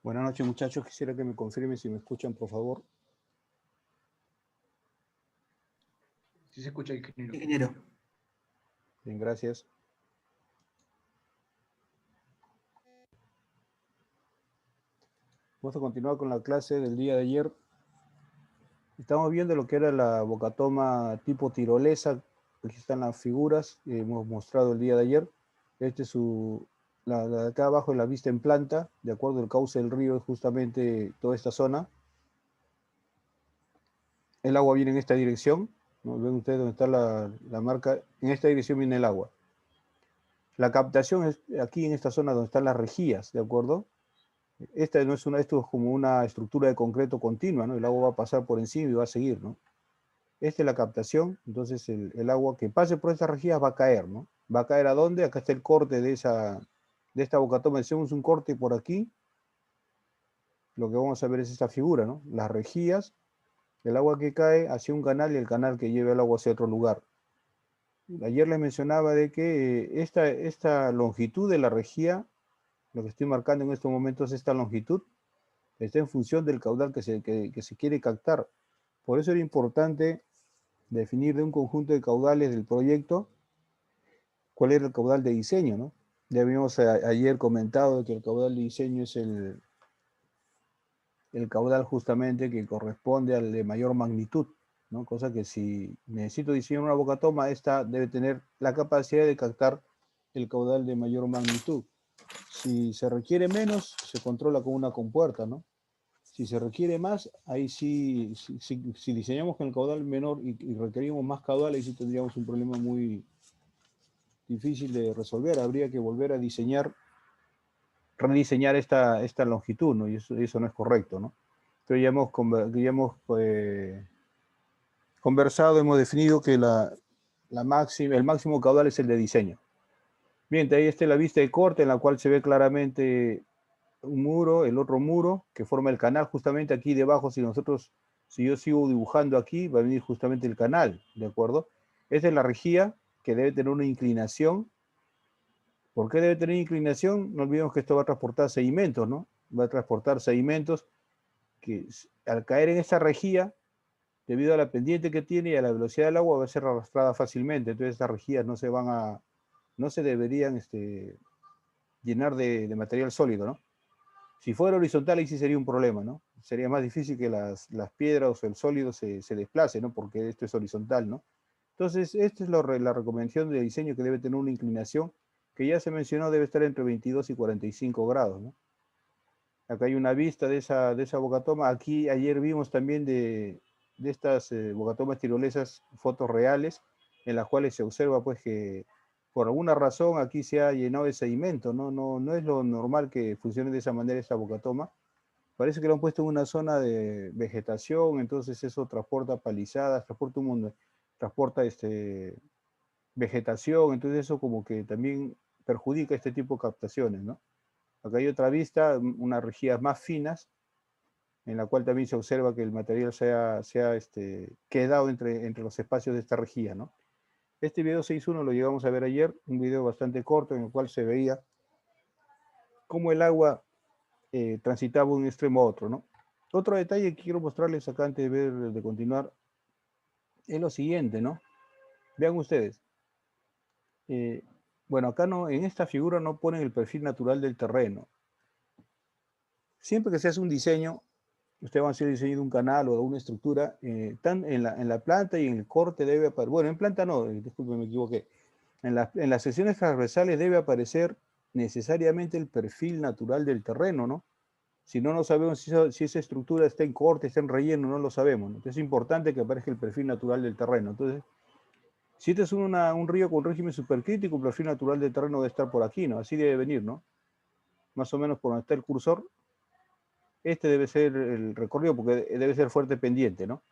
Buenas noches, muchachos. Quisiera que me confirmen si me escuchan, por favor. Sí se escucha, ingeniero. Ingeniero. Bien, gracias. Vamos a continuar con la clase del día de ayer. Estamos viendo lo que era la bocatoma tipo tirolesa. Aquí están las figuras que hemos mostrado el día de ayer. Este es la de acá abajo es la vista en planta. De acuerdo al cauce del río es justamente toda esta zona. El agua viene en esta dirección, ¿no? Ven ustedes dónde está la marca. En esta dirección viene el agua. La captación es aquí en esta zona donde están las rejías, ¿de acuerdo? Esto es como una estructura de concreto continua, ¿no? El agua va a pasar por encima y va a seguir, ¿no? Esta es la captación, entonces el agua que pase por estas rejillas va a caer, ¿no? ¿Va a caer a dónde? Acá está el corte de esta bocatoma. Hacemos un corte por aquí. Lo que vamos a ver es esta figura, ¿no? Las rejillas, el agua que cae hacia un canal y el canal que lleva el agua hacia otro lugar. Ayer les mencionaba de que esta longitud de la rejilla, lo que estoy marcando en estos momentos, esta longitud, está en función del caudal que se quiere captar. Por eso era importante definir de un conjunto de caudales del proyecto cuál era el caudal de diseño, ¿no? Ya habíamos ayer comentado que el caudal de diseño es el caudal justamente que corresponde al de mayor magnitud, ¿no? Cosa que si necesito diseñar una bocatoma, esta debe tener la capacidad de captar el caudal de mayor magnitud. Si se requiere menos, se controla con una compuerta, ¿no? Si se requiere más, ahí sí, si diseñamos con el caudal menor y requerimos más caudal, ahí sí tendríamos un problema muy difícil de resolver. Habría que volver a rediseñar esta longitud, ¿no? Y eso no es correcto, ¿no? Entonces ya hemos conversado, hemos definido que el máximo caudal es el de diseño. Bien, ahí está la vista de corte en la cual se ve claramente un muro, el otro muro, que forma el canal justamente aquí debajo. Si yo sigo dibujando aquí, va a venir justamente el canal, ¿de acuerdo? Esta es la rejilla que debe tener una inclinación. ¿Por qué debe tener inclinación? No olvidemos que esto va a transportar sedimentos, ¿no? Va a transportar sedimentos que al caer en esta rejilla, debido a la pendiente que tiene y a la velocidad del agua, va a ser arrastrada fácilmente. Entonces estas rejillas no se deberían llenar de material sólido, ¿no? Si fuera horizontal, ahí sí sería un problema, ¿no? Sería más difícil que las piedras o el sólido se desplace, ¿no? Porque esto es horizontal, ¿no? Entonces, esta es la recomendación de diseño, que debe tener una inclinación que ya se mencionó, debe estar entre 22 y 45 grados, ¿no? Acá hay una vista de esa bocatoma. Aquí ayer vimos también de estas bocatomas tirolesas, fotos reales, en las cuales se observa pues que por alguna razón aquí se ha llenado de sedimento, ¿no? No es lo normal que funcione de esa manera esta bocatoma. Parece que lo han puesto en una zona de vegetación, entonces eso transporta palizadas, transporta vegetación, entonces eso como que también perjudica este tipo de captaciones, ¿no? Acá hay otra vista, unas rejillas más finas, en la cual también se observa que el material se ha quedado entre los espacios de esta rejilla, ¿no? Este video 6.1 lo llegamos a ver ayer, un video bastante corto en el cual se veía cómo el agua transitaba de un extremo a otro, ¿no? Otro detalle que quiero mostrarles acá antes de continuar es lo siguiente, ¿no? Vean ustedes. Bueno, acá no, en esta figura no ponen el perfil natural del terreno. Siempre que se hace un diseño, usted va a hacer el diseño de un canal o de una estructura, tan en la planta y en el corte debe aparecer, bueno, en planta no, disculpe, me equivoqué. En las secciones transversales debe aparecer necesariamente el perfil natural del terreno, ¿no? Si no, no sabemos si esa estructura está en corte, está en relleno, no lo sabemos, ¿no? Entonces es importante que aparezca el perfil natural del terreno. Entonces, si este es un río con régimen supercrítico, el perfil natural del terreno debe estar por aquí, ¿no? Así debe venir, ¿no? Más o menos por donde está el cursor. Este debe ser el recorrido porque debe ser fuerte pendiente, ¿no?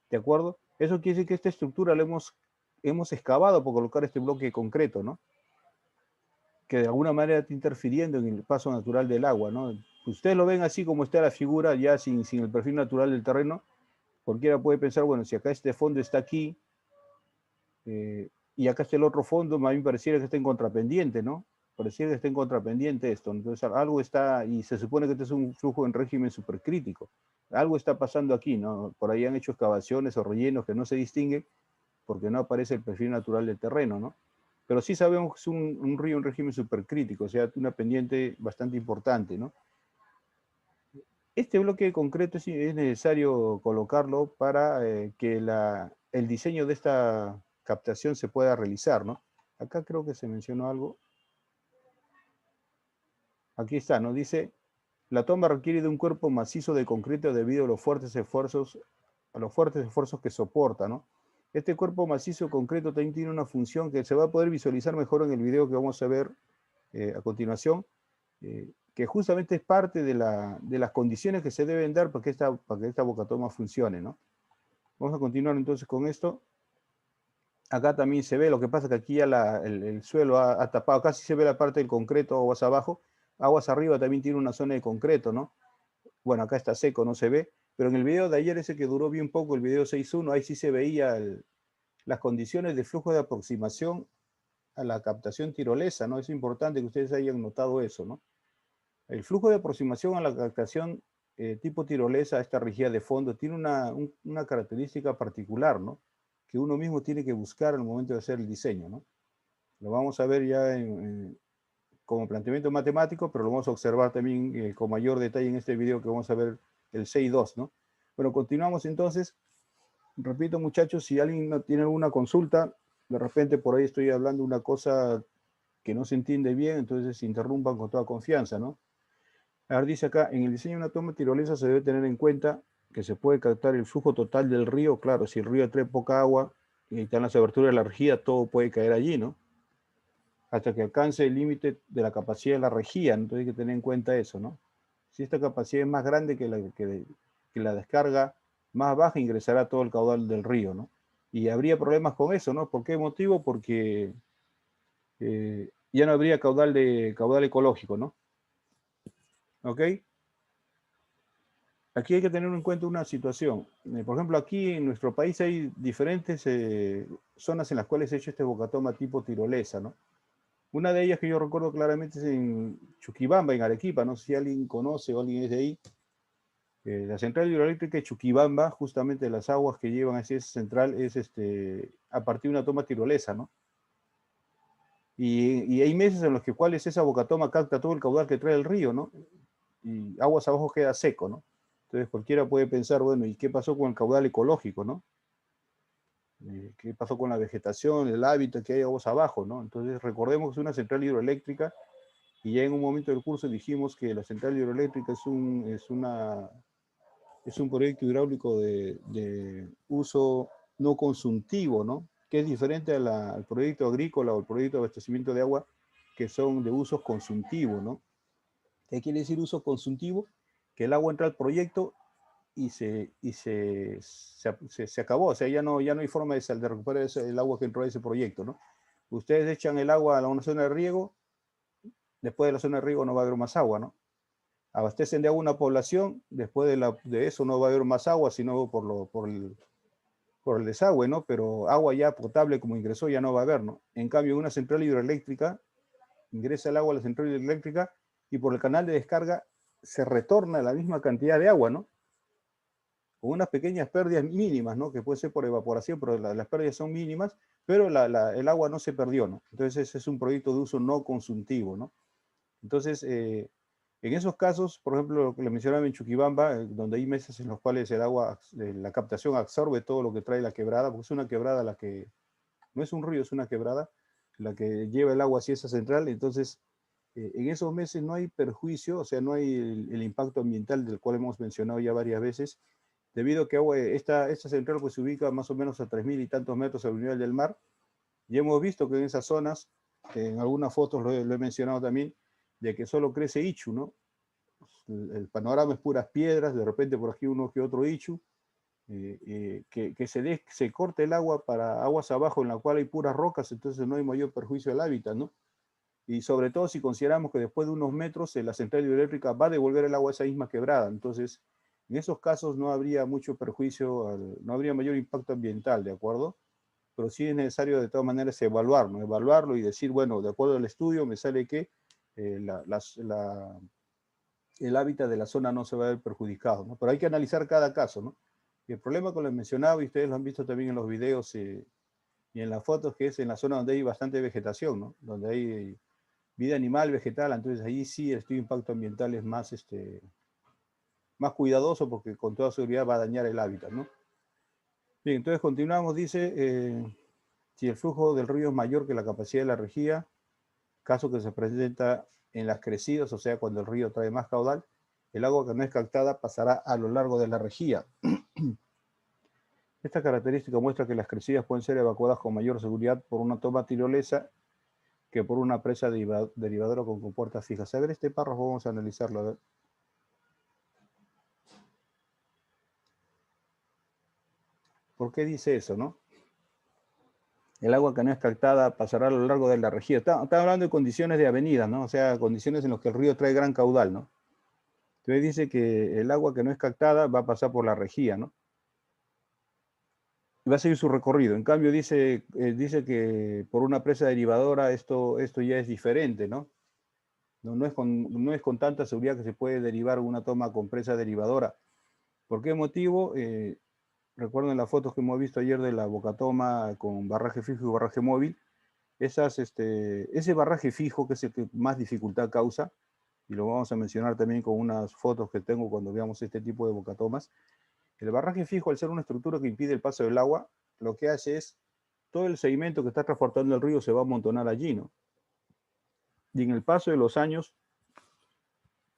¿De acuerdo? Eso quiere decir que esta estructura la hemos excavado por colocar este bloque de concreto, ¿no? Que de alguna manera está interfiriendo en el paso natural del agua, ¿no? Ustedes lo ven así como está la figura, ya sin el perfil natural del terreno. Cualquiera puede pensar, bueno, si acá este fondo está aquí, y acá está el otro fondo, a mí me pareciera que está en contrapendiente, ¿no? pareciera que está en contrapendiente esto. Entonces algo está, y se supone que este es un flujo en régimen supercrítico. Algo está pasando aquí, ¿no? Por ahí han hecho excavaciones o rellenos que no se distinguen porque no aparece el perfil natural del terreno, ¿no? Pero sí sabemos que es un río en régimen supercrítico, o sea, una pendiente bastante importante, ¿no? Este bloque concreto es necesario colocarlo para que el diseño de esta captación se pueda realizar, ¿no? Acá creo que se mencionó algo. Aquí está, ¿no? Dice, la toma requiere de un cuerpo macizo de concreto debido a los fuertes esfuerzos que soporta, ¿no? Este cuerpo macizo concreto también tiene una función que se va a poder visualizar mejor en el video que vamos a ver a continuación, que justamente es parte de las condiciones que se deben dar para que esta bocatoma funcione, ¿no? Vamos a continuar entonces con esto. Acá también se ve, lo que pasa es que aquí ya el suelo ha tapado, casi se ve la parte del concreto, aguas abajo, aguas arriba también tiene una zona de concreto, ¿no? Bueno, acá está seco, no se ve, pero en el video de ayer, ese que duró bien poco, el video 6.1, ahí sí se veía las condiciones de flujo de aproximación a la captación tirolesa, ¿no? Es importante que ustedes hayan notado eso, ¿no? El flujo de aproximación a la captación tipo tirolesa, esta rigidez de fondo, tiene una característica particular, ¿no? Que uno mismo tiene que buscar al momento de hacer el diseño, ¿no? Lo vamos a ver ya como planteamiento matemático, pero lo vamos a observar también con mayor detalle en este video que vamos a ver el 6.2, ¿no? Bueno, continuamos entonces. Repito, muchachos, si alguien no tiene alguna consulta, de repente por ahí estoy hablando una cosa que no se entiende bien, entonces se interrumpan con toda confianza, ¿no? A ver, dice acá, en el diseño de una toma tirolesa se debe tener en cuenta que se puede captar el flujo total del río. Claro, si el río trae poca agua y están las aberturas de la rejilla, todo puede caer allí, ¿no? Hasta que alcance el límite de la capacidad de la rejilla, entonces hay que tener en cuenta eso, ¿no? Si esta capacidad es más grande que la descarga más baja, ingresará todo el caudal del río, ¿no? Y habría problemas con eso, ¿no? ¿Por qué motivo? Porque ya no habría caudal ecológico, ¿no? ¿Ok? Aquí hay que tener en cuenta una situación. Por ejemplo, aquí en nuestro país hay diferentes zonas en las cuales se ha hecho este bocatoma tipo tirolesa, ¿no? Una de ellas que yo recuerdo claramente es en Chuquibamba, en Arequipa, no sé si alguien conoce o alguien es de ahí. La central hidroeléctrica de Chuquibamba, justamente las aguas que llevan hacia esa central es a partir de una toma tirolesa, ¿no? Y hay meses en los cuales esa bocatoma capta todo el caudal que trae el río, ¿no? Y aguas abajo queda seco, ¿no? Entonces cualquiera puede pensar, bueno, ¿y qué pasó con el caudal ecológico, no? ¿Qué pasó con la vegetación, el hábitat que hay aguas abajo, no? Entonces recordemos que es una central hidroeléctrica y ya en un momento del curso dijimos que la central hidroeléctrica es un proyecto hidráulico de uso no consultivo, ¿no? Que es diferente al proyecto agrícola o el proyecto de abastecimiento de agua, que son de uso consultivo, ¿no? ¿Qué quiere decir uso consultivo? Que el agua entra al proyecto y se acabó, o sea, ya no hay forma de recuperar el agua que entró a ese proyecto, ¿no? Ustedes echan el agua a una zona de riego, después de la zona de riego no va a haber más agua, ¿no? Abastecen de agua una población, después de eso no va a haber más agua, sino por el desagüe, ¿no? Pero agua ya potable como ingresó ya no va a haber, ¿no? En cambio, en una central hidroeléctrica, ingresa el agua a la central hidroeléctrica y por el canal de descarga se retorna la misma cantidad de agua, ¿no? Con unas pequeñas pérdidas mínimas, ¿no? Que puede ser por evaporación, pero las pérdidas son mínimas, pero el agua no se perdió, ¿no? Entonces ese es un proyecto de uso no consultivo, ¿no? Entonces, en esos casos, por ejemplo, lo que le mencionaba en Chuquibamba, donde hay meses en los cuales el agua, la captación absorbe todo lo que trae la quebrada, porque es una quebrada la que, no es un río, es una quebrada, la que lleva el agua hacia esa central, entonces en esos meses no hay perjuicio, o sea, no hay el impacto ambiental del cual hemos mencionado ya varias veces, debido a que esta central pues, se ubica más o menos a 3.000 y tantos metros sobre el nivel del mar, y hemos visto que en esas zonas, en algunas fotos lo he mencionado también, de que solo crece ichu, ¿no? El panorama es puras piedras, de repente por aquí uno que otro ichu, que se corte el agua para aguas abajo en la cual hay puras rocas, entonces no hay mayor perjuicio al hábitat, ¿no? Y sobre todo si consideramos que después de unos metros la central hidroeléctrica va a devolver el agua a esa misma quebrada, entonces en esos casos no habría mucho perjuicio, no habría mayor impacto ambiental, ¿de acuerdo? pero sí es necesario de todas maneras evaluarlo, ¿no? Evaluarlo y decir, bueno, de acuerdo al estudio me sale que el hábitat de la zona no se va a ver perjudicado, ¿no? Pero hay que analizar cada caso, ¿no? Y el problema, como les mencionaba, y ustedes lo han visto también en los videos y en las fotos, que es en la zona donde hay bastante vegetación, ¿no? Donde hay vida animal, vegetal, entonces ahí sí el estudio de impacto ambiental es más, más cuidadoso porque con toda seguridad va a dañar el hábitat, ¿no? Bien, entonces continuamos, dice, si el flujo del río es mayor que la capacidad de la rejilla, caso que se presenta en las crecidas, o sea, cuando el río trae más caudal, el agua que no es captada pasará a lo largo de la rejilla. Esta característica muestra que las crecidas pueden ser evacuadas con mayor seguridad por una toma tirolesa que por una presa derivadora con compuertas fijas. A ver, este párrafo vamos a analizarlo. A ver. ¿Por qué dice eso, no? El agua que no es captada pasará a lo largo de la rejilla. Está hablando de condiciones de avenida, ¿no? O sea, condiciones en las que el río trae gran caudal, ¿no? Entonces dice que el agua que no es captada va a pasar por la rejilla, ¿no? Y va a seguir su recorrido. En cambio, dice que por una presa derivadora esto ya es diferente, ¿no? No es con tanta seguridad que se puede derivar una toma con presa derivadora. ¿Por qué motivo? Recuerden las fotos que hemos visto ayer de la bocatoma con barraje fijo y barraje móvil. Ese barraje fijo, que es el que más dificultad causa, y lo vamos a mencionar también con unas fotos que tengo cuando veamos este tipo de bocatomas. El barraje fijo, al ser una estructura que impide el paso del agua, lo que hace es todo el sedimento que está transportando el río se va a amontonar allí, ¿no? Y en el paso de los años,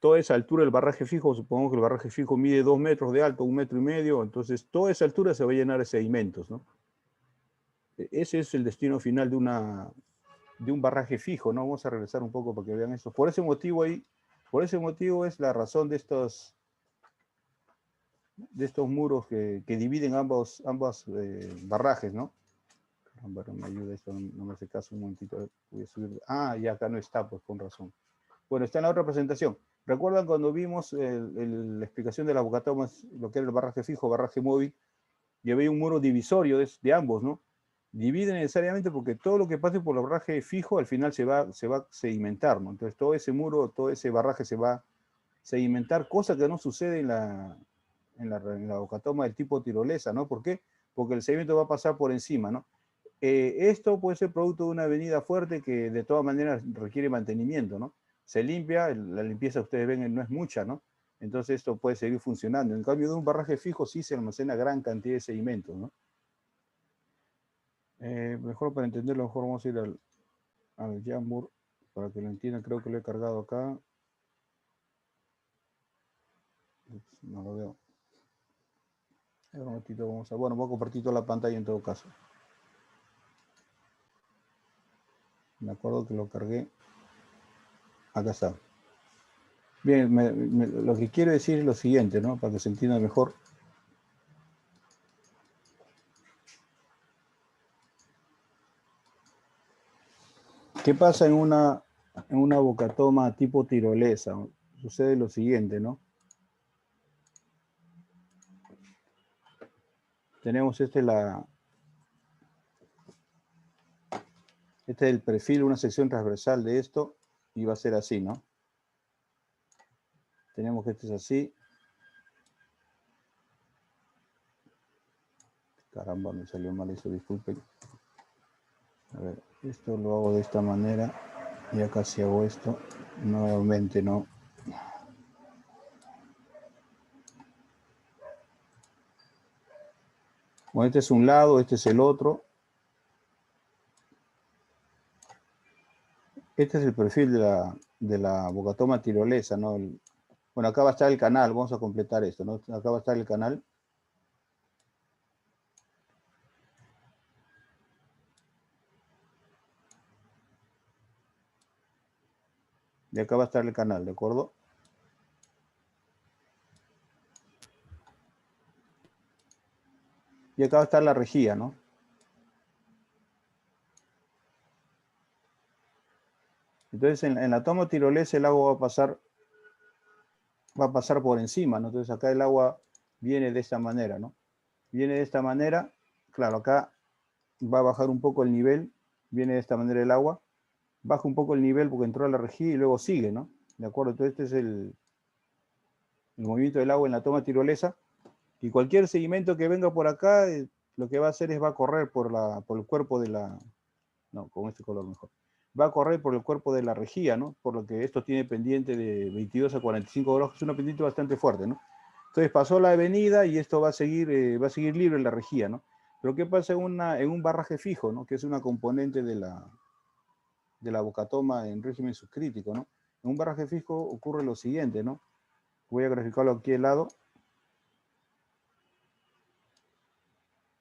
toda esa altura del barraje fijo, supongamos que el barraje fijo mide 2 metros de alto, 1,5 metros, entonces toda esa altura se va a llenar de sedimentos, ¿no? Ese es el destino final de un barraje fijo, ¿no? Vamos a regresar un poco para que vean eso. Por ese motivo es la razón de estos muros que dividen ambos barrajes, ¿no? Caramba, no me ayuda esto, no me hace caso un momentito. Voy a subir. Ah, ya acá no está, pues con razón. Bueno, está en la otra presentación. ¿Recuerdan cuando vimos la explicación de las bocatomas, lo que era el barraje fijo, barraje móvil? Y había un muro divisorio de ambos, ¿no? Divide necesariamente porque todo lo que pase por el barraje fijo al final se va a sedimentar, ¿no? Entonces todo ese muro, todo ese barraje se va a sedimentar, cosa que no sucede en la bocatoma del tipo tirolesa, ¿no? ¿Por qué? Porque el sedimento va a pasar por encima, ¿no? Esto puede ser producto de una avenida fuerte que de todas maneras requiere mantenimiento, ¿no? Se limpia, la limpieza ustedes ven no es mucha, ¿no? Entonces esto puede seguir funcionando. En cambio de un barraje fijo sí se almacena gran cantidad de sedimentos, ¿no? Mejor para entenderlo, mejor vamos a ir al Jamboard para que lo entiendan. Creo que lo he cargado acá. Ups, no lo veo. Un momentito, bueno, voy a compartir toda la pantalla en todo caso. Me acuerdo que lo cargué. Acá está. Bien, lo que quiero decir es lo siguiente, ¿no? Para que se entienda mejor. ¿Qué pasa en una bocatoma tipo tirolesa? Sucede lo siguiente, ¿no? Tenemos este es el perfil, una sección transversal de esto, y va a ser así, ¿no? Tenemos que este es así. Caramba, me salió mal eso, disculpen. A ver, esto lo hago de esta manera, y acá si hago esto, nuevamente no. Bueno, este es un lado, este es el otro. Este es el perfil de la bocatoma tirolesa, ¿no? Bueno, acá va a estar el canal, vamos a completar esto, ¿no? Acá va a estar el canal. Y acá va a estar el canal, ¿de acuerdo? Y acá va a estar la rejilla, ¿no? Entonces, en la toma tirolesa el agua va a pasar por encima, ¿no? Entonces, acá el agua viene de esta manera, ¿no? Viene de esta manera, claro, acá va a bajar un poco el nivel, viene de esta manera el agua, baja un poco el nivel porque entró a la rejilla y luego sigue, ¿no? ¿De acuerdo? Entonces este es el movimiento del agua en la toma tirolesa, y cualquier sedimento que venga por acá, lo que va a hacer es va a correr por el cuerpo de la, no, con este color mejor, va a correr por el cuerpo de la rejilla, ¿no? Por lo que esto tiene pendiente de 22 a 45 grados, que es una pendiente bastante fuerte, ¿no? Entonces pasó la avenida y esto va a seguir libre en la rejilla, ¿no? Pero ¿qué pasa en un barraje fijo, ¿no? Que es una componente de la bocatoma en régimen subcrítico, ¿no? En un barraje fijo ocurre lo siguiente, ¿no? Voy a graficarlo aquí al lado.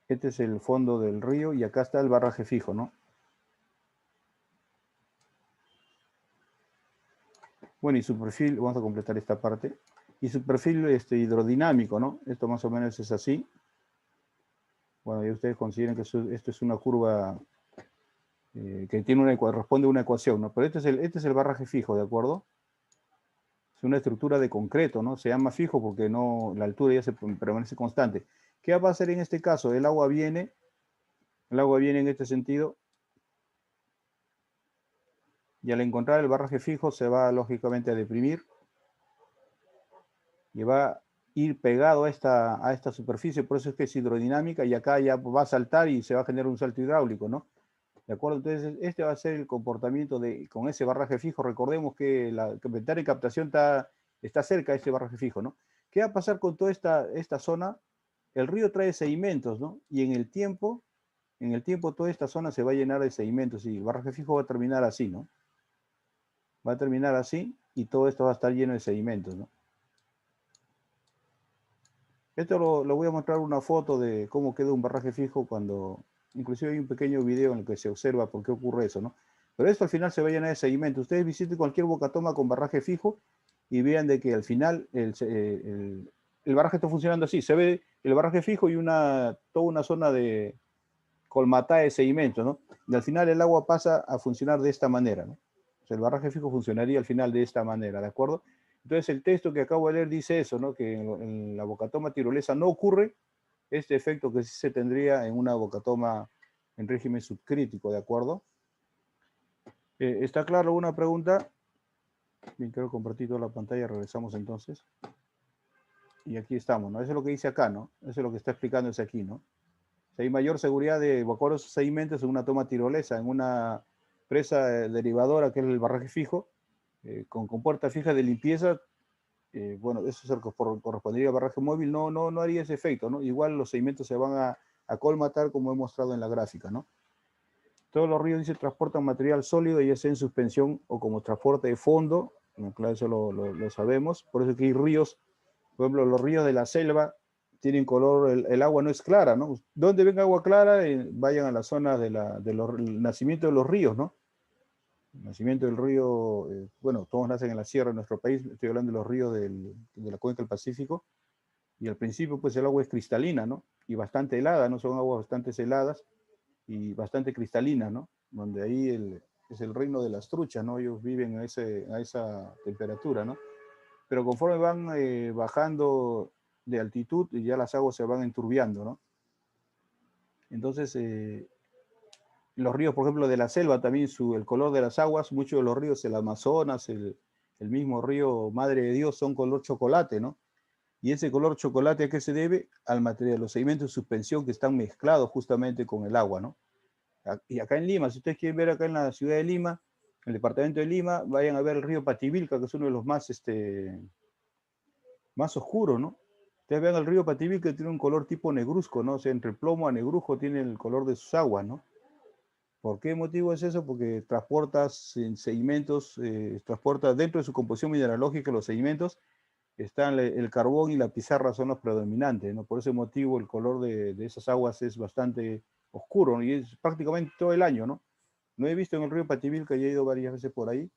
Este es el fondo del río y acá está el barraje fijo, ¿no? Bueno, y su perfil, vamos a completar esta parte, y su perfil hidrodinámico, ¿no? Esto más o menos es así. Bueno, y ustedes consideren que esto es una curva que responde a una ecuación, ¿no? Pero este es el barraje fijo, ¿de acuerdo? Es una estructura de concreto, ¿no? Se llama fijo porque no, la altura ya permanece constante. ¿Qué va a hacer en este caso? El agua viene en este sentido, y al encontrar el barraje fijo se va lógicamente a deprimir y va a ir pegado a esta superficie, por eso es que es hidrodinámica, y acá ya va a saltar y se va a generar un salto hidráulico, ¿no? ¿De acuerdo? Entonces, este va a ser el comportamiento con ese barraje fijo. Recordemos que la ventana de captación está cerca de este barraje fijo, ¿no? ¿Qué va a pasar con toda esta zona? El río trae sedimentos, ¿no? Y en el tiempo toda esta zona se va a llenar de sedimentos y el barraje fijo va a terminar así, ¿no? Va a terminar así y todo esto va a estar lleno de sedimentos, ¿no? Esto lo voy a mostrar una foto de cómo queda un barraje fijo inclusive hay un pequeño video en el que se observa por qué ocurre eso, ¿no? Pero esto al final se va a llenar de sedimento. Ustedes visiten cualquier bocatoma con barraje fijo y vean de que al final el barraje está funcionando así. Se ve el barraje fijo y toda una zona de colmatada de sedimentos, ¿no? Y al final el agua pasa a funcionar de esta manera, ¿no? O sea, el barraje fijo funcionaría al final de esta manera, ¿de acuerdo? Entonces el texto que acabo de leer dice eso, ¿no? Que en la bocatoma tirolesa no ocurre este efecto que sí se tendría en una bocatoma en régimen subcrítico, ¿de acuerdo? ¿Está claro alguna pregunta? Bien, quiero compartir toda la pantalla, regresamos entonces. Y aquí estamos, ¿no? Eso es lo que dice acá, ¿no? Eso es lo que está explicándose aquí, ¿no? O sea, hay mayor seguridad de evacuar esos sedimentos en una toma tirolesa, en una presa derivadora, que es el barraje fijo, con puerta fija de limpieza. Bueno, eso es lo que correspondería al barraje móvil, no haría ese efecto, ¿no? Igual los sedimentos se van a colmatar como he mostrado en la gráfica, ¿no? Todos los ríos, dice, transportan material sólido, ya sea en suspensión o como transporte de fondo. Claro, eso lo sabemos. Por eso que hay ríos, por ejemplo, los ríos de la selva tienen color, el agua no es clara, ¿no? Donde venga agua clara, vayan a las zonas del nacimiento de los ríos, ¿no? El nacimiento del río, bueno, todos nacen en la sierra de nuestro país, estoy hablando de los ríos de la cuenca del Pacífico, y al principio pues el agua es cristalina, ¿no? Y bastante helada, ¿no? Son aguas bastante heladas y bastante cristalinas, ¿no? Donde ahí es el reino de las truchas, ¿no? Ellos viven a esa temperatura, ¿no? Pero conforme van bajando de altitud, ya las aguas se van enturbiando, ¿no? Entonces, los ríos, por ejemplo, de la selva también, el color de las aguas, muchos de los ríos, el Amazonas, el mismo río Madre de Dios, son color chocolate, ¿no? Y ese color chocolate, ¿a qué se debe? Al material, los sedimentos de suspensión que están mezclados justamente con el agua, ¿no? Y acá en Lima, si ustedes quieren ver acá en la ciudad de Lima, en el departamento de Lima, vayan a ver el río Pativilca, que es uno de los más oscuros, ¿no? Ustedes vean el río Pativilca, que tiene un color tipo negruzco, ¿no? O sea, entre plomo a negruzco tiene el color de sus aguas, ¿no? ¿Por qué motivo es eso? Porque transporta sedimentos, transporta dentro de su composición mineralógica los sedimentos, están el carbón y la pizarra son los predominantes, ¿no? Por ese motivo el color de esas aguas es bastante oscuro, ¿no? Y es prácticamente todo el año, ¿no? No he visto en el río Pativilca, ya he ido varias veces por ahí,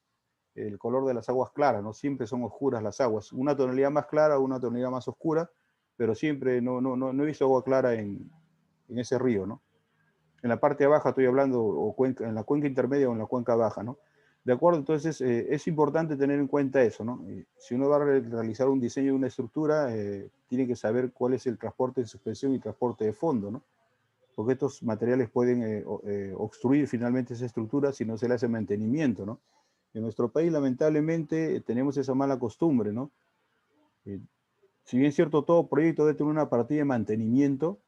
el color de las aguas claras, ¿no? Siempre son oscuras las aguas, una tonalidad más clara, una tonalidad más oscura, pero siempre no he visto agua clara en ese río, ¿no? En la parte baja estoy hablando, en la cuenca intermedia o en la cuenca baja, ¿no? De acuerdo, entonces es importante tener en cuenta eso, ¿no? Si uno va a realizar un diseño de una estructura, tiene que saber cuál es el transporte de suspensión y transporte de fondo, ¿no? porque estos materiales pueden obstruir finalmente esa estructura si no se le hace mantenimiento, ¿no? En nuestro país, lamentablemente, tenemos esa mala costumbre, ¿no? Si bien es cierto, todo proyecto debe tener una partida de mantenimiento,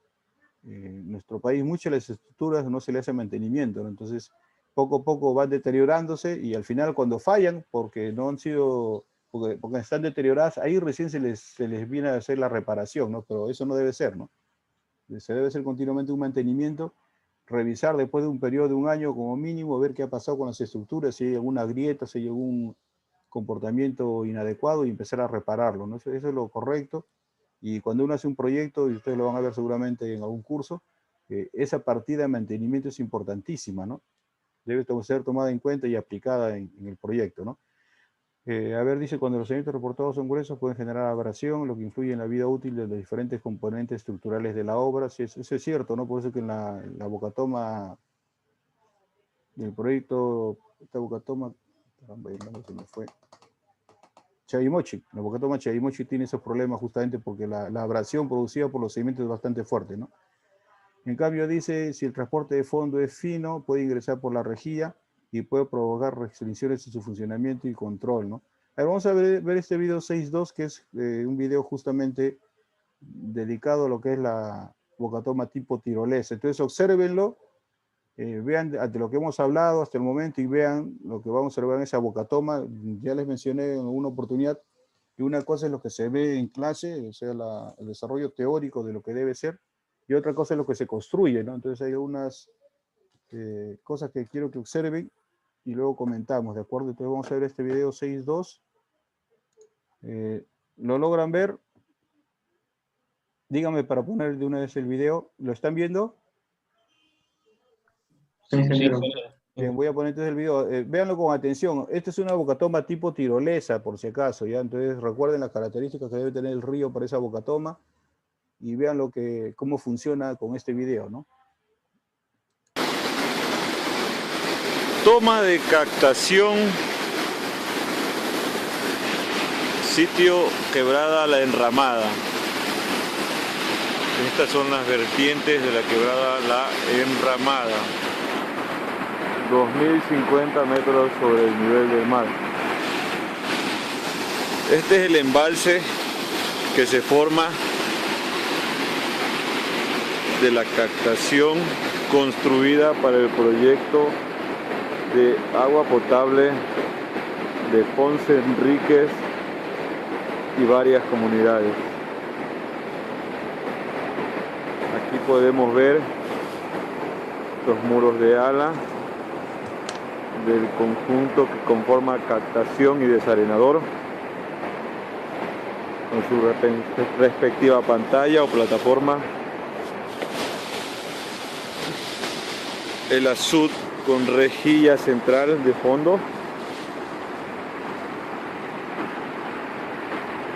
en nuestro país muchas de las estructuras no se le hace mantenimiento, ¿no? Entonces, poco a poco van deteriorándose y al final cuando fallan, porque no han sido, porque están deterioradas, ahí recién se les viene a hacer la reparación, ¿no? Pero eso no debe ser, ¿no? Se debe hacer continuamente un mantenimiento, revisar después de un periodo de un año como mínimo, ver qué ha pasado con las estructuras, si hay alguna grieta, si hay algún comportamiento inadecuado y empezar a repararlo, ¿no? Eso es lo correcto. Y cuando uno hace un proyecto, y ustedes lo van a ver seguramente en algún curso, esa partida de mantenimiento es importantísima, ¿no? Debe ser tomada en cuenta y aplicada en el proyecto, ¿no? A ver, dice, cuando los sedimentos reportados son gruesos pueden generar abrasión, lo que influye en la vida útil de los diferentes componentes estructurales de la obra. Sí, eso es cierto, ¿no? Por eso que en la bocatoma del proyecto, esta bocatoma, caramba, se me fue, Chavimochi, la bocatoma Chavimochi tiene esos problemas justamente porque la abrasión producida por los sedimentos es bastante fuerte, ¿no? En cambio dice, si el transporte de fondo es fino, puede ingresar por la rejilla y puede provocar restricciones en su funcionamiento y control, ¿no? A ver, vamos a ver este video 6.2, que es un video justamente dedicado a lo que es la bocatoma tipo tirolesa. Entonces, obsérvenlo, vean de lo que hemos hablado hasta el momento y vean lo que vamos a observar en esa bocatoma. Ya les mencioné en una oportunidad que una cosa es lo que se ve en clase, o sea, el desarrollo teórico de lo que debe ser, y otra cosa es lo que se construye, ¿no? Entonces hay unas cosas que quiero que observen y luego comentamos, ¿de acuerdo? Entonces vamos a ver este video 6.2. ¿Lo logran ver? Díganme para poner de una vez el video. ¿Lo están viendo? Sí, ingeniero. Bien, voy a poner entonces el video. Véanlo con atención. Esta es una bocatoma tipo tirolesa, por si acaso, ¿ya? Entonces recuerden las características que debe tener el río para esa bocatoma y vean cómo funciona con este video, ¿no? Toma de captación, sitio Quebrada La Enramada. Estas son las vertientes de la Quebrada La Enramada. 2050 metros sobre el nivel del mar. Este es el embalse que se forma de la captación construida para el proyecto de agua potable de Ponce Enríquez y varias comunidades. Aquí podemos ver los muros de ala del conjunto que conforma captación y desarenador con su respectiva pantalla o plataforma. El azud con rejilla central de fondo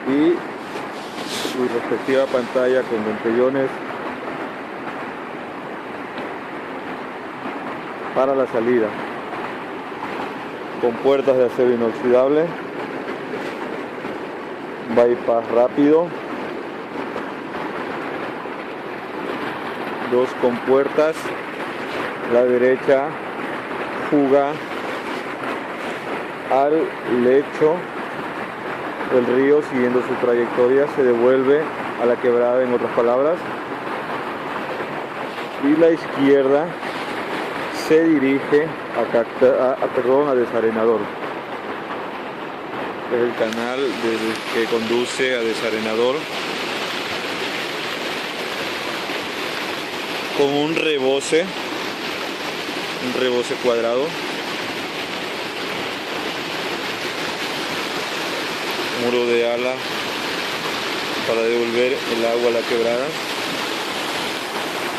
y su respectiva pantalla con botellones para la salida, con puertas de acero inoxidable, bypass rápido, dos compuertas, la derecha fuga al lecho del río siguiendo su trayectoria, se devuelve a la quebrada, en otras palabras, y la izquierda se dirige a desarenador. Es el canal que conduce a desarenador con un rebose cuadrado, muro de ala para devolver el agua a la quebrada.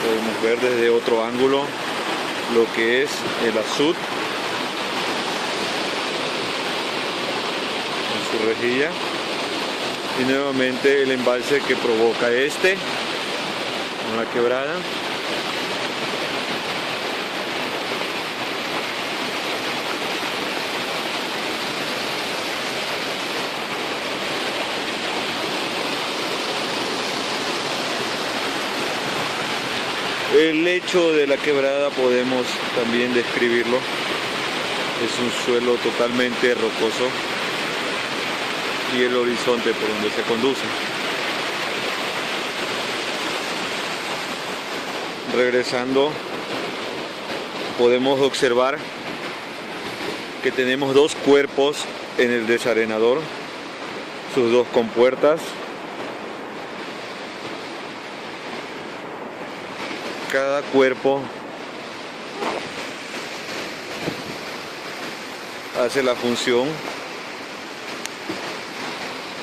Podemos ver desde otro ángulo lo que es el azud con su rejilla y nuevamente el embalse que provoca con la quebrada. El lecho de la quebrada podemos también describirlo. Es un suelo totalmente rocoso y el horizonte por donde se conduce. Regresando, podemos observar que tenemos dos cuerpos en el desarenador, sus dos compuertas. Cada cuerpo hace la función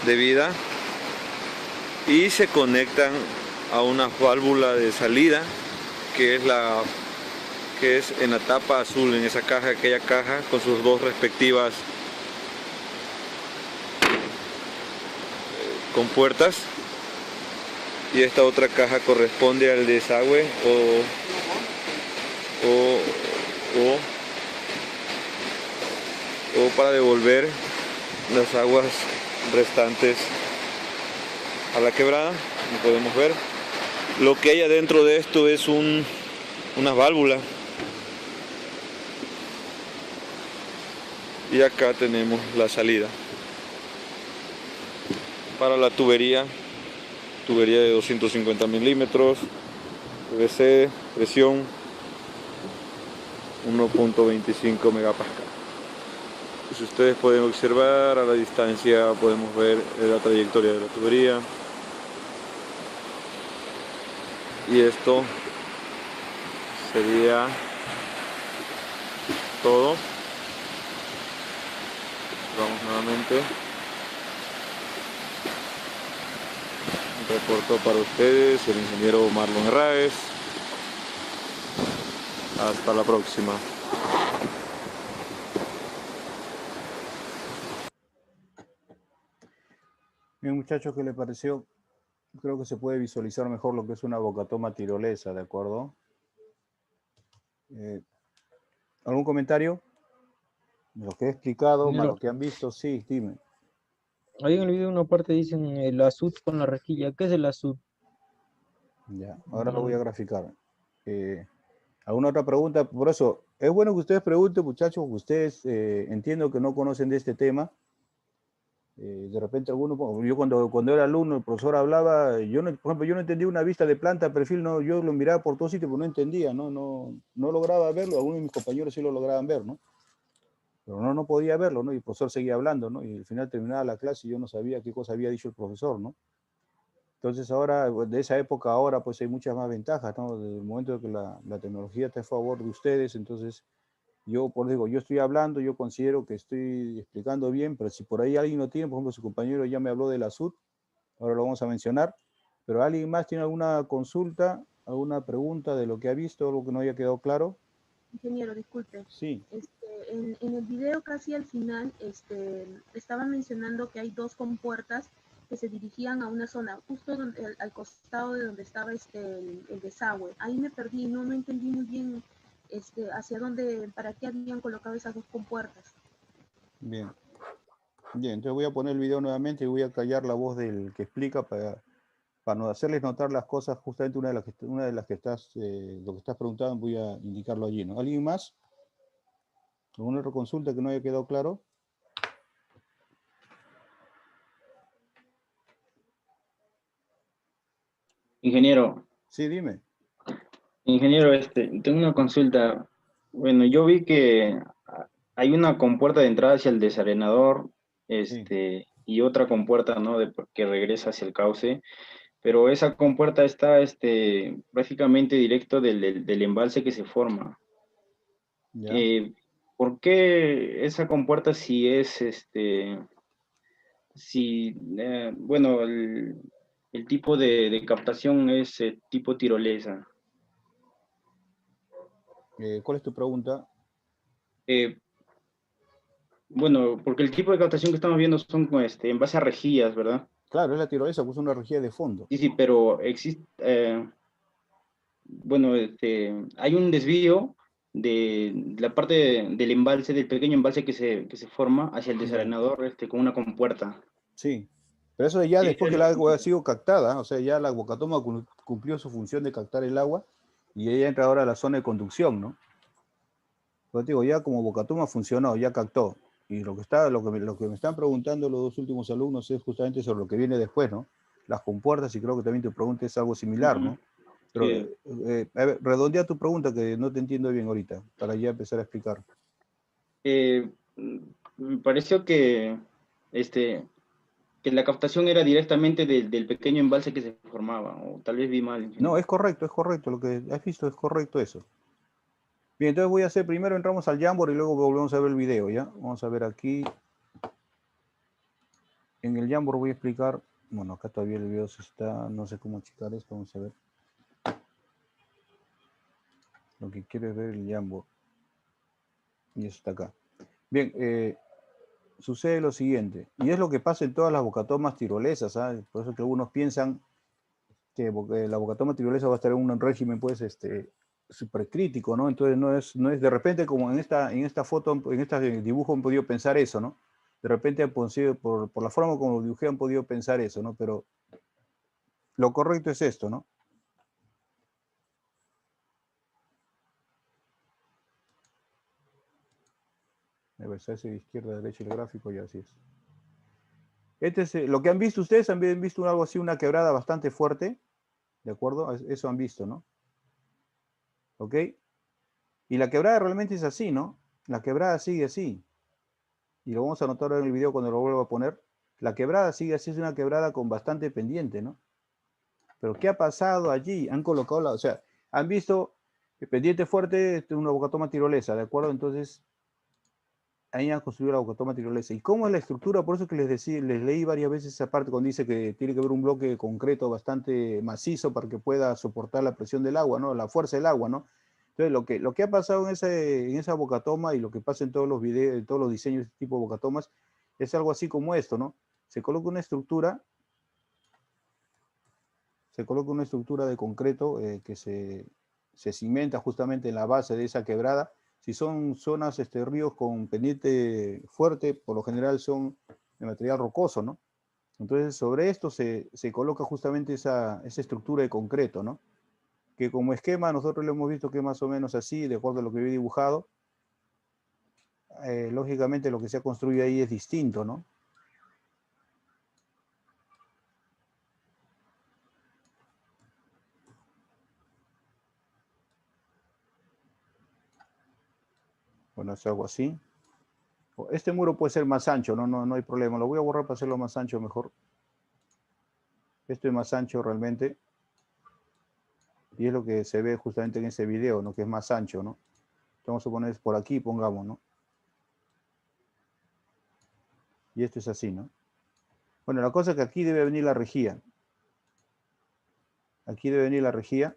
debida y se conectan a una válvula de salida que es en la tapa azul, en esa caja, aquella caja con sus dos respectivas compuertas, y esta otra caja corresponde al desagüe o para devolver las aguas restantes a la quebrada. Como podemos ver, lo que hay adentro de esto es una válvula, y acá tenemos la salida para la tubería de 250 milímetros, PVC, presión 1.25 megapascal. Si ustedes pueden observar a la distancia, podemos ver la trayectoria de la tubería. Y esto sería todo. Vamos nuevamente. Reportó para ustedes el ingeniero Marlon Herráez. Hasta la próxima. Bien, muchachos, ¿qué les pareció? Creo que se puede visualizar mejor lo que es una bocatoma tirolesa, ¿de acuerdo? ¿Algún comentario? De lo que he explicado, más lo que han visto, sí, dime. Ahí en el video una parte dicen el azud con la rejilla. ¿Qué es el azud? Ya, ahora lo voy a graficar. ¿Alguna otra pregunta? Por eso, es bueno que ustedes pregunten, muchachos, que ustedes entiendo que no conocen de este tema. De repente alguno, yo cuando era alumno, el profesor hablaba, yo no, por ejemplo, yo no entendía una vista de planta, perfil, no, yo lo miraba por todos sitios, pero no entendía, no lograba verlo, algunos de mis compañeros sí lo lograban ver, ¿no? Pero no podía verlo, ¿no? Y el profesor seguía hablando, ¿no? Y al final terminaba la clase y yo no sabía qué cosa había dicho el profesor, ¿no? Entonces ahora, de esa época ahora, pues hay muchas más ventajas, ¿no? Desde el momento de que la tecnología está a favor de ustedes, entonces yo, por digo, yo estoy hablando, yo considero que estoy explicando bien, pero si por ahí alguien no tiene, por ejemplo, su compañero ya me habló de la SUD, ahora lo vamos a mencionar, pero ¿alguien más tiene alguna consulta, alguna pregunta de lo que ha visto, algo que no haya quedado claro? Ingeniero, disculpe. Sí. En el video casi al final estaba mencionando que hay dos compuertas que se dirigían a una zona justo al costado de donde estaba el desagüe. Ahí me perdí, no entendí muy bien hacia dónde, para qué habían colocado esas dos compuertas. Bien. Bien, entonces voy a poner el video nuevamente y voy a callar la voz del que explica para no hacerles notar las cosas, justamente una de las que estás, lo que estás preguntando, voy a indicarlo allí, ¿no? ¿Alguien más? ¿Alguna otra consulta que no haya quedado claro? Ingeniero. Sí, dime. Ingeniero, tengo una consulta. Bueno, yo vi que hay una compuerta de entrada hacia el desarenador, Sí. y otra compuerta, ¿no? Que regresa hacia el cauce, pero esa compuerta está, prácticamente directo del embalse que se forma. Ya. ¿Por qué esa compuerta si es, bueno, el tipo de captación es tipo tirolesa? ¿Cuál es tu pregunta? Bueno, porque el tipo de captación que estamos viendo son en base a rejillas, ¿verdad? Claro, es la tirolesa, pues una rejilla de fondo. Sí, sí, pero existe, bueno, hay un desvío de la parte del embalse, del pequeño embalse que se forma hacia el desarenador, con una compuerta. Sí, pero eso ya Sí, después que el agua ha sido captada, o sea, ya la bocatoma cumplió su función de captar el agua, Y ella entra ahora a la zona de conducción, ¿no? Pues digo, ya como Bocatoma funcionó, ya captó. Y lo que me están preguntando los dos últimos alumnos es justamente sobre lo que viene después, ¿no? Las compuertas, y creo que también tu pregunta es algo similar, ¿no? Pero, Sí. a ver, redondea tu pregunta, que no te entiendo bien ahorita, para ya empezar a explicar. Me pareció que la captación era directamente del pequeño embalse que se formaba, o tal vez vi mal, No, ingeniero. es correcto, lo que has visto es correcto eso. Bien, entonces voy a hacer, primero entramos al Jamboard y luego volvemos a ver el video, ¿ya? Vamos a ver aquí. En el Jamboard voy a explicar, bueno, acá todavía el video se está, no sé cómo achicar esto, vamos a ver. Lo que quiero es ver el Jamboard. Y eso está acá. Bien, sucede lo siguiente, y es lo que pasa en todas las bocatomas tirolesas, ¿sabes? Por eso que algunos piensan que la bocatoma tirolesa va a estar en un régimen, pues, súper crítico, ¿no? Entonces no es de repente como en esta foto, en este dibujo han podido pensar eso, ¿no? De repente han podido, por la forma como lo dibujé, han podido pensar eso, ¿no? Pero lo correcto es esto, ¿no? Debe ser de izquierda a derecha el gráfico y así es. Este es lo que han visto ustedes, han visto algo así, una quebrada bastante fuerte, ¿de acuerdo? Eso han visto, ¿no? ¿Ok? Y la quebrada realmente es así, ¿no? La quebrada sigue así. Y lo vamos a notar en el video cuando lo vuelva a poner. La quebrada sigue así, es una quebrada con bastante pendiente, ¿no? Pero ¿qué ha pasado allí? Han colocado o sea, han visto el pendiente fuerte de una bocatoma tirolesa, ¿de acuerdo? Entonces, ahí han construido la bocatoma tirolesa. ¿Y cómo es la estructura? Por eso que les leí varias veces esa parte cuando dice que tiene que haber un bloque concreto bastante macizo para que pueda soportar la presión del agua, ¿no? La fuerza del agua, ¿no? Entonces, lo que ha pasado en esa bocatoma y lo que pasa en todos los videos, en todos los diseños de este tipo de bocatomas, es algo así como esto, ¿no? Se coloca una estructura de concreto que se cimenta justamente en la base de esa quebrada. Si son zonas, ríos con pendiente fuerte, por lo general son de material rocoso, ¿no? Entonces, sobre esto se coloca justamente esa estructura de concreto, ¿no? Que como esquema nosotros lo hemos visto que es más o menos así, de acuerdo a lo que he dibujado. Lógicamente lo que se ha construido ahí es distinto, ¿no? Bueno, es algo así. Este muro puede ser más ancho, no hay problema. Lo voy a borrar para hacerlo más ancho mejor. Esto es más ancho realmente. Y es lo que se ve justamente en ese video, ¿no? Que es más ancho, ¿no? Vamos a poner por aquí, pongamos, ¿no? Y esto es así, ¿no? Bueno, la cosa es que aquí debe venir la rejilla. Aquí debe venir la rejilla.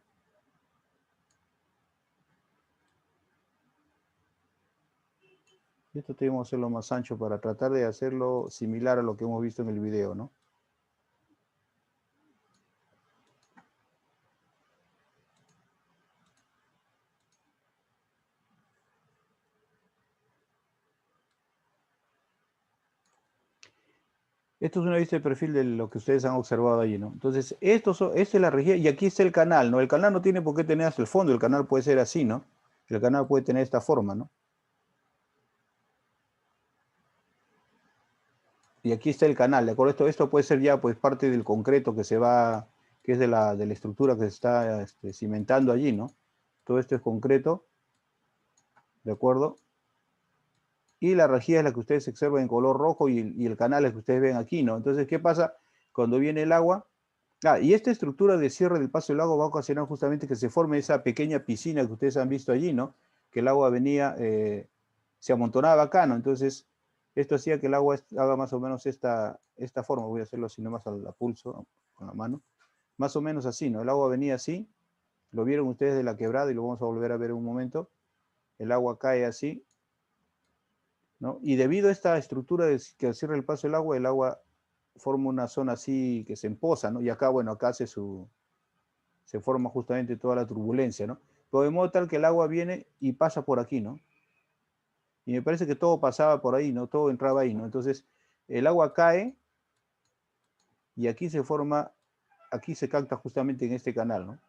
Y esto tenemos que hacerlo más ancho para tratar de hacerlo similar a lo que hemos visto en el video, ¿no? Esto es una vista de perfil de lo que ustedes han observado allí, ¿no? Entonces, esta es la rejilla y aquí está el canal, ¿no? El canal no tiene por qué tener hasta el fondo, el canal puede ser así, ¿no? El canal puede tener esta forma, ¿no? Y aquí está el canal, ¿de acuerdo? Esto puede ser ya pues parte del concreto que se va, que es de la estructura que se está cimentando allí, ¿no? Todo esto es concreto, ¿de acuerdo? Y la rejilla es la que ustedes observan en color rojo y el canal es que ustedes ven aquí, ¿no? Entonces, ¿qué pasa cuando viene el agua? Y esta estructura de cierre del paso del agua va a ocasionar justamente que se forme esa pequeña piscina que ustedes han visto allí, ¿no? Que el agua venía, se amontonaba acá, ¿no? Entonces, esto hacía que el agua haga más o menos esta forma. Voy a hacerlo así nomás a pulso, ¿no? Con la mano. Más o menos así, ¿no? El agua venía así. Lo vieron ustedes de la quebrada y lo vamos a volver a ver en un momento. El agua cae así, ¿no? Y debido a esta estructura que cierra el paso del agua, el agua forma una zona así que se empoza, ¿no? Y acá, bueno, acá se forma justamente toda la turbulencia, ¿no? Pero de modo tal que el agua viene y pasa por aquí, ¿no? Y me parece que todo pasaba por ahí, ¿no? Todo entraba ahí, ¿no? Entonces, el agua cae y aquí se forma, aquí se capta justamente en este canal, ¿no?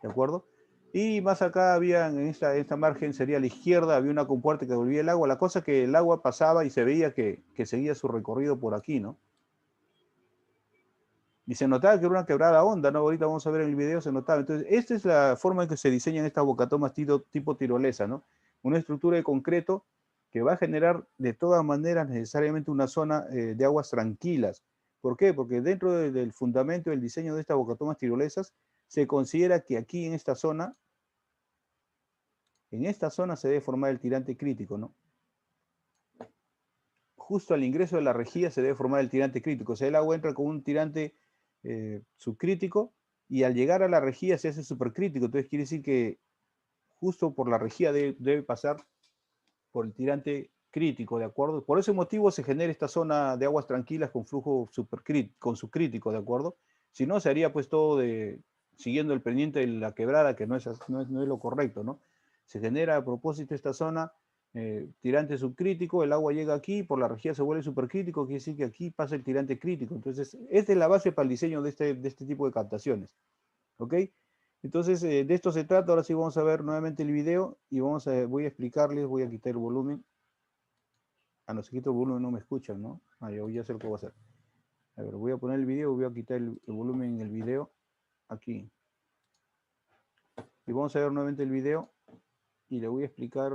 ¿De acuerdo? Y más acá había, en esta margen sería a la izquierda, había una compuerta que devolvía el agua. La cosa es que el agua pasaba y se veía que seguía su recorrido por aquí, ¿no? Y se notaba que era una quebrada honda, ¿no? Ahorita vamos a ver en el video, se notaba. Entonces, esta es la forma en que se diseñan estas bocatomas tipo tirolesa, ¿no? Una estructura de concreto que va a generar de todas maneras necesariamente una zona de aguas tranquilas. ¿Por qué? Porque dentro del fundamento del diseño de estas bocatomas tirolesas, se considera que aquí en esta zona se debe formar el tirante crítico, ¿no? Justo al ingreso de la rejilla se debe formar el tirante crítico. O sea, el agua entra con un tirante subcrítico y al llegar a la rejilla se hace supercrítico. Entonces quiere decir que justo por la rejilla debe pasar por el tirante crítico, ¿de acuerdo? Por ese motivo se genera esta zona de aguas tranquilas con flujo con subcrítico, ¿de acuerdo? Si no, se haría pues todo siguiendo el pendiente de la quebrada, que no es lo correcto, ¿no? Se genera a propósito esta zona tirante subcrítico, el agua llega aquí, por la rejilla se vuelve supercrítico, quiere decir que aquí pasa el tirante crítico. Entonces, esta es la base para el diseño de este tipo de captaciones. ¿Ok? Entonces, de esto se trata. Ahora sí vamos a ver nuevamente el video y voy a explicarles, voy a quitar el volumen. No se quita el volumen, no me escuchan, ¿no? Yo ya sé lo que voy a hacer. A ver, voy a poner el video, voy a quitar el volumen en el video, aquí. Y vamos a ver nuevamente el video y le voy a explicar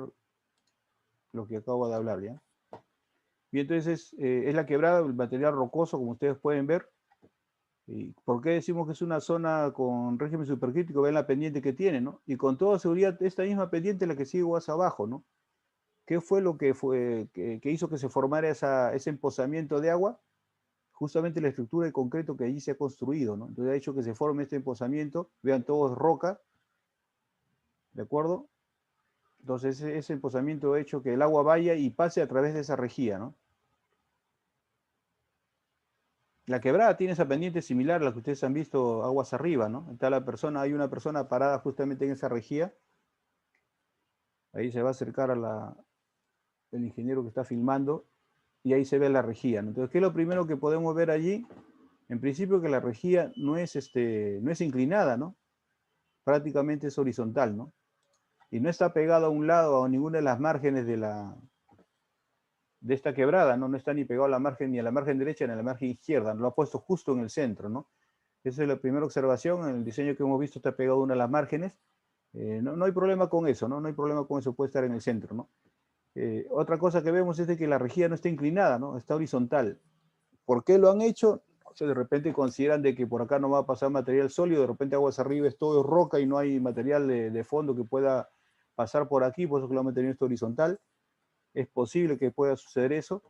lo que acabo de hablar, ¿ya? Bien, entonces es la quebrada, el material rocoso, como ustedes pueden ver. ¿Y por qué decimos que es una zona con régimen supercrítico? Ven la pendiente que tiene, ¿no? Y con toda seguridad, esta misma pendiente es la que sigue más abajo, ¿no? ¿Qué fue lo que hizo que se formara ese emposamiento de agua? Justamente la estructura de concreto que allí se ha construido, ¿no? Entonces ha hecho que se forme este emposamiento. Vean, todo es roca, ¿de acuerdo? Entonces ese emposamiento ha hecho que el agua vaya y pase a través de esa rejilla, ¿no? La quebrada tiene esa pendiente similar a la que ustedes han visto aguas arriba, ¿no? Hay una persona parada justamente en esa rejilla. Ahí se va a acercar el ingeniero que está filmando y ahí se ve la rejilla, ¿no? Entonces, ¿qué es lo primero que podemos ver allí? En principio que la rejilla no es inclinada, ¿no? Prácticamente es horizontal, ¿no? Y no está pegado a un lado o a ninguna de las márgenes de esta quebrada, ¿no? No está ni pegado a la margen, ni a la margen derecha ni a la margen izquierda, lo ha puesto justo en el centro, ¿no? Esa es la primera observación. En el diseño que hemos visto está pegado a una de las márgenes. No hay problema con eso, ¿no? No hay problema con eso, puede estar en el centro, ¿no? Otra cosa que vemos es de que la rejilla no está inclinada, ¿no? Está horizontal. ¿Por qué lo han hecho? O sea, de repente consideran de que por acá no va a pasar material sólido, de repente aguas arriba es todo roca y no hay material de fondo que pueda pasar por aquí, por eso que lo han mantenido esto horizontal. Es posible que pueda suceder eso.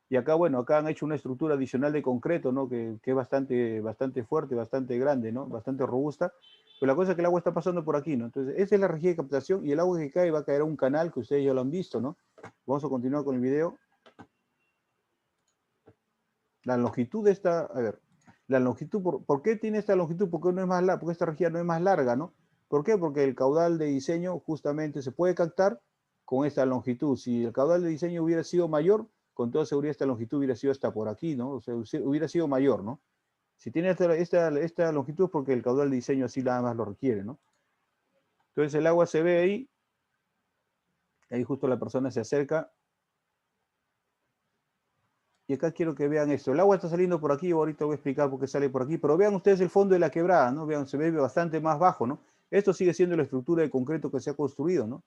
Y acá, bueno, acá han hecho una estructura adicional de concreto, ¿no? Que es bastante fuerte, bastante grande, ¿no? Bastante robusta. Pero la cosa es que el agua está pasando por aquí, ¿no? Entonces, esa es la rejilla de captación y el agua que cae va a caer a un canal que ustedes ya lo han visto, ¿no? Vamos a continuar con el video. La longitud de esta, a ver, la longitud, ¿por qué tiene esta longitud? Porque no es más larga, porque esta rejilla no es más larga, ¿no? ¿Por qué? Porque el caudal de diseño justamente se puede captar con esta longitud. Si el caudal de diseño hubiera sido mayor, con toda seguridad esta longitud hubiera sido hasta por aquí, ¿no? O sea, hubiera sido mayor, ¿no? Si tiene esta longitud es porque el caudal de diseño así nada más lo requiere, ¿no? Entonces el agua se ve ahí justo la persona se acerca. Y acá quiero que vean esto. El agua está saliendo por aquí, ahorita voy a explicar por qué sale por aquí, pero vean ustedes el fondo de la quebrada, ¿no? Vean, se ve bastante más bajo, ¿no? Esto sigue siendo la estructura de concreto que se ha construido, ¿no?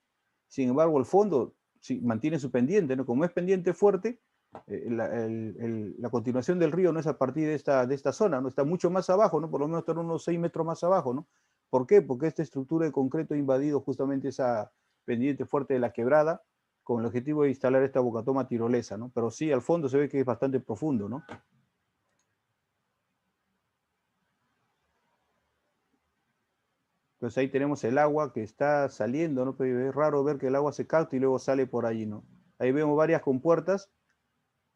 Sin embargo, el fondo sí, mantiene su pendiente, ¿no? Como es pendiente fuerte, la continuación del río no es a partir de esta zona, ¿no? Está mucho más abajo, ¿no? Por lo menos está unos 6 metros más abajo, ¿no? ¿Por qué? Porque esta estructura de concreto ha invadido justamente esa pendiente fuerte de la quebrada, con el objetivo de instalar esta bocatoma tirolesa, ¿no? Pero sí, al fondo se ve que es bastante profundo, ¿no? Entonces ahí tenemos el agua que está saliendo, ¿no? Pero es raro ver que el agua se capta y luego sale por allí, ¿no? Ahí vemos varias compuertas,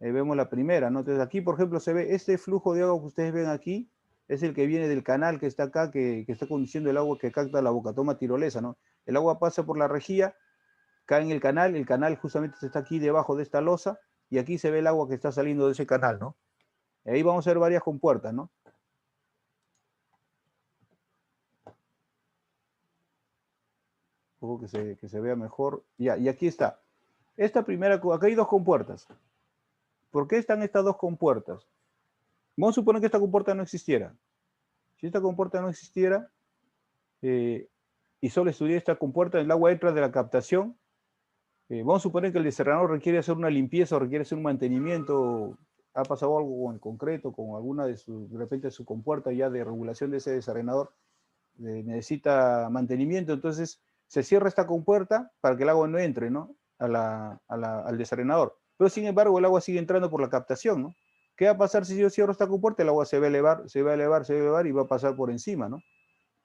ahí vemos la primera, ¿no? Entonces aquí, por ejemplo, se ve este flujo de agua que ustedes ven aquí, es el que viene del canal que está acá, que está conduciendo el agua que capta la bocatoma tirolesa, ¿no? El agua pasa por la rejilla, cae en el canal justamente está aquí debajo de esta losa, y aquí se ve el agua que está saliendo de ese canal, ¿no? Y ahí vamos a ver varias compuertas, ¿no? poco que se vea mejor. Ya, y aquí está. Esta primera, acá hay dos compuertas. ¿Por qué están estas dos compuertas? Vamos a suponer que esta compuerta no existiera. Si esta compuerta no existiera, y solo estudié esta compuerta, el agua entra de la captación, vamos a suponer que el desarrenador requiere hacer una limpieza o requiere hacer un mantenimiento, ha pasado algo en concreto con alguna de repente su compuerta ya de regulación de ese desarrenador, necesita mantenimiento, entonces se cierra esta compuerta para que el agua no entre, ¿no? Al desarenador. Pero sin embargo el agua sigue entrando por la captación, ¿no? ¿Qué va a pasar si yo cierro esta compuerta? El agua se va a elevar, se va a elevar, se va a elevar y va a pasar por encima, ¿no?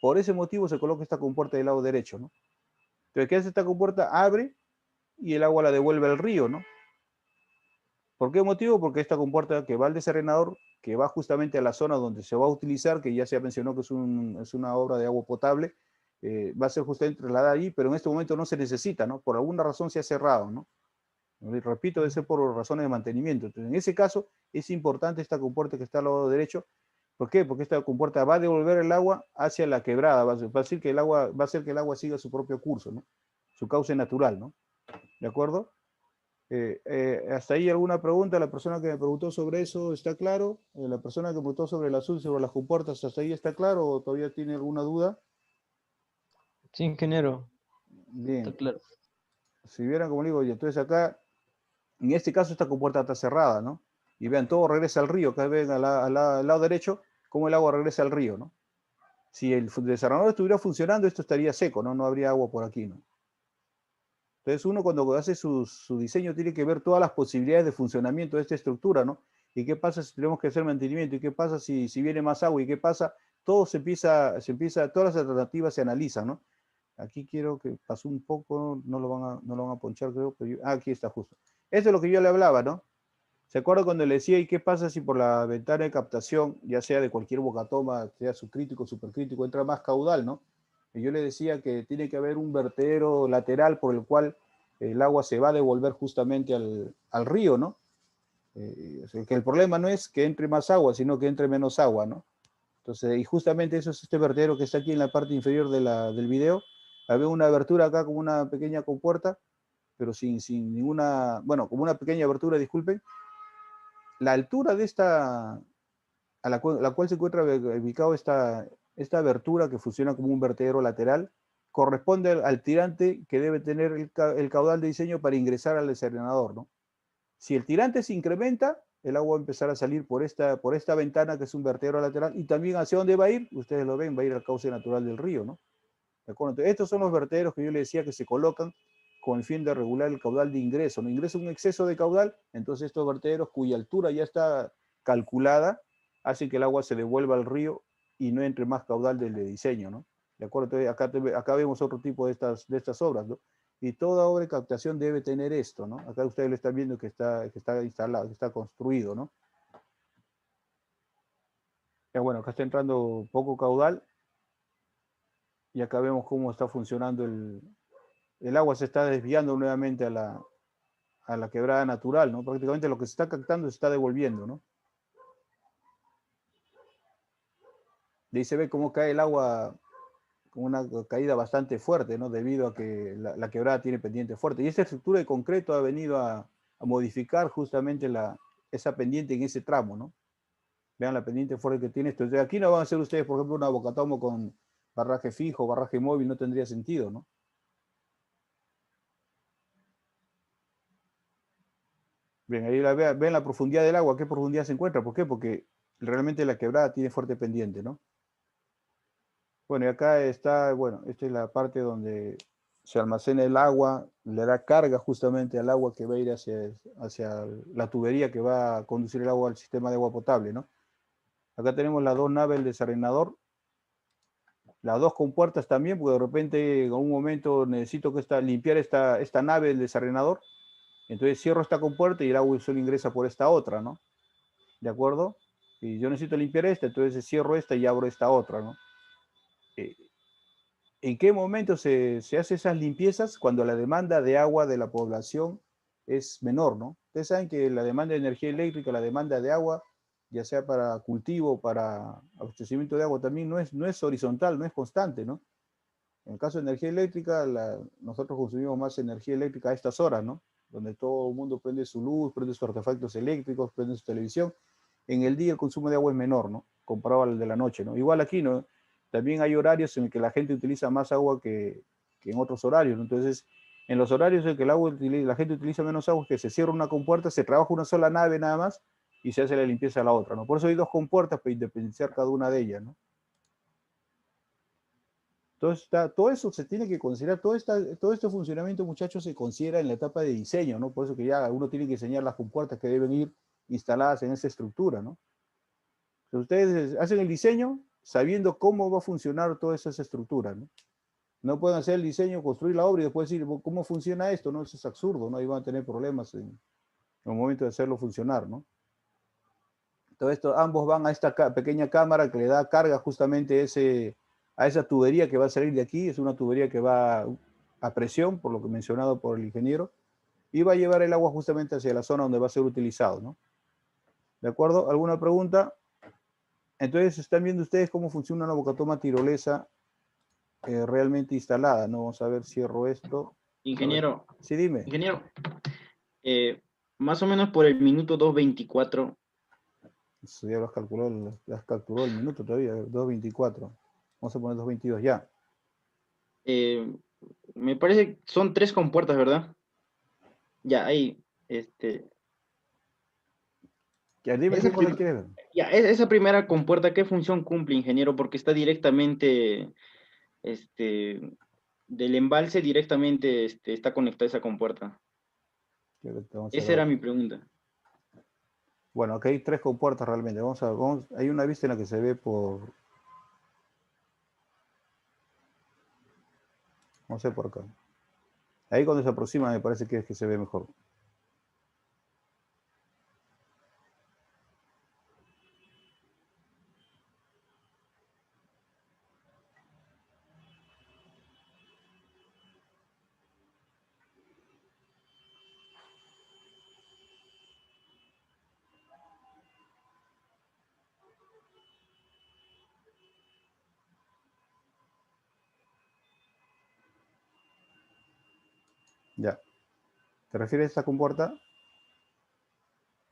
Por ese motivo se coloca esta compuerta del lado derecho, ¿no? Entonces, ¿qué hace esta compuerta? Abre y el agua la devuelve al río, ¿no? ¿Por qué motivo? Porque esta compuerta que va al desarenador, que va justamente a la zona donde se va a utilizar, que ya se mencionó que es una obra de agua potable, va a ser justamente trasladada ahí, pero en este momento no se necesita, ¿no? Por alguna razón se ha cerrado, ¿no? Repito, debe ser por razones de mantenimiento. Entonces, en ese caso, es importante esta compuerta que está al lado derecho. ¿Por qué? Porque esta compuerta va a devolver el agua hacia la quebrada, va a hacer que el agua siga su propio curso, ¿no? Su cauce natural, ¿no? ¿De acuerdo? ¿Hasta ahí alguna pregunta? La persona que me preguntó sobre eso, ¿está claro? La persona que me preguntó sobre el azul, sobre las compuertas, ¿hasta ahí está claro o todavía tiene alguna duda? Sí, ingeniero, Bien. está claro. Si vieran, como digo, y entonces acá, en este caso esta compuerta está cerrada, ¿no? Y vean, todo regresa al río, acá ven al lado derecho, cómo el agua regresa al río, ¿no? Si el desarrollador estuviera funcionando, esto estaría seco, ¿no? No habría agua por aquí, ¿no? Entonces uno cuando hace su diseño tiene que ver todas las posibilidades de funcionamiento de esta estructura, ¿no? ¿Y qué pasa si tenemos que hacer mantenimiento? ¿Y qué pasa si viene más agua? ¿Y qué pasa? Todo todas las alternativas se analizan, ¿no? Aquí quiero que pasó un poco, no lo van a ponchar, creo, pero aquí está justo. Esto es lo que yo le hablaba, ¿no? ¿Se acuerda cuando le decía, ¿y qué pasa si por la ventana de captación, ya sea de cualquier bocatoma, sea subcrítico, supercrítico, entra más caudal, ¿no? Y yo le decía que tiene que haber un vertedero lateral por el cual el agua se va a devolver justamente al río, ¿no? Que el problema no es que entre más agua, sino que entre menos agua, ¿no? Entonces, y justamente eso es este vertedero que está aquí en la parte inferior del video. Había una abertura acá como una pequeña compuerta, pero sin ninguna, bueno, como una pequeña abertura, disculpen. La altura de esta, la cual se encuentra ubicado esta abertura que funciona como un vertedero lateral, corresponde al tirante que debe tener el caudal de diseño para ingresar al desarenador, ¿no? Si el tirante se incrementa, el agua va a empezar a salir por esta ventana que es un vertedero lateral, y también hacia dónde va a ir, ustedes lo ven, va a ir al cauce natural del río, ¿no? ¿De acuerdo? Entonces, estos son los vertederos que yo le decía que se colocan con el fin de regular el caudal de ingreso. No ingresa un exceso de caudal, entonces estos vertederos cuya altura ya está calculada, hacen que el agua se devuelva al río y no entre más caudal del de diseño, ¿no? ¿De acuerdo? Entonces, acá vemos otro tipo de estas obras, ¿no? Y toda obra de captación debe tener esto, ¿no? Acá ustedes lo están viendo que está instalado, que está construido, ¿no? Ya bueno, acá está entrando poco caudal y acá vemos cómo está funcionando el agua se está desviando nuevamente a la quebrada natural, ¿no? Prácticamente lo que se está captando se está devolviendo, ¿no? De ahí se ve cómo cae el agua con una caída bastante fuerte, ¿no? Debido a que la quebrada tiene pendiente fuerte. Y esta estructura de concreto ha venido a modificar justamente esa pendiente en ese tramo, ¿no? Vean la pendiente fuerte que tiene esto. Entonces, aquí no van a hacer ustedes, por ejemplo, una bocatomo con barraje fijo, barraje móvil, no tendría sentido, ¿no? Bien, ahí ven la profundidad del agua, qué profundidad se encuentra. ¿Por qué? Porque realmente la quebrada tiene fuerte pendiente, ¿no? Bueno, y acá está, bueno, esta es la parte donde se almacena el agua, le da carga justamente al agua que va a ir hacia la tubería que va a conducir el agua al sistema de agua potable, ¿no? Acá tenemos las dos naves del desarenador, las dos compuertas también, porque de repente en un momento necesito limpiar esta nave del desarenador, entonces cierro esta compuerta y el agua solo ingresa por esta otra, ¿no? ¿De acuerdo? Y yo necesito limpiar esta, entonces cierro esta y abro esta otra, ¿no? ¿En qué momento se hace esas limpiezas? Cuando la demanda de agua de la población es menor, ¿no? Ustedes saben que la demanda de energía eléctrica, la demanda de agua, ya sea para cultivo, para abastecimiento de agua, también no es horizontal, no es constante, ¿no? En el caso de energía eléctrica, nosotros consumimos más energía eléctrica a estas horas, ¿no? Donde todo el mundo prende su luz, prende sus artefactos eléctricos, prende su televisión. En el día el consumo de agua es menor, ¿no? Comparado al de la noche, ¿no? Igual aquí, ¿no? También hay horarios en que la gente utiliza más agua que en otros horarios, ¿no? Entonces, en los horarios en que la gente utiliza menos agua, es que se cierra una compuerta, se trabaja una sola nave nada más y se hace la limpieza a la otra, ¿no? Por eso hay dos compuertas para independizar cada una de ellas, ¿no? Entonces, todo eso se tiene que considerar, todo este funcionamiento, muchachos, se considera en la etapa de diseño, ¿no? Por eso que ya uno tiene que diseñar las compuertas que deben ir instaladas en esa estructura, ¿no? Entonces, ustedes hacen el diseño sabiendo cómo va a funcionar todas esas estructuras, ¿no? No pueden hacer el diseño, construir la obra y después decir, ¿cómo funciona esto? ¿No? Eso es absurdo, ¿no? Ahí van a tener problemas en el momento de hacerlo funcionar, ¿no? Todo esto, ambos van a esta pequeña cámara que le da carga justamente a esa tubería que va a salir de aquí. Es una tubería que va a presión, por lo que mencionado por el ingeniero, y va a llevar el agua justamente hacia la zona donde va a ser utilizado, ¿no? ¿De acuerdo? ¿Alguna pregunta? Entonces, están viendo ustedes cómo funciona una bocatoma tirolesa realmente instalada, ¿no? Vamos a ver, cierro esto. Ingeniero, Sí, dime. ingeniero, más o menos por el minuto 2:24, Eso ya lo has calculado el minuto todavía, 2:24. Vamos a poner 2:22 ya. me parece que son 3 compuertas, ¿verdad? Ya, ahí, Ya, dime esa, qué cosa quieres ver. ya, esa primera compuerta, ¿qué función cumple, ingeniero? Porque está directamente, del embalse directamente, está conectada esa compuerta. Vamos a Esa ver. era mi pregunta. Bueno, aquí hay 3 compuertas realmente. Hay una vista en la que se ve vamos a ver por acá. Ahí cuando se aproxima me parece que es que se ve mejor. Ya. ¿Te refieres a esta compuerta?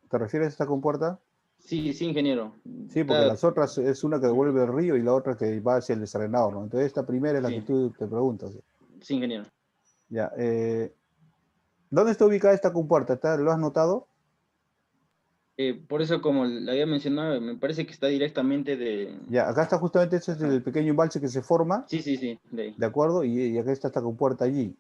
¿Te refieres a esta compuerta? Sí, sí, ingeniero. Sí, porque las otras es una que devuelve el río y la otra que va hacia el desarenador, ¿no? Entonces esta primera es la que Sí, tú te preguntas. sí, ingeniero. Ya. ¿Dónde está ubicada esta compuerta? ¿Lo has notado? Por eso, como le había mencionado, me parece que está directamente de... Ya, acá está justamente ese es el pequeño embalse que se forma, Sí, sí, sí, de ahí. ¿de acuerdo? Y acá está esta compuerta allí.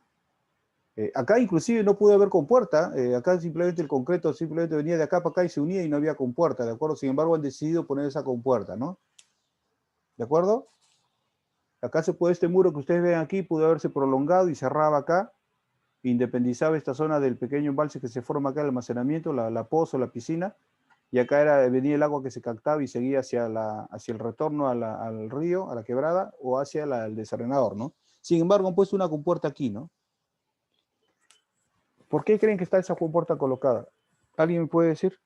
Acá inclusive no pudo haber compuerta, acá simplemente el concreto simplemente venía de acá para acá y se unía y no había compuerta, ¿de acuerdo? Sin embargo han decidido poner esa compuerta, ¿no? ¿De acuerdo? Acá se puede, este muro que ustedes ven aquí pudo haberse prolongado y cerraba acá, independizaba esta zona del pequeño embalse que se forma acá, el almacenamiento, la pozo, la piscina, y acá venía el agua que se captaba y seguía hacia el retorno al río, a la quebrada, o hacia el desarenador, ¿no? Sin embargo, han puesto una compuerta aquí, ¿no? ¿Por qué creen que está esa compuerta colocada? ¿Alguien me puede decir?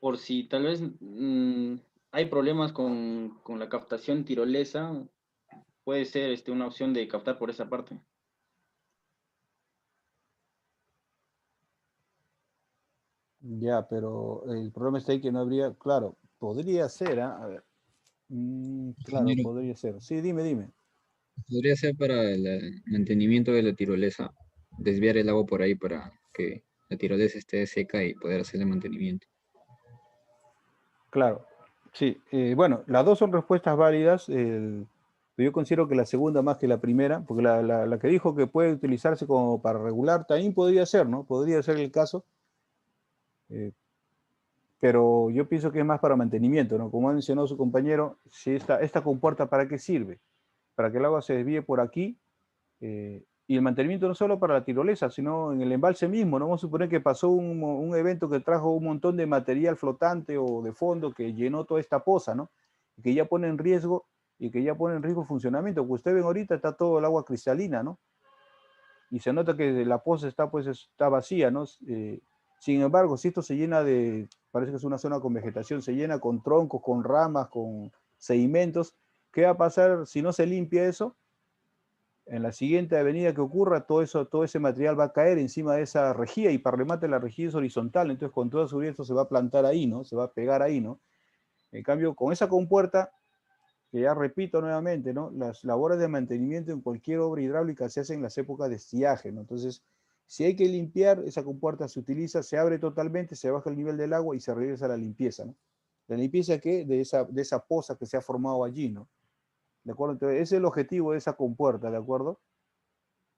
Por si tal vez hay problemas con la captación tirolesa, puede ser una opción de captar por esa parte. Ya, pero el problema está ahí que no habría, claro, podría ser, ¿ah? A ver. Claro, Ingeniero, podría ser. Sí, dime. podría ser para el mantenimiento de la tirolesa, desviar el agua por ahí para que la tirolesa esté seca y poder hacerle mantenimiento. Claro, sí. Bueno, las dos son respuestas válidas. Yo considero que la segunda más que la primera, porque la que dijo que puede utilizarse como para regular, también podría ser, ¿no? Podría ser el caso. Pero yo pienso que es más para mantenimiento, ¿no? Como ha mencionado su compañero, si esta compuerta, ¿para qué sirve? Para que el agua se desvíe por aquí, y el mantenimiento no solo para la tirolesa, sino en el embalse mismo, ¿no? Vamos a suponer que pasó un evento que trajo un montón de material flotante o de fondo que llenó toda esta poza, ¿no? Y que ya pone en riesgo, el funcionamiento, porque ustedes ven ahorita está todo el agua cristalina, ¿no? Y se nota que la poza está vacía, ¿no? Sin embargo, si esto se llena de, parece que es una zona con vegetación, se llena con troncos, con ramas, con sedimentos, ¿qué va a pasar si no se limpia eso? En la siguiente avenida que ocurra, todo ese material va a caer encima de esa rejilla y para remate la rejilla es horizontal, entonces con toda seguridad esto se va a plantar ahí, ¿no? Se va a pegar ahí, ¿no? En cambio, con esa compuerta, que ya repito nuevamente, ¿no? Las labores de mantenimiento en cualquier obra hidráulica se hacen en las épocas de estiaje, ¿no? Entonces, si hay que limpiar, esa compuerta se utiliza, se abre totalmente, se baja el nivel del agua y se regresa a la limpieza, ¿no? La limpieza que de esa poza que se ha formado allí, ¿no? ¿De acuerdo? Entonces, ese es el objetivo de esa compuerta, ¿de acuerdo?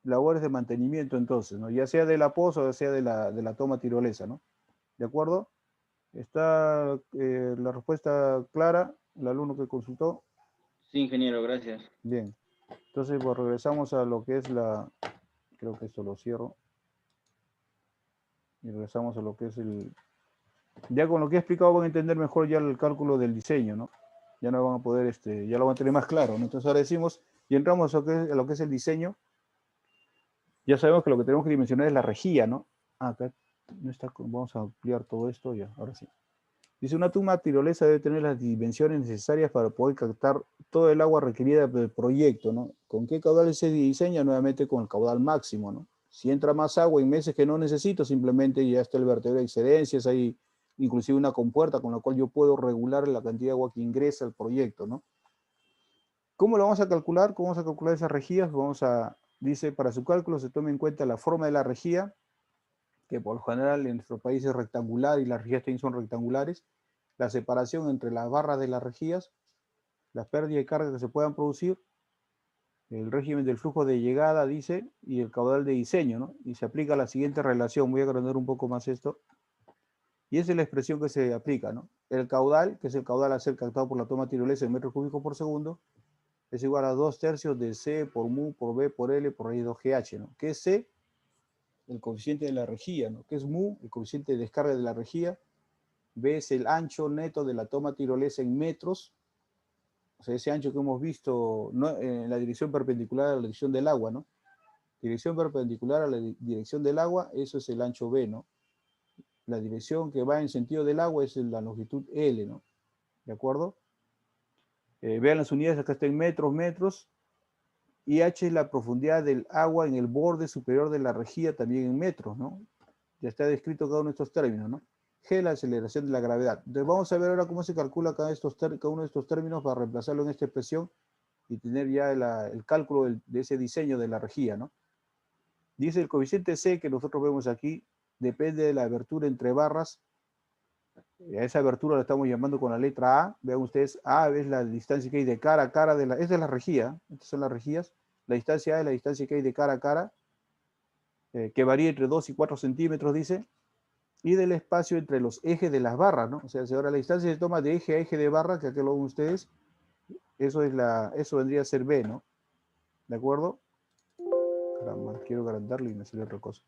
Labores de mantenimiento entonces, ¿no? Ya sea de la poza o ya sea de la toma tirolesa, ¿no? ¿De acuerdo? Está la respuesta clara, el alumno que consultó. Sí, ingeniero, gracias. Bien. Entonces, pues regresamos a lo que es creo que esto lo cierro. Y regresamos a lo que es ya con lo que he explicado van a entender mejor ya el cálculo del diseño, ¿no? Ya no van a poder, ya lo van a tener más claro, ¿no? Entonces ahora decimos, y entramos a lo que es el diseño. Ya sabemos que lo que tenemos que dimensionar es la rejilla, ¿no? Acá no está, vamos a ampliar todo esto ya, ahora sí. Dice, una toma tirolesa debe tener las dimensiones necesarias para poder captar todo el agua requerida del proyecto, ¿no? ¿Con qué caudal se diseña? Nuevamente con el caudal máximo, ¿no? Si entra más agua en meses que no necesito, simplemente ya está el vertedero de excedencias, hay inclusive una compuerta con la cual yo puedo regular la cantidad de agua que ingresa al proyecto, ¿no? ¿Cómo lo vamos a calcular? ¿Cómo vamos a calcular esas rejillas? Dice, para su cálculo se tome en cuenta la forma de la rejilla, que por lo general en nuestro país es rectangular y las rejillas también son rectangulares, la separación entre las barras de las rejillas, la pérdida de carga que se puedan producir, el régimen del flujo de llegada, dice, y el caudal de diseño, ¿no? Y se aplica la siguiente relación, voy a agrandar un poco más esto, y esa es la expresión que se aplica, ¿no? El caudal, que es el caudal a ser captado por la toma tirolesa en metros cúbicos por segundo, es igual a 2/3 de C por mu por B por L por raíz 2GH, ¿no? ¿Qué es C? El coeficiente de la rejilla, ¿no? ¿Qué es mu? El coeficiente de descarga de la rejilla. B es el ancho neto de la toma tirolesa en metros, o sea, ese ancho que hemos visto no, en la dirección perpendicular a la dirección del agua, ¿no? Dirección perpendicular a la dirección del agua, eso es el ancho B, ¿no? La dirección que va en sentido del agua es la longitud L, ¿no? ¿De acuerdo? Vean las unidades, acá está en metros, y H es la profundidad del agua en el borde superior de la rejilla, también en metros, ¿no? Ya está descrito cada uno de estos términos, ¿no? G, la aceleración de la gravedad. Entonces vamos a ver ahora cómo se calcula cada uno de estos términos para reemplazarlo en esta expresión y tener ya el cálculo de ese diseño de la rejilla, ¿no? Dice el coeficiente C que nosotros vemos aquí, depende de la abertura entre barras. A esa abertura la estamos llamando con la letra A. Vean ustedes, A es la distancia que hay de cara a cara esta es la rejilla, estas son las rejillas. La distancia A es la distancia que hay de cara a cara, que varía entre 2 y 4 centímetros, dice, y del espacio entre los ejes de las barras, ¿no? O sea, si ahora la distancia se toma de eje a eje de barra, que aquí lo ven ustedes, eso vendría a ser B, ¿no? ¿De acuerdo? Caramba, quiero agrandarlo y me sale otra cosa.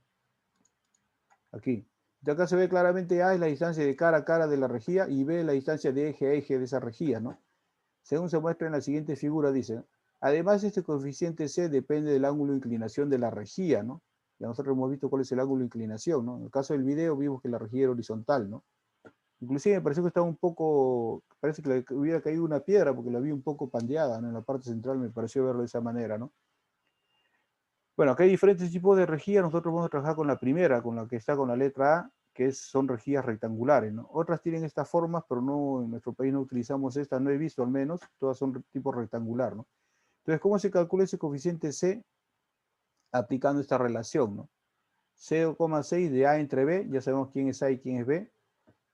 Aquí. De acá se ve claramente A es la distancia de cara a cara de la rejilla y B es la distancia de eje a eje de esa rejilla, ¿no? Según se muestra en la siguiente figura, dice, además este coeficiente C depende del ángulo de inclinación de la rejilla, ¿no? Ya nosotros hemos visto cuál es el ángulo de inclinación, ¿no? En el caso del video vimos que la rejilla era horizontal, ¿no? Inclusive me pareció que estaba un poco, parece que le hubiera caído una piedra porque la vi un poco pandeada, ¿no? En la parte central me pareció verlo de esa manera, ¿no? Bueno, acá hay diferentes tipos de rejillas. Nosotros vamos a trabajar con la primera, con la que está con la letra A, que son rejillas rectangulares, ¿no? Otras tienen estas formas, pero no, en nuestro país no utilizamos estas, no he visto al menos, todas son tipo rectangular, ¿no? Entonces, ¿cómo se calcula ese coeficiente C? Aplicando esta relación, ¿no? 0,6 de A entre B, ya sabemos quién es A y quién es B,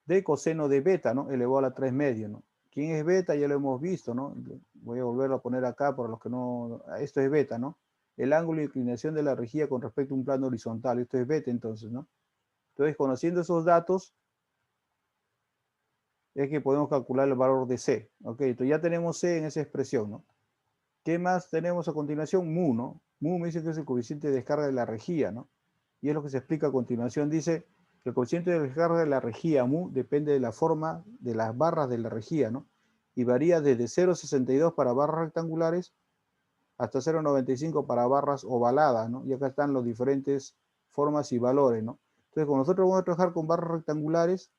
de coseno de beta, ¿no? Elevado a la 3 medio, ¿no? ¿Quién es beta? Ya lo hemos visto, ¿no? Voy a volverlo a poner acá para los que no... Esto es beta, ¿no? El ángulo de inclinación de la rejilla con respecto a un plano horizontal. Esto es beta, entonces, ¿no? Entonces, conociendo esos datos, es que podemos calcular el valor de C. Ok, entonces ya tenemos C en esa expresión, ¿no? ¿Qué más tenemos a continuación? Mu, ¿no? Mu me dice que es el coeficiente de descarga de la rejilla, ¿no? Y es lo que se explica a continuación. Dice que el coeficiente de descarga de la rejilla, mu, depende de la forma de las barras de la rejilla, ¿no? Y varía desde 0,62 para barras rectangulares hasta 0,95 para barras ovaladas, ¿no? Y acá están las diferentes formas y valores, ¿no? Entonces, cuando nosotros vamos a trabajar con barras rectangulares,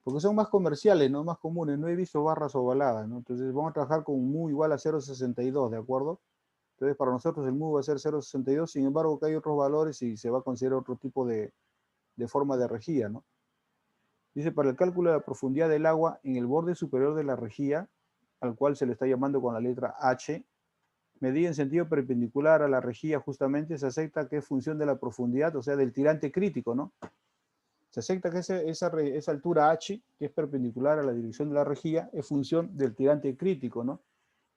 porque son más comerciales, ¿no? Más comunes, no he visto barras ovaladas, ¿no? Entonces, vamos a trabajar con mu igual a 0,62, ¿de acuerdo? Entonces, para nosotros el mu va a ser 0,62, sin embargo, que hay otros valores y se va a considerar otro tipo de forma de rejilla, ¿no? Dice, para el cálculo de la profundidad del agua en el borde superior de la rejilla, al cual se le está llamando con la letra H, medida en sentido perpendicular a la rejilla, justamente se acepta que es función de la profundidad, o sea, del tirante crítico, ¿no? Se acepta que esa altura H, que es perpendicular a la dirección de la rejilla, es función del tirante crítico, ¿no?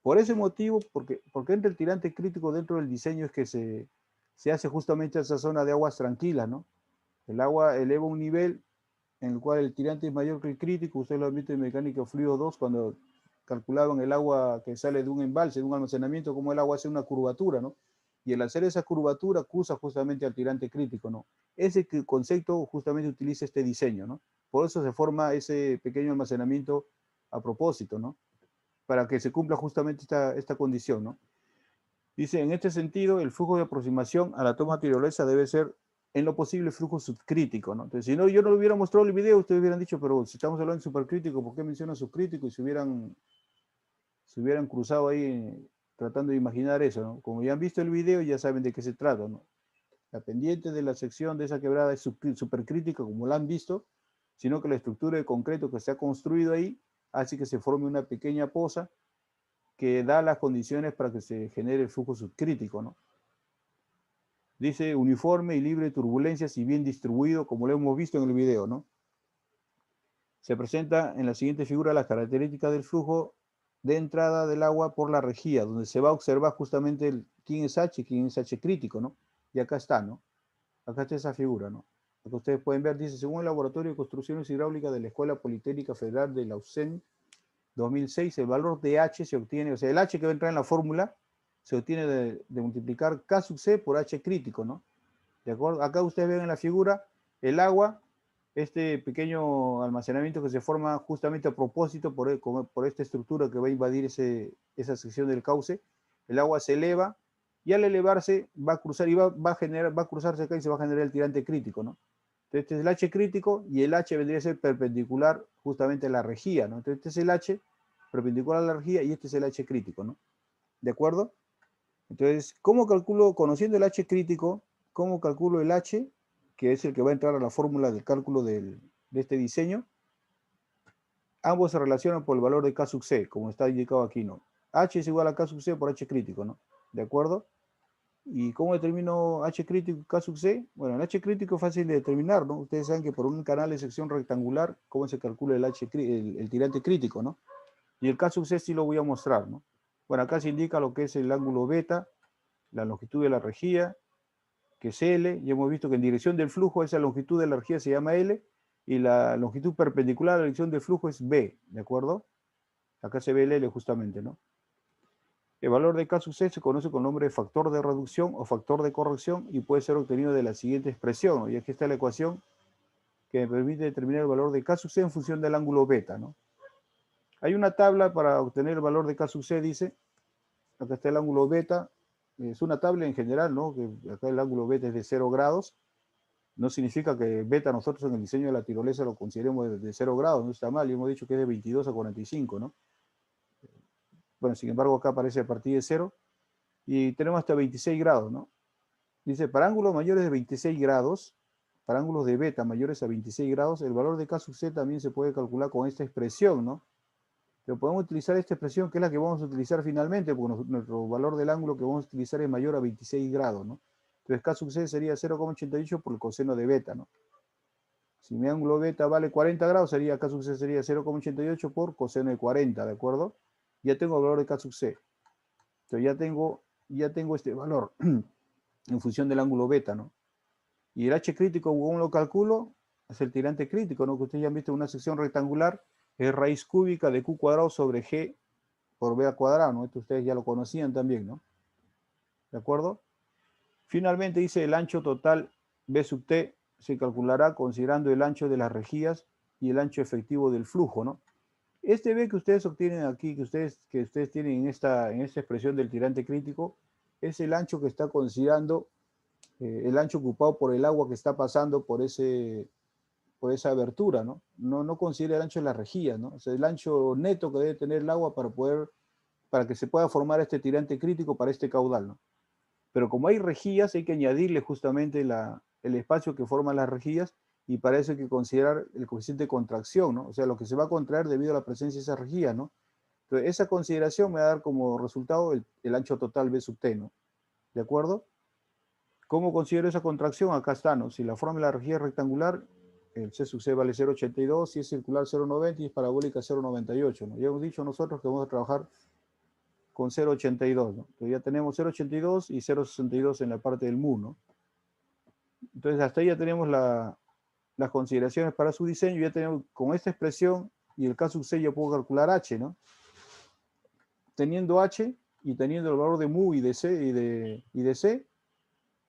Por ese motivo, porque entra el tirante crítico dentro del diseño, es que se hace justamente esa zona de aguas tranquilas, ¿no? El agua eleva un nivel en el cual el tirante es mayor que el crítico. Ustedes lo han visto en mecánica fluido 2 cuando calculaban el agua que sale de un embalse, de un almacenamiento, como el agua hace una curvatura, ¿no? Y al hacer esa curvatura acusa justamente al tirante crítico, ¿no? Ese concepto justamente utiliza este diseño, ¿no? Por eso se forma ese pequeño almacenamiento a propósito, ¿no? Para que se cumpla justamente esta condición, ¿no? Dice, en este sentido, el flujo de aproximación a la toma tirolesa debe ser en lo posible flujo subcrítico, ¿no? Entonces, si no, yo no le hubiera mostrado el video, ustedes hubieran dicho, pero si estamos hablando de supercrítico, ¿por qué menciona subcrítico? Y se hubieran cruzado ahí tratando de imaginar eso, ¿no? Como ya han visto el video, ya saben de qué se trata, ¿no? La pendiente de la sección de esa quebrada es supercrítica, como la han visto, sino que la estructura de concreto que se ha construido ahí hace que se forme una pequeña poza que da las condiciones para que se genere el flujo subcrítico, ¿no? Dice uniforme y libre de turbulencias y bien distribuido, como lo hemos visto en el video, ¿no? Se presenta en la siguiente figura las características del flujo de entrada del agua por la rejilla, donde se va a observar justamente quién es H y quién es H crítico, ¿no? Y acá está, ¿no? Acá está esa figura, ¿no? Lo que ustedes pueden ver, dice, según el Laboratorio de Construcciones Hidráulicas de la Escuela Politécnica Federal de la UCEN 2006, el valor de H se obtiene, o sea, el H que va a entrar en la fórmula, se obtiene de multiplicar K sub C por H crítico, ¿no? ¿De acuerdo? Acá ustedes ven en la figura el agua, este pequeño almacenamiento que se forma justamente a propósito por esta estructura que va a invadir esa sección del cauce. El agua se eleva y al elevarse va a cruzar y va a cruzarse acá y se va a generar el tirante crítico, ¿no? Entonces este es el H crítico y el H vendría a ser perpendicular justamente a la rejilla, ¿no? Entonces este es el H perpendicular a la rejilla y este es el H crítico, ¿no? ¿De acuerdo? Entonces, ¿cómo calculo, conociendo el H crítico, cómo calculo el H, que es el que va a entrar a la fórmula del cálculo de este diseño? Ambos se relacionan por el valor de K sub C, como está indicado aquí, ¿no? H es igual a K sub C por H crítico, ¿no? ¿De acuerdo? ¿Y cómo determino H crítico y K sub C? Bueno, el H crítico es fácil de determinar, ¿no? Ustedes saben que por un canal de sección rectangular, ¿cómo se calcula el tirante crítico, ¿no? Y el K sub C sí lo voy a mostrar, ¿no? Bueno, acá se indica lo que es el ángulo beta, la longitud de la rejilla, que es L, y hemos visto que en dirección del flujo esa longitud de la rejilla se llama L, y la longitud perpendicular a la dirección del flujo es B, ¿de acuerdo? Acá se ve el L justamente, ¿no? El valor de K sub C se conoce con el nombre de factor de reducción o factor de corrección y puede ser obtenido de la siguiente expresión, ¿no? Y aquí está la ecuación que me permite determinar el valor de K sub C en función del ángulo beta, ¿no? Hay una tabla para obtener el valor de K sub C, dice, acá está el ángulo beta, es una tabla en general, ¿no? Que acá el ángulo beta es de 0 grados, no significa que beta nosotros en el diseño de la tirolesa lo consideremos de 0 grados, no está mal, y hemos dicho que es de 22 a 45, ¿no? Bueno, sin embargo acá aparece a partir de 0, y tenemos hasta 26 grados, ¿no? Dice, para ángulos mayores de 26 grados, para ángulos de beta mayores a 26 grados, el valor de K sub C también se puede calcular con esta expresión, ¿no? Pero podemos utilizar esta expresión que es la que vamos a utilizar finalmente, porque nuestro valor del ángulo que vamos a utilizar es mayor a 26 grados, ¿no? Entonces K sub C sería 0,88 por el coseno de beta, ¿no? Si mi ángulo beta vale 40 grados, K sub C sería 0,88 por coseno de 40, ¿de acuerdo? Ya tengo el valor de K sub C. Entonces ya tengo este valor en función del ángulo beta, ¿no? Y el H crítico, ¿cómo lo calculo? Es el tirante crítico, ¿no? Que ustedes ya han visto en una sección rectangular, es raíz cúbica de Q cuadrado sobre G por B al cuadrado, ¿no? Esto ustedes ya lo conocían también, ¿no? ¿De acuerdo? Finalmente dice el ancho total B sub T se calculará considerando el ancho de las rejillas y el ancho efectivo del flujo, ¿no? Este B que ustedes obtienen aquí, que ustedes tienen en esta expresión del tirante crítico, es el ancho que está considerando el ancho ocupado por el agua que está pasando por esa abertura, ¿no? No considera el ancho de la rejilla, ¿no? O sea, el ancho neto que debe tener el agua para que se pueda formar este tirante crítico para este caudal, ¿no? Pero como hay rejillas, hay que añadirle justamente el espacio que forman las rejillas, y para eso hay que considerar el coeficiente de contracción, ¿no? O sea, lo que se va a contraer debido a la presencia de esa rejilla, ¿no? Entonces, esa consideración me va a dar como resultado el ancho total B sub T, ¿no? ¿De acuerdo? ¿Cómo considero esa contracción? Acá está, ¿no? Si la forma de la rejilla es rectangular, el C sub C vale 0,82, si es circular 0,90 y es parabólica 0,98, ¿no? Ya hemos dicho nosotros que vamos a trabajar con 0,82, ¿no? Entonces ya tenemos 0,82 y 0,62 en la parte del mu, ¿no? Entonces hasta ahí ya tenemos las consideraciones para su diseño. Ya tenemos con esta expresión y el K sub C ya puedo calcular H, ¿no? Teniendo H y teniendo el valor de mu y de C y de C,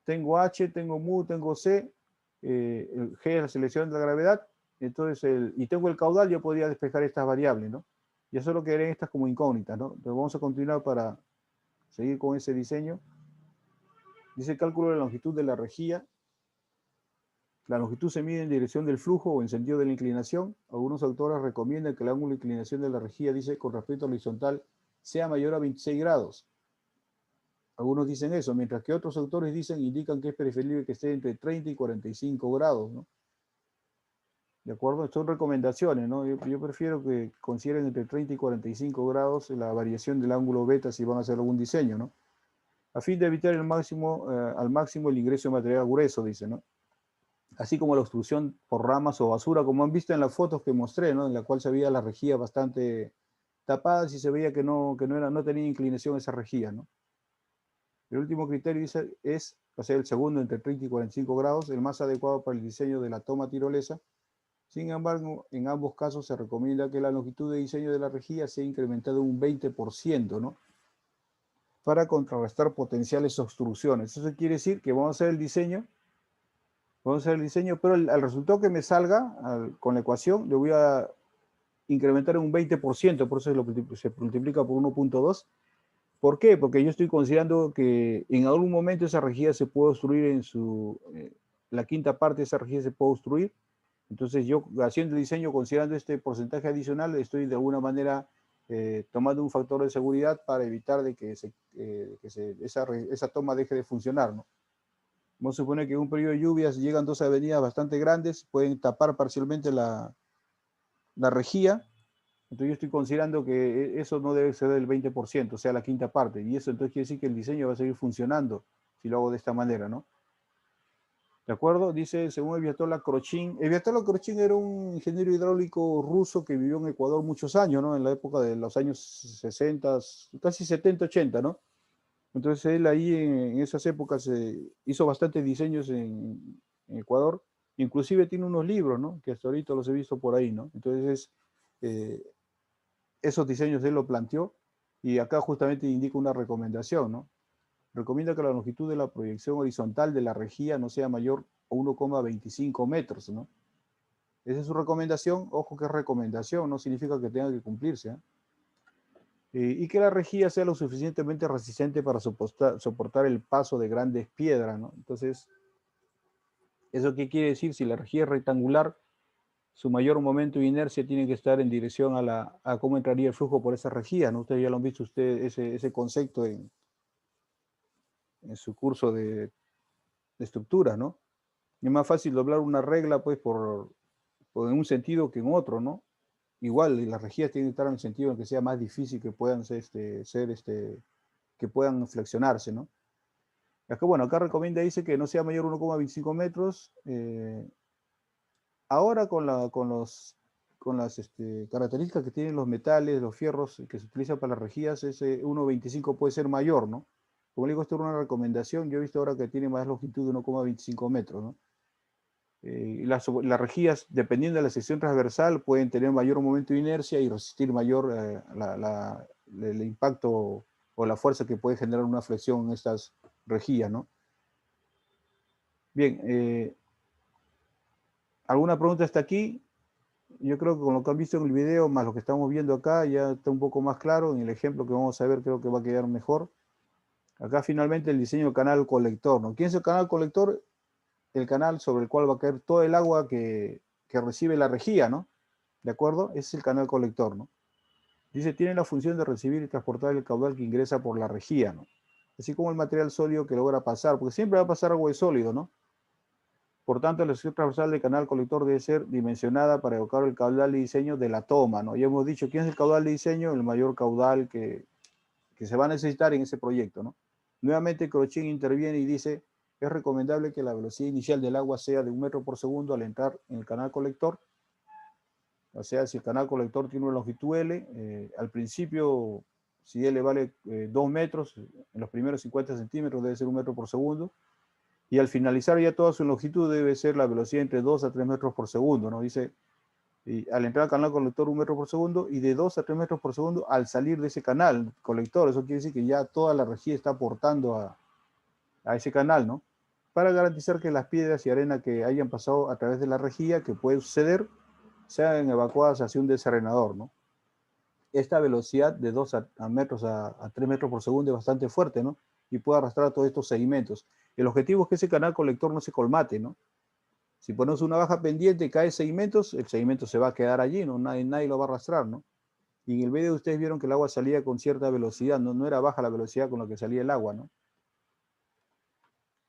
tengo H, tengo mu, tengo C, el G es la selección de la gravedad, entonces y tengo el caudal, yo podría despejar estas variables, ¿no? Ya solo quedarán estas como incógnitas, ¿no? Entonces vamos a continuar para seguir con ese diseño. Dice cálculo de la longitud de la rejilla. La longitud se mide en dirección del flujo o en sentido de la inclinación. Algunos autores recomiendan que el ángulo de inclinación de la rejilla, dice, con respecto a la horizontal, sea mayor a 26 grados. Algunos dicen eso, mientras que otros autores indican que es preferible que esté entre 30 y 45 grados, ¿no? ¿De acuerdo? Son recomendaciones, ¿no? Yo prefiero que consideren entre 30 y 45 grados la variación del ángulo beta si van a hacer algún diseño, ¿no? A fin de evitar al máximo el ingreso de material grueso, dice, ¿no? Así como la obstrucción por ramas o basura, como han visto en las fotos que mostré, ¿no? En la cual se veía la rejilla bastante tapada y se veía que no tenía inclinación esa rejilla, ¿no? El último criterio dice o sea, el segundo entre 30 y 45 grados, el más adecuado para el diseño de la toma tirolesa. Sin embargo, en ambos casos se recomienda que la longitud de diseño de la rejilla sea incrementada un 20%, ¿no? Para contrarrestar potenciales obstrucciones. Eso quiere decir que vamos a hacer el diseño, pero al resultado que me salga con la ecuación, le voy a incrementar un 20%, por eso se multiplica por 1.2. ¿Por qué? Porque yo estoy considerando que en algún momento esa rejilla se puede obstruir la quinta parte de esa rejilla se puede obstruir. Entonces yo, haciendo el diseño, considerando este porcentaje adicional, estoy de alguna manera tomando un factor de seguridad para evitar de que esa toma deje de funcionar, ¿no? Vamos a suponer que en un periodo de lluvias llegan dos avenidas bastante grandes, pueden tapar parcialmente la rejilla. Entonces yo estoy considerando que eso no debe exceder el 20%, o sea, la quinta parte. Y eso entonces quiere decir que el diseño va a seguir funcionando si lo hago de esta manera, ¿no? ¿De acuerdo? Dice, según Eviatola Krochin. Eviatola Krochin era un ingeniero hidráulico ruso que vivió en Ecuador muchos años, ¿no? En la época de los años 60, casi 70, 80, ¿no? Entonces él ahí en esas épocas hizo bastantes diseños en Ecuador. Inclusive tiene unos libros, ¿no? Que hasta ahorita los he visto por ahí, ¿no? Entonces esos diseños él lo planteó y acá justamente indica una recomendación, ¿no? Recomienda que la longitud de la proyección horizontal de la rejilla no sea mayor a 1,25 metros, ¿no? Esa es su recomendación. Ojo que es recomendación, no significa que tenga que cumplirse, ¿eh? Y que la rejilla sea lo suficientemente resistente para soportar el paso de grandes piedras, ¿no? Entonces, ¿eso qué quiere decir? Si la rejilla es rectangular, su mayor momento de inercia tiene que estar en dirección a cómo entraría el flujo por esa rejilla, ¿no? Ustedes ya lo han visto ese concepto en su curso de estructura, ¿no? Es más fácil doblar una regla, pues, en un sentido que en otro, ¿no? Igual, las rejillas tienen que estar en el sentido en que sea más difícil que puedan que puedan flexionarse, ¿no? Acá, bueno, acá recomienda, dice que no sea mayor a 1,25 metros. Ahora con las características que tienen los metales, los fierros que se utilizan para las rejillas, ese 1,25 puede ser mayor, ¿no? Como le digo, esto es una recomendación. Yo he visto ahora que tiene más longitud de 1,25 metros, ¿no? Las rejillas, dependiendo de la sección transversal, pueden tener mayor momento de inercia y resistir mayor el impacto o la fuerza que puede generar una flexión en estas rejillas, ¿no? Bien, ¿alguna pregunta hasta aquí? Yo creo que con lo que han visto en el video, más lo que estamos viendo acá, ya está un poco más claro. En el ejemplo que vamos a ver, creo que va a quedar mejor. Acá finalmente el diseño del canal colector, ¿no? ¿Quién es el canal colector? El canal sobre el cual va a caer todo el agua que recibe la rejilla, ¿no? ¿De acuerdo? Ese es el canal colector, ¿no? Dice, tiene la función de recibir y transportar el caudal que ingresa por la rejilla, ¿no? Así como el material sólido que logra pasar, porque siempre va a pasar algo de sólido, ¿no? Por tanto, la sección transversal del canal colector debe ser dimensionada para evocar el caudal de diseño de la toma, ¿no? Ya hemos dicho, ¿quién es el caudal de diseño? El mayor caudal que se va a necesitar en ese proyecto, ¿no? Nuevamente, Crochin interviene y dice, es recomendable que la velocidad inicial del agua sea de 1 metro por segundo al entrar en el canal colector. O sea, si el canal colector tiene una longitud L, al principio, si L vale 2 metros, en los primeros 50 centímetros debe ser 1 metro por segundo, y al finalizar ya toda su longitud debe ser la velocidad entre 2 a 3 metros por segundo, ¿no? Dice, y al entrar al canal colector 1 metro por segundo, y de 2 a 3 metros por segundo al salir de ese canal colector. Eso quiere decir que ya toda la rejilla está aportando a ese canal, ¿no? Para garantizar que las piedras y arena que hayan pasado a través de la rejilla, que puede suceder, sean evacuadas hacia un desarenador, ¿no? Esta velocidad de 2 metros a 3 metros por segundo es bastante fuerte, ¿no? Y puede arrastrar todos estos sedimentos. El objetivo es que ese canal colector no se colmate, ¿no? Si ponemos una baja pendiente y cae sedimentos, el sedimento se va a quedar allí, ¿no? Nadie lo va a arrastrar, ¿no? Y en el video ustedes vieron que el agua salía con cierta velocidad, no era baja la velocidad con la que salía el agua, ¿no?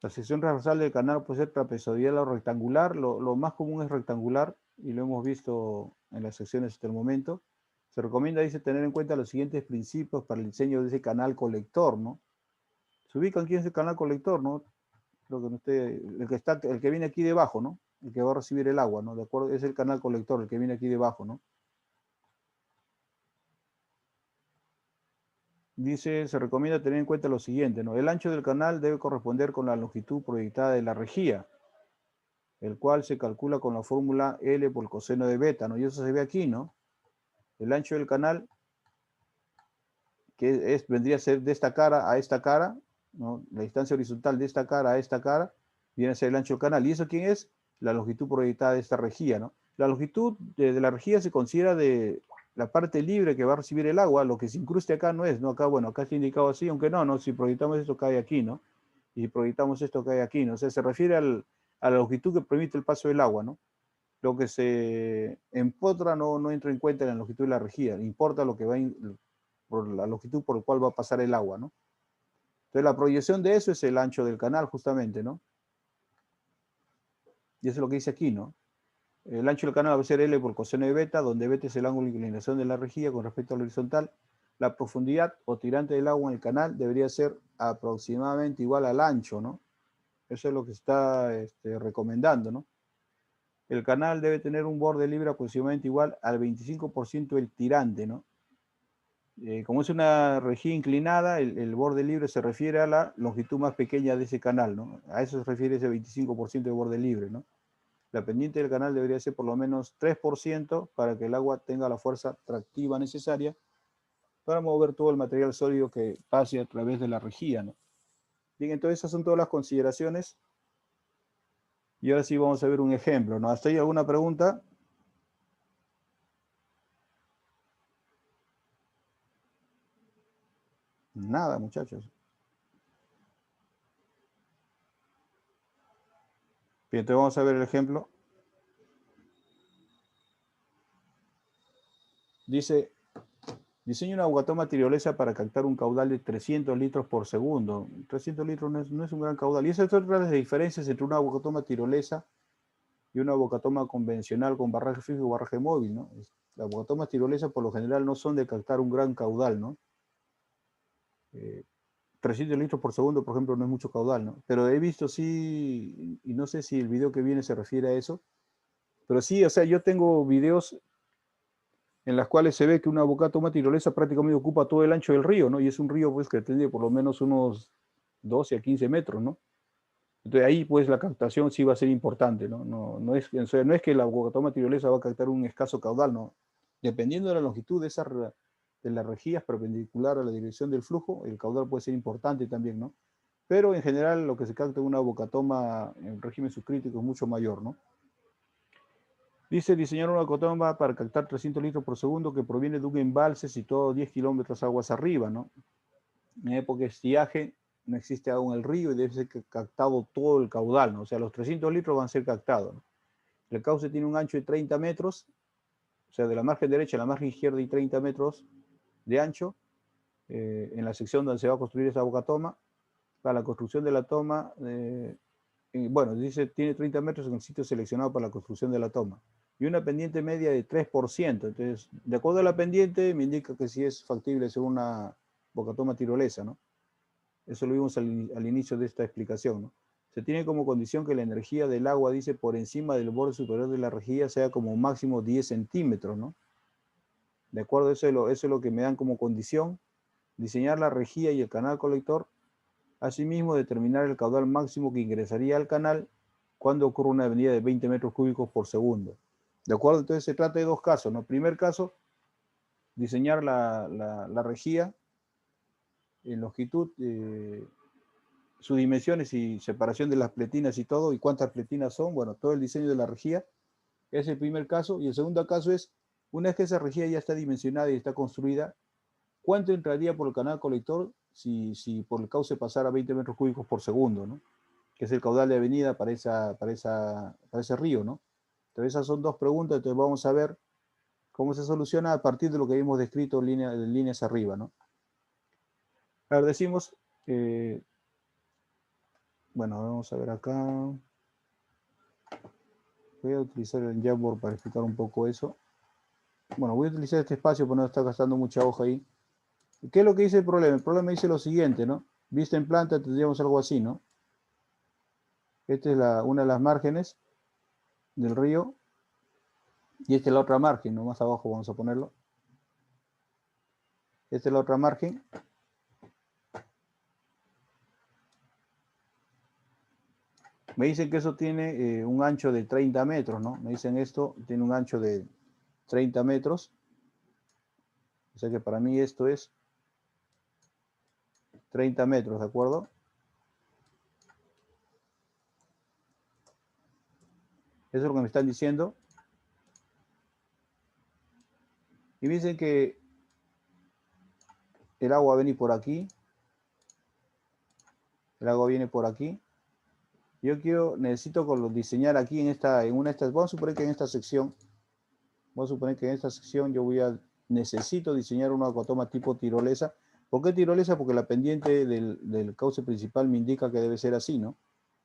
La sección transversal del canal puede ser trapezoidal o rectangular. Lo más común es rectangular y lo hemos visto en las secciones hasta el momento. Se recomienda, dice, tener en cuenta los siguientes principios para el diseño de ese canal colector, ¿no? Se ubican quién es el canal colector, ¿no? Creo que el que viene aquí debajo, ¿no? El que va a recibir el agua, ¿no? De acuerdo, es el canal colector, el que viene aquí debajo, ¿no? Dice, se recomienda tener en cuenta lo siguiente, ¿no? El ancho del canal debe corresponder con la longitud proyectada de la rejilla, el cual se calcula con la fórmula L por el coseno de beta, ¿no? Y eso se ve aquí, ¿no? El ancho del canal, que vendría a ser de esta cara a esta cara, ¿no? La distancia horizontal de esta cara a esta cara, viene a ser el ancho del canal. ¿Y eso quién es? La longitud proyectada de esta rejilla, ¿no? La longitud de la rejilla se considera de la parte libre que va a recibir el agua. Lo que se incruste acá no es, ¿no? Acá, bueno, acá está indicado así, aunque no, si proyectamos esto cae aquí, ¿no? Y si proyectamos esto cae aquí, ¿no? O sea, se refiere a la longitud que permite el paso del agua, ¿no? Lo que se empotra no entra en cuenta en la longitud de la rejilla, importa lo que va por la longitud por la cual va a pasar el agua, ¿no? Entonces la proyección de eso es el ancho del canal, justamente, ¿no? Y eso es lo que dice aquí, ¿no? El ancho del canal va a ser L por coseno de beta, donde beta es el ángulo de inclinación de la rejilla con respecto a la horizontal. La profundidad o tirante del agua en el canal debería ser aproximadamente igual al ancho, ¿no? Eso es lo que está recomendando, ¿no? El canal debe tener un borde libre aproximadamente igual al 25% del tirante, ¿no? Como es una rejilla inclinada, el borde libre se refiere a la longitud más pequeña de ese canal, ¿no? A eso se refiere ese 25% de borde libre, ¿no? La pendiente del canal debería ser por lo menos 3% para que el agua tenga la fuerza tractiva necesaria para mover todo el material sólido que pase a través de la rejilla, ¿no? Bien, entonces esas son todas las consideraciones. Y ahora sí vamos a ver un ejemplo, ¿no? ¿Hasta ahí alguna pregunta? Nada, muchachos. Bien, entonces vamos a ver el ejemplo. Dice, diseña una aguatoma tirolesa para captar un caudal de 300 litros por segundo. 300 litros no es un gran caudal. Y esas son las diferencias entre una aguatoma tirolesa y una aguatoma convencional con barraje fijo y barraje móvil, ¿no? Las aguatomas tirolesas por lo general no son de captar un gran caudal, ¿no? 300 litros por segundo, por ejemplo, no es mucho caudal, ¿no? Pero he visto, sí, y no sé si el video que viene se refiere a eso, pero sí, o sea, yo tengo videos en las cuales se ve que una aguatoma tirolesa prácticamente ocupa todo el ancho del río, ¿no? Y es un río, pues, que tiene por lo menos unos 12 a 15 metros, ¿no? Entonces ahí, pues, la captación sí va a ser importante, ¿no? No es que la aguatoma tirolesa va a captar un escaso caudal, ¿no? Dependiendo de la longitud de las rejillas perpendicular a la dirección del flujo, el caudal puede ser importante también, ¿no? Pero en general lo que se capta en una aguatoma en régimen subcrítico es mucho mayor, ¿no? Dice diseñar una aguatoma para captar 300 litros por segundo que proviene de un embalse situado 10 kilómetros aguas arriba, ¿no? En época de estiaje no existe agua en el río y debe ser captado todo el caudal, ¿no? O sea, los 300 litros van a ser captados, ¿no? El cauce tiene un ancho de 30 metros, o sea, de la margen derecha a la margen izquierda y 30 metros de ancho, en la sección donde se va a construir esa bocatoma. Para la construcción de la toma, bueno, dice tiene 30 metros en el sitio seleccionado para la construcción de la toma. Y una pendiente media de 3%. Entonces, de acuerdo a la pendiente, me indica que sí es factible ser una bocatoma tirolesa, ¿no? Eso lo vimos al inicio de esta explicación, ¿no? Se tiene como condición que la energía del agua, dice, por encima del borde superior de la rejilla sea como máximo 10 centímetros, ¿no? De acuerdo, eso es lo que me dan como condición. Diseñar la rejilla y el canal colector. Asimismo, determinar el caudal máximo que ingresaría al canal cuando ocurre una avenida de 20 metros cúbicos por segundo. ¿De acuerdo? Entonces se trata de dos casos, ¿no? Primer caso, diseñar la rejilla en longitud, sus dimensiones y separación de las pletinas y todo, y cuántas pletinas son, bueno, todo el diseño de la rejilla, es el primer caso. Y el segundo caso es, una vez que esa rejilla ya está dimensionada y está construida, ¿cuánto entraría por el canal colector si por el cauce pasara 20 metros cúbicos por segundo, ¿no? Que es el caudal de avenida para ese río, ¿no? Entonces esas son dos preguntas, entonces vamos a ver cómo se soluciona a partir de lo que hemos descrito en líneas arriba, ¿no? A ver, decimos, bueno, vamos a ver acá. Voy a utilizar el Jamboard para explicar un poco eso. Bueno, voy a utilizar este espacio para no estar gastando mucha hoja ahí. ¿Qué es lo que dice el problema? El problema dice lo siguiente, ¿no? Vista en planta tendríamos algo así, ¿no? Esta es una de las márgenes del río. Y esta es la otra margen, ¿no? Más abajo vamos a ponerlo. Esta es la otra margen. Me dicen que eso tiene un ancho de 30 metros, ¿no? Me dicen esto tiene un ancho de 30 metros. O sea que para mí esto es 30 metros, ¿de acuerdo? Eso es lo que me están diciendo. Y me dicen que el agua va a venir por aquí. El agua viene por aquí. Yo necesito diseñar aquí vamos a suponer que en esta sección, necesito diseñar una bocatoma tipo tirolesa. ¿Por qué tirolesa? Porque la pendiente del cauce principal me indica que debe ser así, ¿no?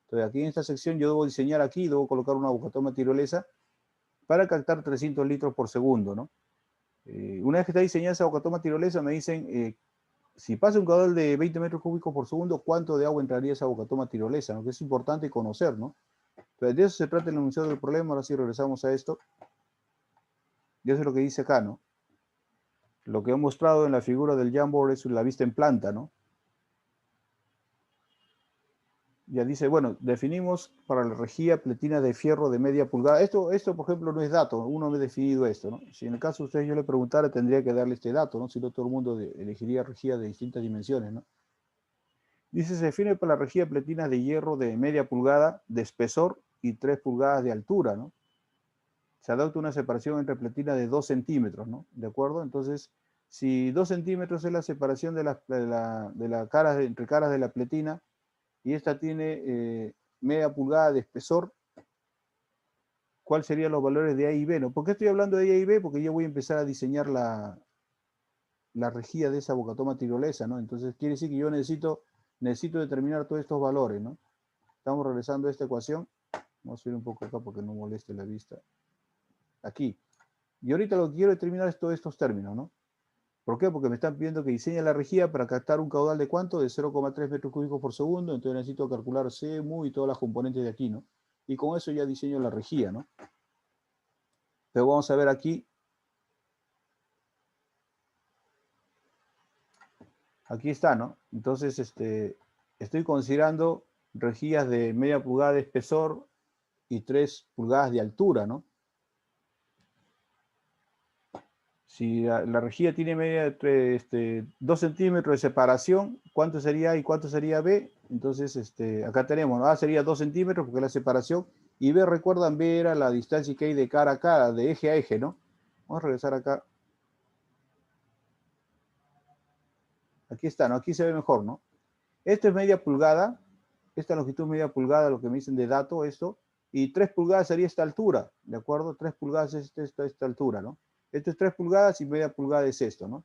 Entonces aquí en esta sección yo debo diseñar aquí, debo colocar una bocatoma tirolesa para captar 300 litros por segundo, ¿no? Una vez que está diseñada esa bocatoma tirolesa, me dicen, si pasa un caudal de 20 metros cúbicos por segundo, ¿cuánto de agua entraría esa bocatoma tirolesa? ¿No? Que es importante conocer, ¿no? Entonces, de eso se trata el enunciado del problema. Ahora sí regresamos a esto. Y eso es lo que dice acá, ¿no? Lo que he mostrado en la figura del Jamboard es la vista en planta, ¿no? Ya dice, bueno, definimos para la rejilla pletina de fierro de media pulgada. Esto, por ejemplo, no es dato, uno me ha definido esto, ¿no? Si en el caso de ustedes yo le preguntara, tendría que darle este dato, ¿no? Si no, todo el mundo elegiría rejilla de distintas dimensiones, ¿no? Dice, se define para la rejilla pletina de hierro de media pulgada de espesor y 3 pulgadas de altura, ¿no? Se adopta una separación entre pletina de 2 centímetros, ¿no? ¿De acuerdo? Entonces, si 2 centímetros es la separación entre caras de la pletina, y esta tiene media pulgada de espesor, ¿cuáles serían los valores de A y B? ¿No? ¿Por qué estoy hablando de A y B? Porque yo voy a empezar a diseñar la rejilla de esa bocatoma tirolesa, ¿no? Entonces quiere decir que yo necesito determinar todos estos valores, ¿no? Estamos regresando a esta ecuación. Vamos a ir un poco acá porque no moleste la vista. Aquí. Y ahorita lo que quiero determinar es todos estos términos, ¿no? ¿Por qué? Porque me están pidiendo que diseñe la rejilla para captar un caudal de ¿cuánto? De 0,3 metros cúbicos por segundo. Entonces necesito calcular C, mu y todas las componentes de aquí, ¿no? Y con eso ya diseño la rejilla, ¿no? Pero vamos a ver aquí. Aquí está, ¿no? Entonces, estoy considerando rejillas de media pulgada de espesor y 3 pulgadas de altura, ¿no? Si la rejilla tiene 2 centímetros de separación, ¿cuánto sería A y cuánto sería B? Entonces, acá tenemos, ¿no? A sería 2 centímetros porque es la separación, y B, recuerdan, B era la distancia que hay de cara a cara, de eje a eje, ¿no? Vamos a regresar acá. Aquí está, ¿no? Aquí se ve mejor, ¿no? Esto es media pulgada, esta longitud es media pulgada, lo que me dicen de dato, esto, y 3 pulgadas sería esta altura, ¿de acuerdo? 3 pulgadas es esta altura, ¿no? Esto es 3 pulgadas y media pulgada es esto, ¿no?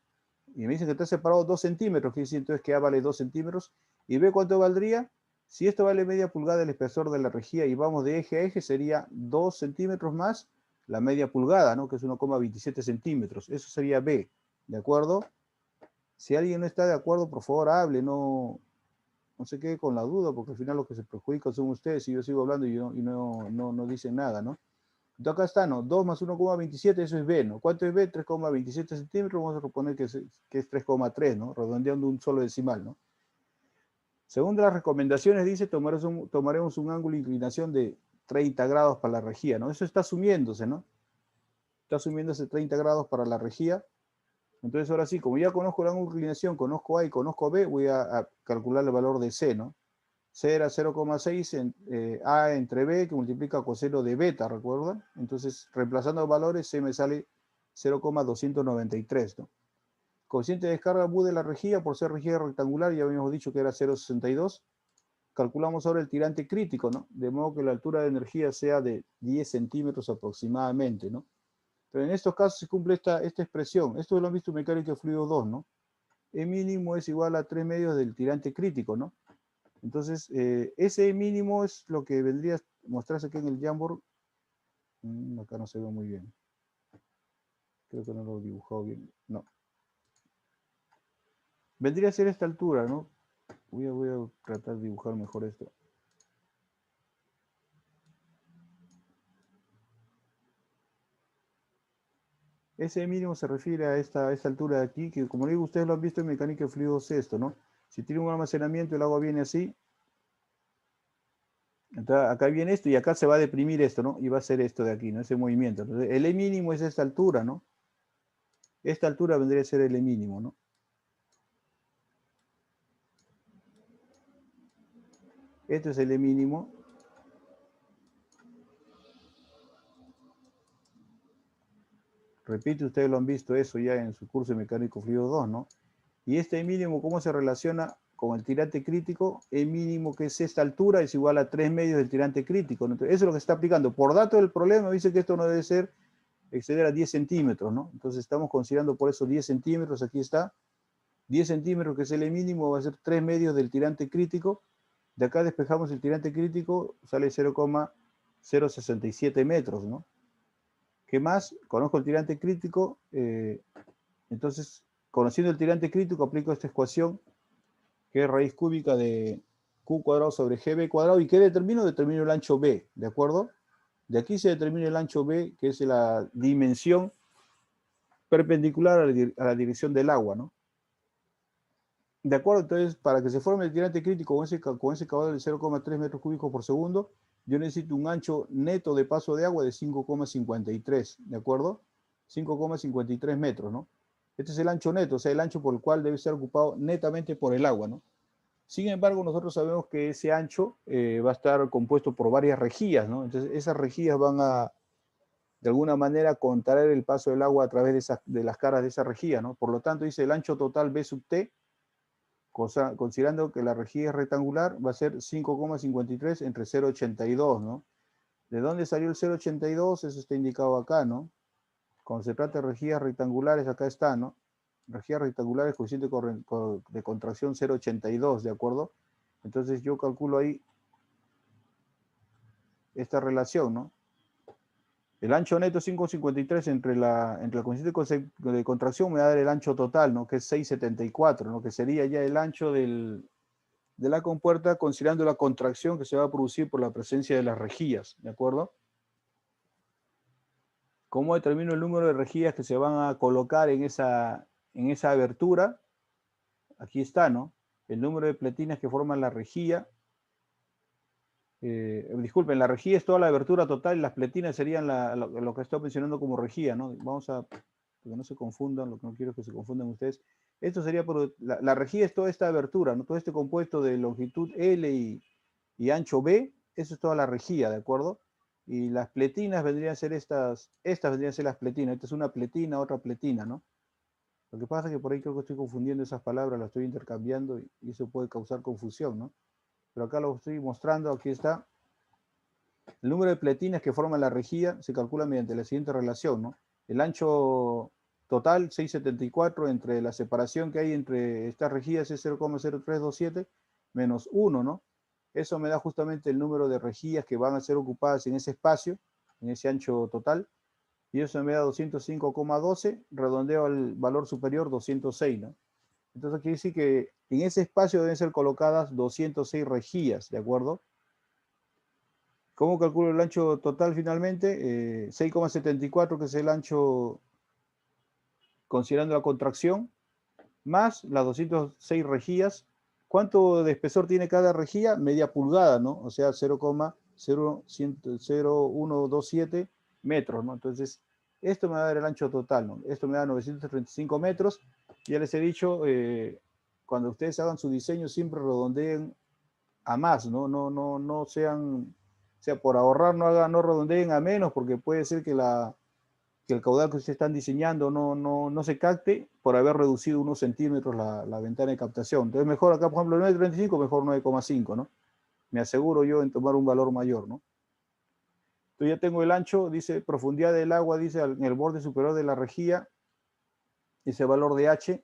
Y me dicen que está separado 2 centímetros, que dice entonces que A vale 2 centímetros, y B cuánto valdría. Si esto vale media pulgada el espesor de la rejilla y vamos de eje a eje, sería 2 centímetros más la media pulgada, ¿no? Que es 1,27 centímetros. Eso sería B, ¿de acuerdo? Si alguien no está de acuerdo, por favor hable, no se quede con la duda, porque al final los que se perjudican son ustedes, y yo sigo hablando y no dicen nada, ¿no? Entonces acá está, ¿no? 2 más 1,27, eso es B, ¿no? ¿Cuánto es B? 3,27 centímetros, vamos a suponer que es 3,3, ¿no? Redondeando un solo decimal, ¿no? Según las recomendaciones, dice, tomaremos un ángulo de inclinación de 30 grados para la rejilla, ¿no? Eso está asumiéndose, ¿no? Está asumiéndose 30 grados para la rejilla. Entonces, ahora sí, como ya conozco el ángulo de inclinación, conozco A y conozco B, voy a calcular el valor de C, ¿no? C era 0,6 A entre B, que multiplica coseno de beta, ¿recuerdan? Entonces, reemplazando valores, C me sale 0,293, ¿no? Coeficiente de descarga Bu de la rejilla, por ser rejilla rectangular, ya habíamos dicho que era 0,62. Calculamos ahora el tirante crítico, ¿no? De modo que la altura de energía sea de 10 centímetros aproximadamente, ¿no? Pero en estos casos se cumple esta expresión. Esto lo han visto en mecánica de fluido 2, ¿no? E mínimo es igual a 3 medios del tirante crítico, ¿no? Entonces, ese E mínimo es lo que vendría a mostrarse aquí en el Jamboard. Acá no se ve muy bien. Creo que no lo he dibujado bien. No. Vendría a ser esta altura, ¿no? Voy a tratar de dibujar mejor esto. Ese mínimo se refiere a esta altura de aquí, que como digo, ustedes lo han visto en mecánica de fluidos esto, ¿no? Si tiene un almacenamiento, el agua viene así. Entonces, acá viene esto y acá se va a deprimir esto, ¿no? Y va a ser esto de aquí, ¿no? Ese movimiento. Entonces, el E mínimo es esta altura, ¿no? Esta altura vendría a ser el E mínimo, ¿no? Este es el E mínimo. Repito, ustedes lo han visto eso ya en su curso de mecánico fluido 2, ¿no? Y este E mínimo, ¿cómo se relaciona con el tirante crítico? E mínimo, que es esta altura, es igual a 3 medios del tirante crítico, ¿no? Entonces, eso es lo que se está aplicando. Por dato del problema, dice que esto no debe ser exceder a 10 centímetros, ¿no? Entonces estamos considerando por eso 10 centímetros, aquí está. 10 centímetros, que es el E mínimo, va a ser 3 medios del tirante crítico. De acá despejamos el tirante crítico, sale 0,067 metros, ¿no? ¿Qué más? Conozco el tirante crítico, entonces, conociendo el tirante crítico, aplico esta ecuación, que es raíz cúbica de Q cuadrado sobre GB cuadrado. ¿Y qué determino? Determino el ancho B, ¿de acuerdo? De aquí se determina el ancho B, que es la dimensión perpendicular a la dirección del agua, ¿no? De acuerdo, entonces, para que se forme el tirante crítico con ese caudal de 0,3 metros cúbicos por segundo, yo necesito un ancho neto de paso de agua de 5,53, ¿de acuerdo? 5,53 metros, ¿no? Este es el ancho neto, o sea, el ancho por el cual debe ser ocupado netamente por el agua, ¿no? Sin embargo, nosotros sabemos que ese ancho va a estar compuesto por varias rejillas, ¿no? Entonces, esas rejillas van a, de alguna manera, contraer el paso del agua a través de las caras de esa rejilla, ¿no? Por lo tanto, dice el ancho total B sub T, considerando que la rejilla es rectangular, va a ser 5,53 entre 0,82, ¿no? ¿De dónde salió el 0,82? Eso está indicado acá, ¿no? Cuando se trata de rejillas rectangulares, acá está, ¿no? Rejillas rectangulares, coeficiente de contracción 0,82, ¿de acuerdo? Entonces yo calculo ahí esta relación, ¿no? El ancho neto 5,53 entre la coeficiente de contracción me va a dar el ancho total, ¿no? Que es 6,74, ¿no? Que sería ya el ancho de la compuerta, considerando la contracción que se va a producir por la presencia de las rejillas, ¿de acuerdo? ¿Cómo determino el número de rejillas que se van a colocar en esa abertura? Aquí está, ¿no? El número de pletinas que forman la rejilla. Disculpen, la rejilla es toda la abertura total y las pletinas serían lo que estoy mencionando como rejilla, ¿no? Vamos a, porque no se confundan, lo que no quiero es que se confundan ustedes. Esto sería por, la rejilla es toda esta abertura, ¿no? Todo este compuesto de longitud L y ancho B, eso es toda la rejilla, ¿de acuerdo? Y las pletinas vendrían a ser estas vendrían a ser las pletinas. Esta es una pletina, otra pletina, ¿no? Lo que pasa es que por ahí creo que estoy confundiendo esas palabras, las estoy intercambiando y eso puede causar confusión, ¿no? Pero acá lo estoy mostrando, aquí está. El número de pletinas que forman la rejilla se calcula mediante la siguiente relación, ¿no? El ancho total, 674, entre la separación que hay entre estas rejillas es 0,0327 menos 1, ¿no? Eso me da justamente el número de rejillas que van a ser ocupadas en ese espacio, en ese ancho total, y eso me da 205,12, redondeo al valor superior 206, ¿no? Entonces quiere decir que en ese espacio deben ser colocadas 206 rejillas, ¿de acuerdo? ¿Cómo calculo el ancho total finalmente? 6,74, que es el ancho considerando la contracción, más las 206 rejillas. ¿Cuánto de espesor tiene cada rejilla? Media pulgada, ¿no? O sea, 0,0127 metros, ¿no? Entonces, esto me va a dar el ancho total, ¿no? Esto me da 935 metros. Ya les he dicho, cuando ustedes hagan su diseño, siempre redondeen a más, ¿no? No sean, o sea, por ahorrar no redondeen a menos, porque puede ser que el caudal que ustedes están diseñando no se capte por haber reducido unos centímetros la ventana de captación. Entonces, mejor acá, por ejemplo, 9,35, mejor 9,5, ¿no? Me aseguro yo en tomar un valor mayor, ¿no? Entonces ya tengo el ancho, dice profundidad del agua, dice en el borde superior de la rejilla, ese valor de H,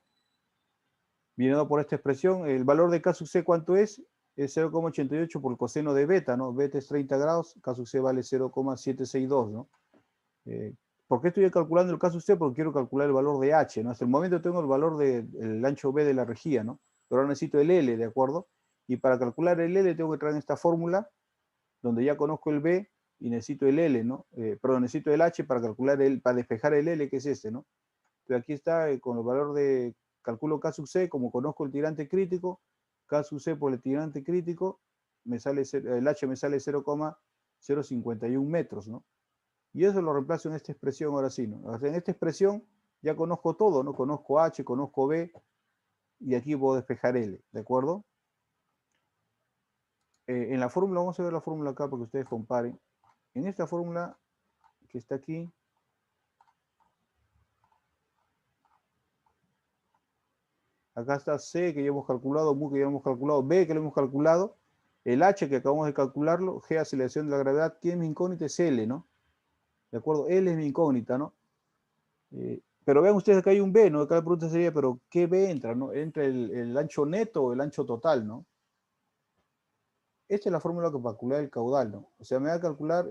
viene dado por esta expresión. El valor de K sub C, ¿cuánto es? Es 0,88 por el coseno de beta, ¿no? Beta es 30 grados, K sub C vale 0,762, ¿no? ¿Por qué estoy calculando el K sub C? Porque quiero calcular el valor de H, ¿no? Hasta el momento tengo el valor del ancho B de la rejilla, ¿no? Pero ahora necesito el L, ¿de acuerdo? Y para calcular el L tengo que traer esta fórmula, donde ya conozco el B y necesito el L, ¿no? Perdón, necesito el H para calcular para despejar el L, que es este, ¿no? Entonces aquí está con el valor de, calculo K sub C, como conozco el tirante crítico, K sub C por el tirante crítico, el H me sale 0,051 metros, ¿no? Y eso lo reemplazo en esta expresión ahora sí, ¿no? En esta expresión ya conozco todo, ¿no? Conozco H, conozco B, y aquí puedo despejar L, ¿de acuerdo? En la fórmula, vamos a ver la fórmula acá para que ustedes comparen. En esta fórmula que está aquí, acá está C, que ya hemos calculado, mu, que ya hemos calculado, B, que lo hemos calculado, el H, que acabamos de calcularlo, G, aceleración de la gravedad. ¿Quién es mi incógnita? Es L, ¿no? ¿De acuerdo? L es mi incógnita, ¿no? Pero vean ustedes, acá hay un B, ¿no? Acá la pregunta sería, ¿pero qué B entra, no? ¿Entra el ancho neto o el ancho total, no? Esta es la fórmula que calcular el caudal, ¿no? O sea, me va a calcular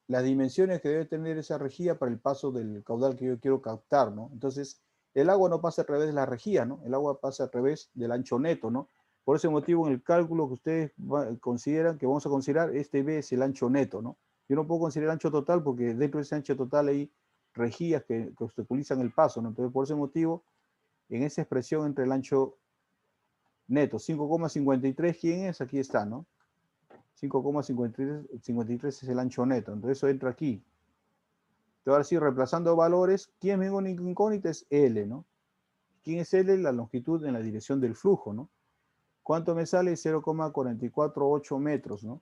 las dimensiones que debe tener esa rejilla para el paso del caudal que yo quiero captar, ¿no? Entonces, el agua no pasa a través de la rejilla, ¿no? El agua pasa a través del ancho neto, ¿no? Por ese motivo, en el cálculo que ustedes consideran, que vamos a considerar, este B es el ancho neto, ¿no? Yo no puedo considerar el ancho total porque dentro de ese ancho total hay rejillas que obstaculizan el paso, ¿no? Entonces, por ese motivo, en esa expresión entre el ancho neto, 5,53, ¿quién es? Aquí está, ¿no? 5,53 es el ancho neto, entonces eso entra aquí. Entonces, ahora sí, reemplazando valores, ¿quién es mi incógnita? Es L, ¿no? ¿Quién es L? La longitud en la dirección del flujo, ¿no? ¿Cuánto me sale? 0,448 metros, ¿no?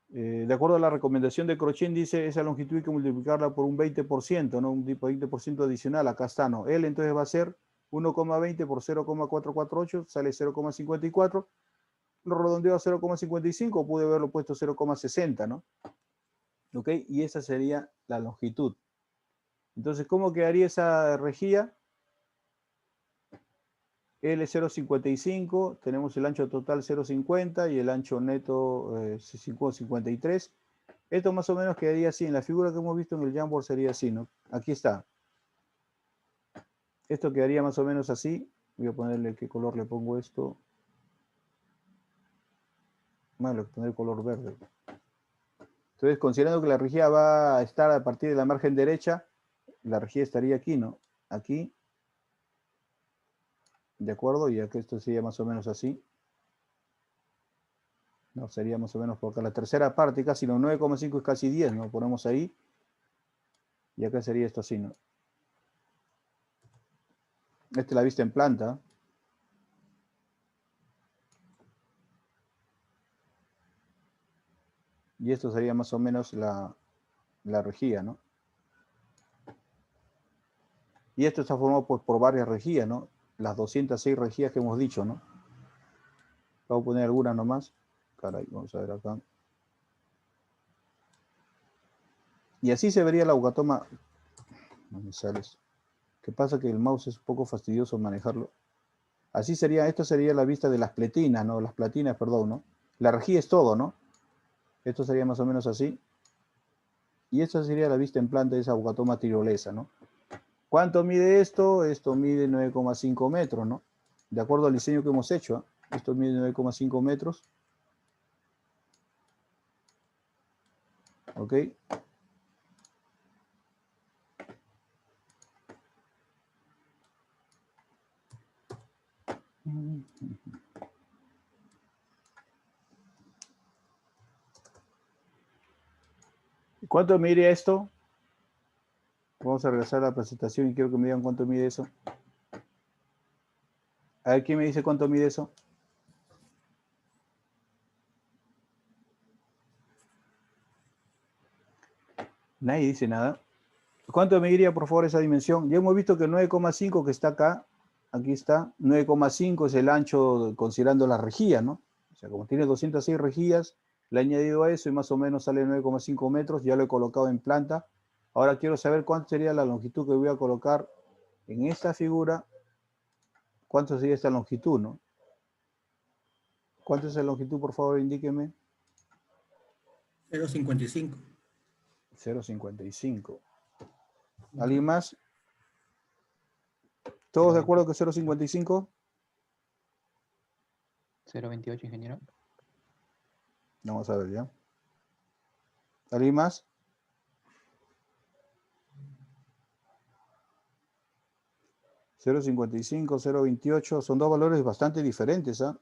De acuerdo a la recomendación de Crochet, dice esa longitud hay que multiplicarla por un 20%, ¿no? Un 20% adicional, acá está, ¿no? L entonces va a ser 1,20 por 0,448, sale 0,54. Lo redondeo a 0,55, pude haberlo puesto 0,60, ¿no? ¿Ok? Y esa sería la longitud. Entonces, ¿cómo quedaría esa rejilla? L 0,55, tenemos el ancho total 0,50 y el ancho neto 5,53. Esto más o menos quedaría así. En la figura que hemos visto en el Jamboard sería así, ¿no? Aquí está. Esto quedaría más o menos así. Voy a ponerle qué color le pongo esto. Bueno, le voy a poner color verde. Entonces, considerando que la rejilla va a estar a partir de la margen derecha, la rejilla estaría aquí, ¿no? Aquí. ¿De acuerdo? Y aquí esto sería más o menos así. No, sería más o menos por acá. La tercera parte, casi no, 9,5 es casi 10, ¿no? Ponemos ahí. Y acá sería esto así, ¿no? Esta es la vista en planta. Y esto sería más o menos la rejilla, ¿no? Y esto está formado pues, por varias rejillas, ¿no? Las 206 rejillas que hemos dicho, ¿no? Vamos a poner algunas nomás. Caray, vamos a ver acá. Y así se vería la Ugatoma. No me sale eso. ¿Qué pasa? Que el mouse es un poco fastidioso manejarlo. Así sería, esto sería la vista de las pletinas, ¿no? Las platinas, perdón, ¿no? La rejilla es todo, ¿no? Esto sería más o menos así. Y esta sería la vista en planta de esa Ugatoma tirolesa, ¿no? ¿Cuánto mide esto? Esto mide 9,5 metros, ¿no? De acuerdo al diseño que hemos hecho, ¿eh? Esto mide 9,5 metros. ¿Ok? ¿Cuánto mide esto? Vamos a regresar a la presentación y quiero que me digan cuánto mide eso. A ver, ¿quién me dice cuánto mide eso? Nadie dice nada. ¿Cuánto mediría, por favor, esa dimensión? Ya hemos visto que 9,5 que está acá, aquí está, 9,5 es el ancho considerando las rejillas, ¿no? O sea, como tiene 206 rejillas, le he añadido a eso y más o menos sale 9,5 metros, ya lo he colocado en planta. Ahora quiero saber cuánto sería la longitud que voy a colocar en esta figura. ¿Cuánto sería esta longitud, no? ¿Cuánto es la longitud, por favor, indíqueme? 0,55. 0,55. ¿Alguien más? ¿Todos de acuerdo que 0,55? 0.28, ingeniero. Vamos a ver ya. ¿Alguien más? $0.55, 0.28, son dos valores bastante diferentes, ¿ah?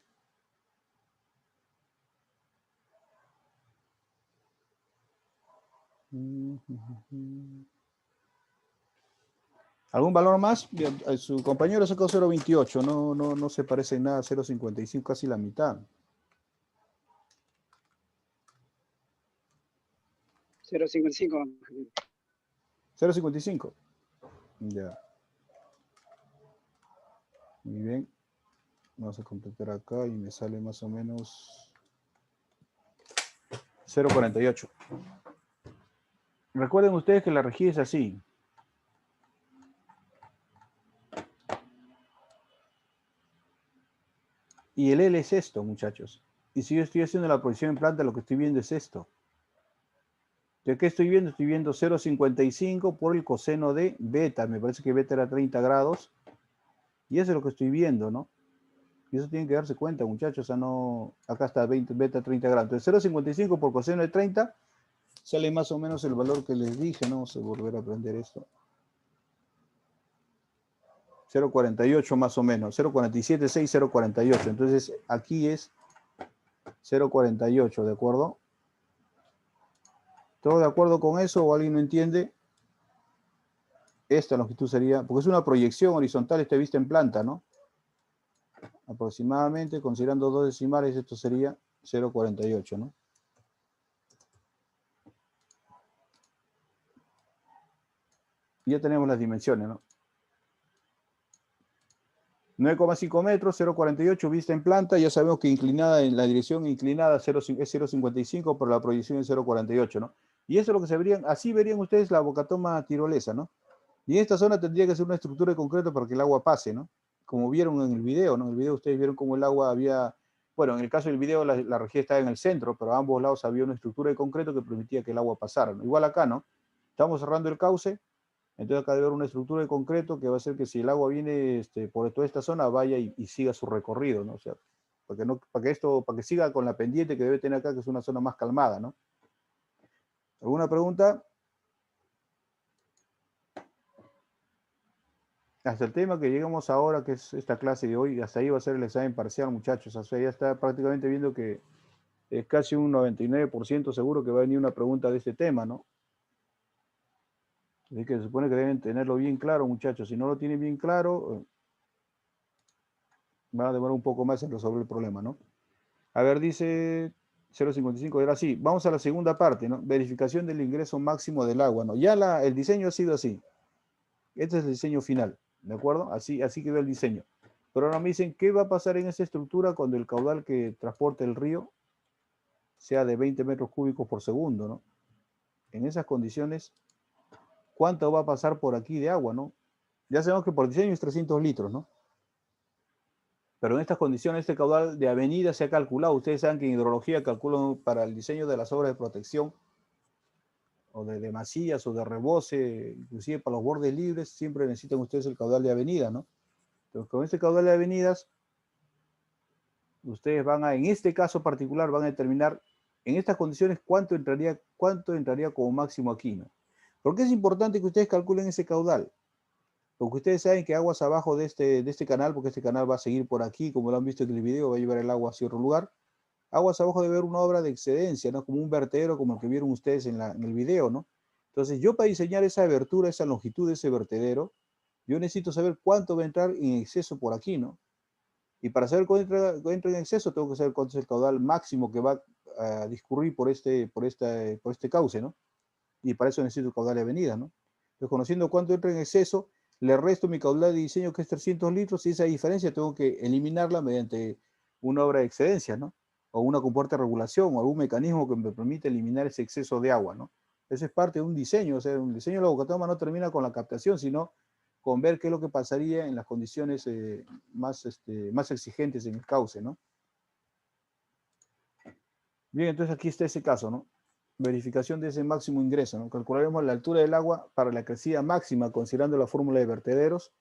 ¿Algún valor más? Su compañero sacó 0.28, no se parece en nada a 0.55, casi la mitad. 0,55. 0.55. Ya. Muy bien. Vamos a completar acá y me sale más o menos 0.48. Recuerden ustedes que la rejilla es así. Y el L es esto, muchachos. Y si yo estoy haciendo la proyección en planta, lo que estoy viendo es esto. ¿De qué estoy viendo? Estoy viendo 0.55 por el coseno de beta. Me parece que beta era 30 grados. Y eso es lo que estoy viendo, ¿no? Y eso tienen que darse cuenta, muchachos. O sea, no... Acá está beta 30 grados. Entonces 0.55 por coseno de 30 sale más o menos el valor que les dije, ¿no? Vamos a volver a aprender esto. 0.48 más o menos. 0.47, 0.48. Entonces aquí es 0.48, ¿de acuerdo? ¿Todo de acuerdo con eso o alguien no entiende? Esta longitud sería, porque es una proyección horizontal, esta vista en planta, ¿no? Aproximadamente, considerando dos decimales, esto sería 0.48, ¿no? Ya tenemos las dimensiones, ¿no? 9,5 metros, 0,48, vista en planta, ya sabemos que inclinada en la dirección inclinada es 0,55, pero la proyección es 0,48, ¿no? Y eso es lo que se verían, así verían ustedes la Ugatoma tirolesa, ¿no? Y en esta zona tendría que ser una estructura de concreto para que el agua pase, ¿no? Como vieron en el video, ¿no? En el video ustedes vieron cómo el agua había, bueno, en el caso del video la rejilla estaba en el centro, pero a ambos lados había una estructura de concreto que permitía que el agua pasara, ¿no? Igual acá, ¿no? Estamos cerrando el cauce. Entonces acá debe haber una estructura de concreto que va a hacer que si el agua viene por toda esta zona, vaya y siga su recorrido, ¿no? O sea, para que siga con la pendiente que debe tener acá, que es una zona más calmada, ¿no? ¿Alguna pregunta? Hasta el tema que llegamos ahora, que es esta clase de hoy, hasta ahí va a ser el examen parcial, muchachos. O sea, ya está prácticamente viendo que es casi un 99% seguro que va a venir una pregunta de este tema, ¿no? Así que se supone que deben tenerlo bien claro, muchachos. Si no lo tienen bien claro, va a demorar un poco más en resolver el problema, ¿no? A ver, dice 0.55, era así. Vamos a la segunda parte, ¿no? Verificación del ingreso máximo del agua, ¿no? Ya el diseño ha sido así. Este es el diseño final, ¿de acuerdo? Así quedó el diseño. Pero ahora me dicen, ¿qué va a pasar en esa estructura cuando el caudal que transporte el río sea de 20 metros cúbicos por segundo, ¿no? En esas condiciones, ¿cuánto va a pasar por aquí de agua, no? Ya sabemos que por diseño es 300 litros, ¿no? Pero en estas condiciones, este caudal de avenida se ha calculado. Ustedes saben que en hidrología calculan para el diseño de las obras de protección o de masías o de rebose, inclusive para los bordes libres, siempre necesitan ustedes el caudal de avenida, ¿no? Entonces, con este caudal de avenidas, ustedes van a, en este caso particular, van a determinar en estas condiciones cuánto entraría como máximo aquí, ¿no? ¿Por qué es importante que ustedes calculen ese caudal? Porque ustedes saben que aguas abajo de este canal, porque este canal va a seguir por aquí, como lo han visto en el video, va a llevar el agua hacia otro lugar. Aguas abajo debe haber una obra de excedencia, ¿no? Como un vertedero, como el que vieron ustedes en el video, ¿no? Entonces, yo para diseñar esa abertura, esa longitud de ese vertedero, yo necesito saber cuánto va a entrar en exceso por aquí, ¿no? Y para saber cuánto entra en exceso, tengo que saber cuánto es el caudal máximo que va a discurrir por este cauce, ¿no? Y para eso necesito el caudal de avenida, ¿no? Entonces, conociendo cuánto entra en exceso, le resto mi caudal de diseño, que es 300 litros, y esa diferencia tengo que eliminarla mediante una obra de excedencia, ¿no? O una compuerta de regulación, o algún mecanismo que me permite eliminar ese exceso de agua, ¿no? Eso es parte de un diseño, o sea, un diseño de la bocatoma no termina con la captación, sino con ver qué es lo que pasaría en las condiciones más exigentes en el cauce, ¿no? Bien, entonces aquí está ese caso, ¿no? Verificación de ese máximo ingreso, ¿no? Calcularemos la altura del agua para la crecida máxima, considerando la fórmula de vertederos.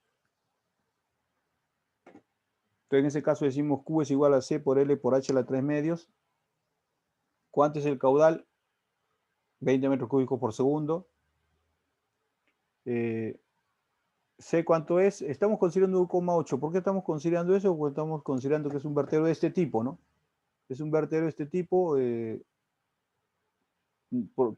Entonces, en ese caso decimos Q es igual a C por L por H a la 3 medios. ¿Cuánto es el caudal? 20 metros cúbicos por segundo. C, ¿cuánto es? Estamos considerando 1,8. ¿Por qué estamos considerando eso? Porque estamos considerando que es un vertedero de este tipo, ¿no? Es un vertedero de este tipo.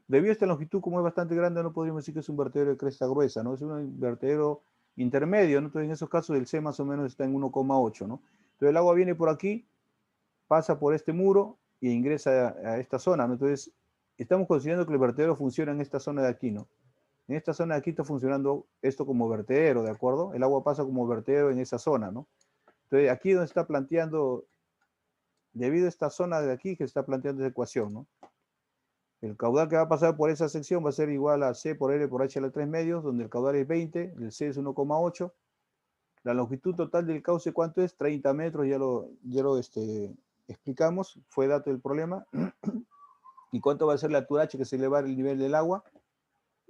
Debido a esta longitud, como es bastante grande, no podríamos decir que es un vertedero de cresta gruesa, ¿no? Es un vertedero intermedio, ¿no? Entonces, en esos casos, el C más o menos está en 1,8, ¿no? Entonces, el agua viene por aquí, pasa por este muro e ingresa a esta zona, ¿no? Entonces, estamos considerando que el vertedero funciona en esta zona de aquí, ¿no? En esta zona de aquí está funcionando esto como vertedero, ¿de acuerdo? El agua pasa como vertedero en esa zona, ¿no? Entonces, aquí donde está planteando, debido a esta zona de aquí que está planteando esa ecuación, ¿no? El caudal que va a pasar por esa sección va a ser igual a C por L por H a la 3 medios, donde el caudal es 20, el C es 1,8. La longitud total del cauce, ¿cuánto es? 30 metros, ya lo explicamos, fue dato del problema. ¿Y cuánto va a ser la altura H que se eleva el nivel del agua?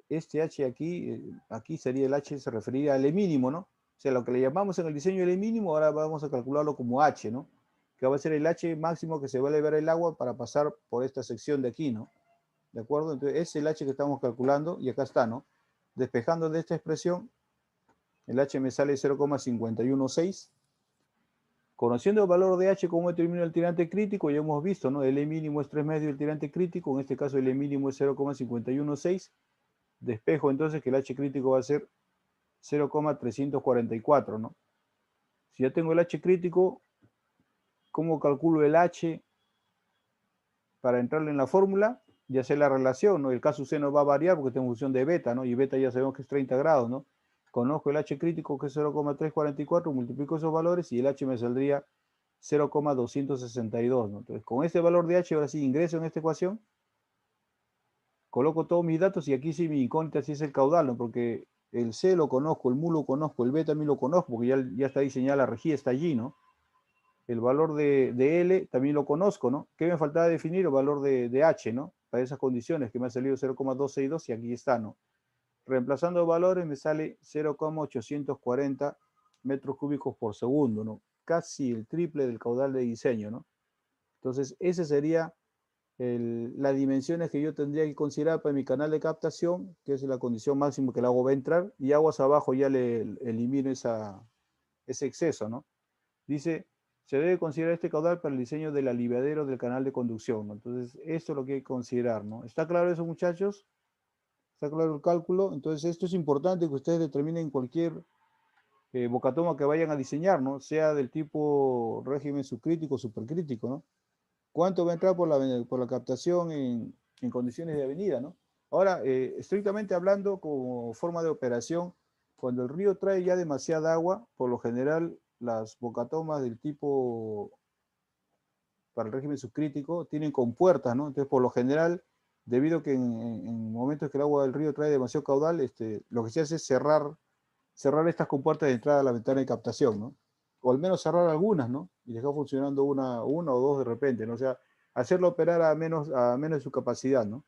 Este H aquí sería el H, se referiría al E mínimo, ¿no? O sea, lo que le llamamos en el diseño el E mínimo, ahora vamos a calcularlo como H, ¿no? Que va a ser el H máximo que se va a elevar el agua para pasar por esta sección de aquí, ¿no? ¿De acuerdo? Entonces, es el H que estamos calculando, y acá está, ¿no? Despejando de esta expresión, el H me sale 0,516. Conociendo el valor de H, ¿cómo determino el tirante crítico? Ya hemos visto, ¿no? El E mínimo es 3 medios del tirante crítico, en este caso el E mínimo es 0,516. Despejo entonces que el H crítico va a ser 0,344, ¿no? Si ya tengo el H crítico, ¿cómo calculo el H para entrarle en la fórmula? Ya sé la relación, ¿no? El caso C no va a variar porque tengo función de beta, ¿no? Y beta ya sabemos que es 30 grados, ¿no? Conozco el H crítico que es 0,344, multiplico esos valores y el H me saldría 0,262, ¿no? Entonces, con este valor de H, ahora sí ingreso en esta ecuación, coloco todos mis datos y aquí sí mi incógnita sí es el caudal, ¿no? Porque el C lo conozco, el mu lo conozco, el B también lo conozco, porque ya está diseñada la rejilla, está allí, ¿no? El valor de L también lo conozco, ¿no? ¿Qué me faltaba definir? El valor de H, ¿no? Para esas condiciones que me ha salido 0,262 y aquí está, ¿no? Reemplazando valores me sale 0,840 metros cúbicos por segundo, ¿no? Casi el triple del caudal de diseño, ¿no? Entonces, esa sería las dimensiones que yo tendría que considerar para mi canal de captación, que es la condición máxima que el agua va a entrar, y aguas abajo ya le elimino ese exceso, ¿no? Dice, se debe considerar este caudal para el diseño del aliviadero del canal de conducción, ¿no? Entonces, esto es lo que hay que considerar, ¿no? ¿Está claro eso, muchachos? ¿Está claro el cálculo? Entonces, esto es importante que ustedes determinen cualquier bocatoma que vayan a diseñar, ¿no? Sea del tipo régimen subcrítico o supercrítico, ¿no? ¿Cuánto va a entrar por la captación en condiciones de avenida, ¿no? Ahora, estrictamente hablando, como forma de operación, Cuando el río trae ya demasiada agua, por lo general las bocatomas del tipo para el régimen subcrítico tienen compuertas, ¿no? Entonces, por lo general, debido a que en momentos que el agua del río trae demasiado caudal, lo que se hace es cerrar estas compuertas de entrada a la ventana de captación, ¿no? O al menos cerrar algunas, ¿no? Y dejar funcionando una o dos de repente, ¿no? O sea, hacerlo operar a menos de su capacidad, ¿no?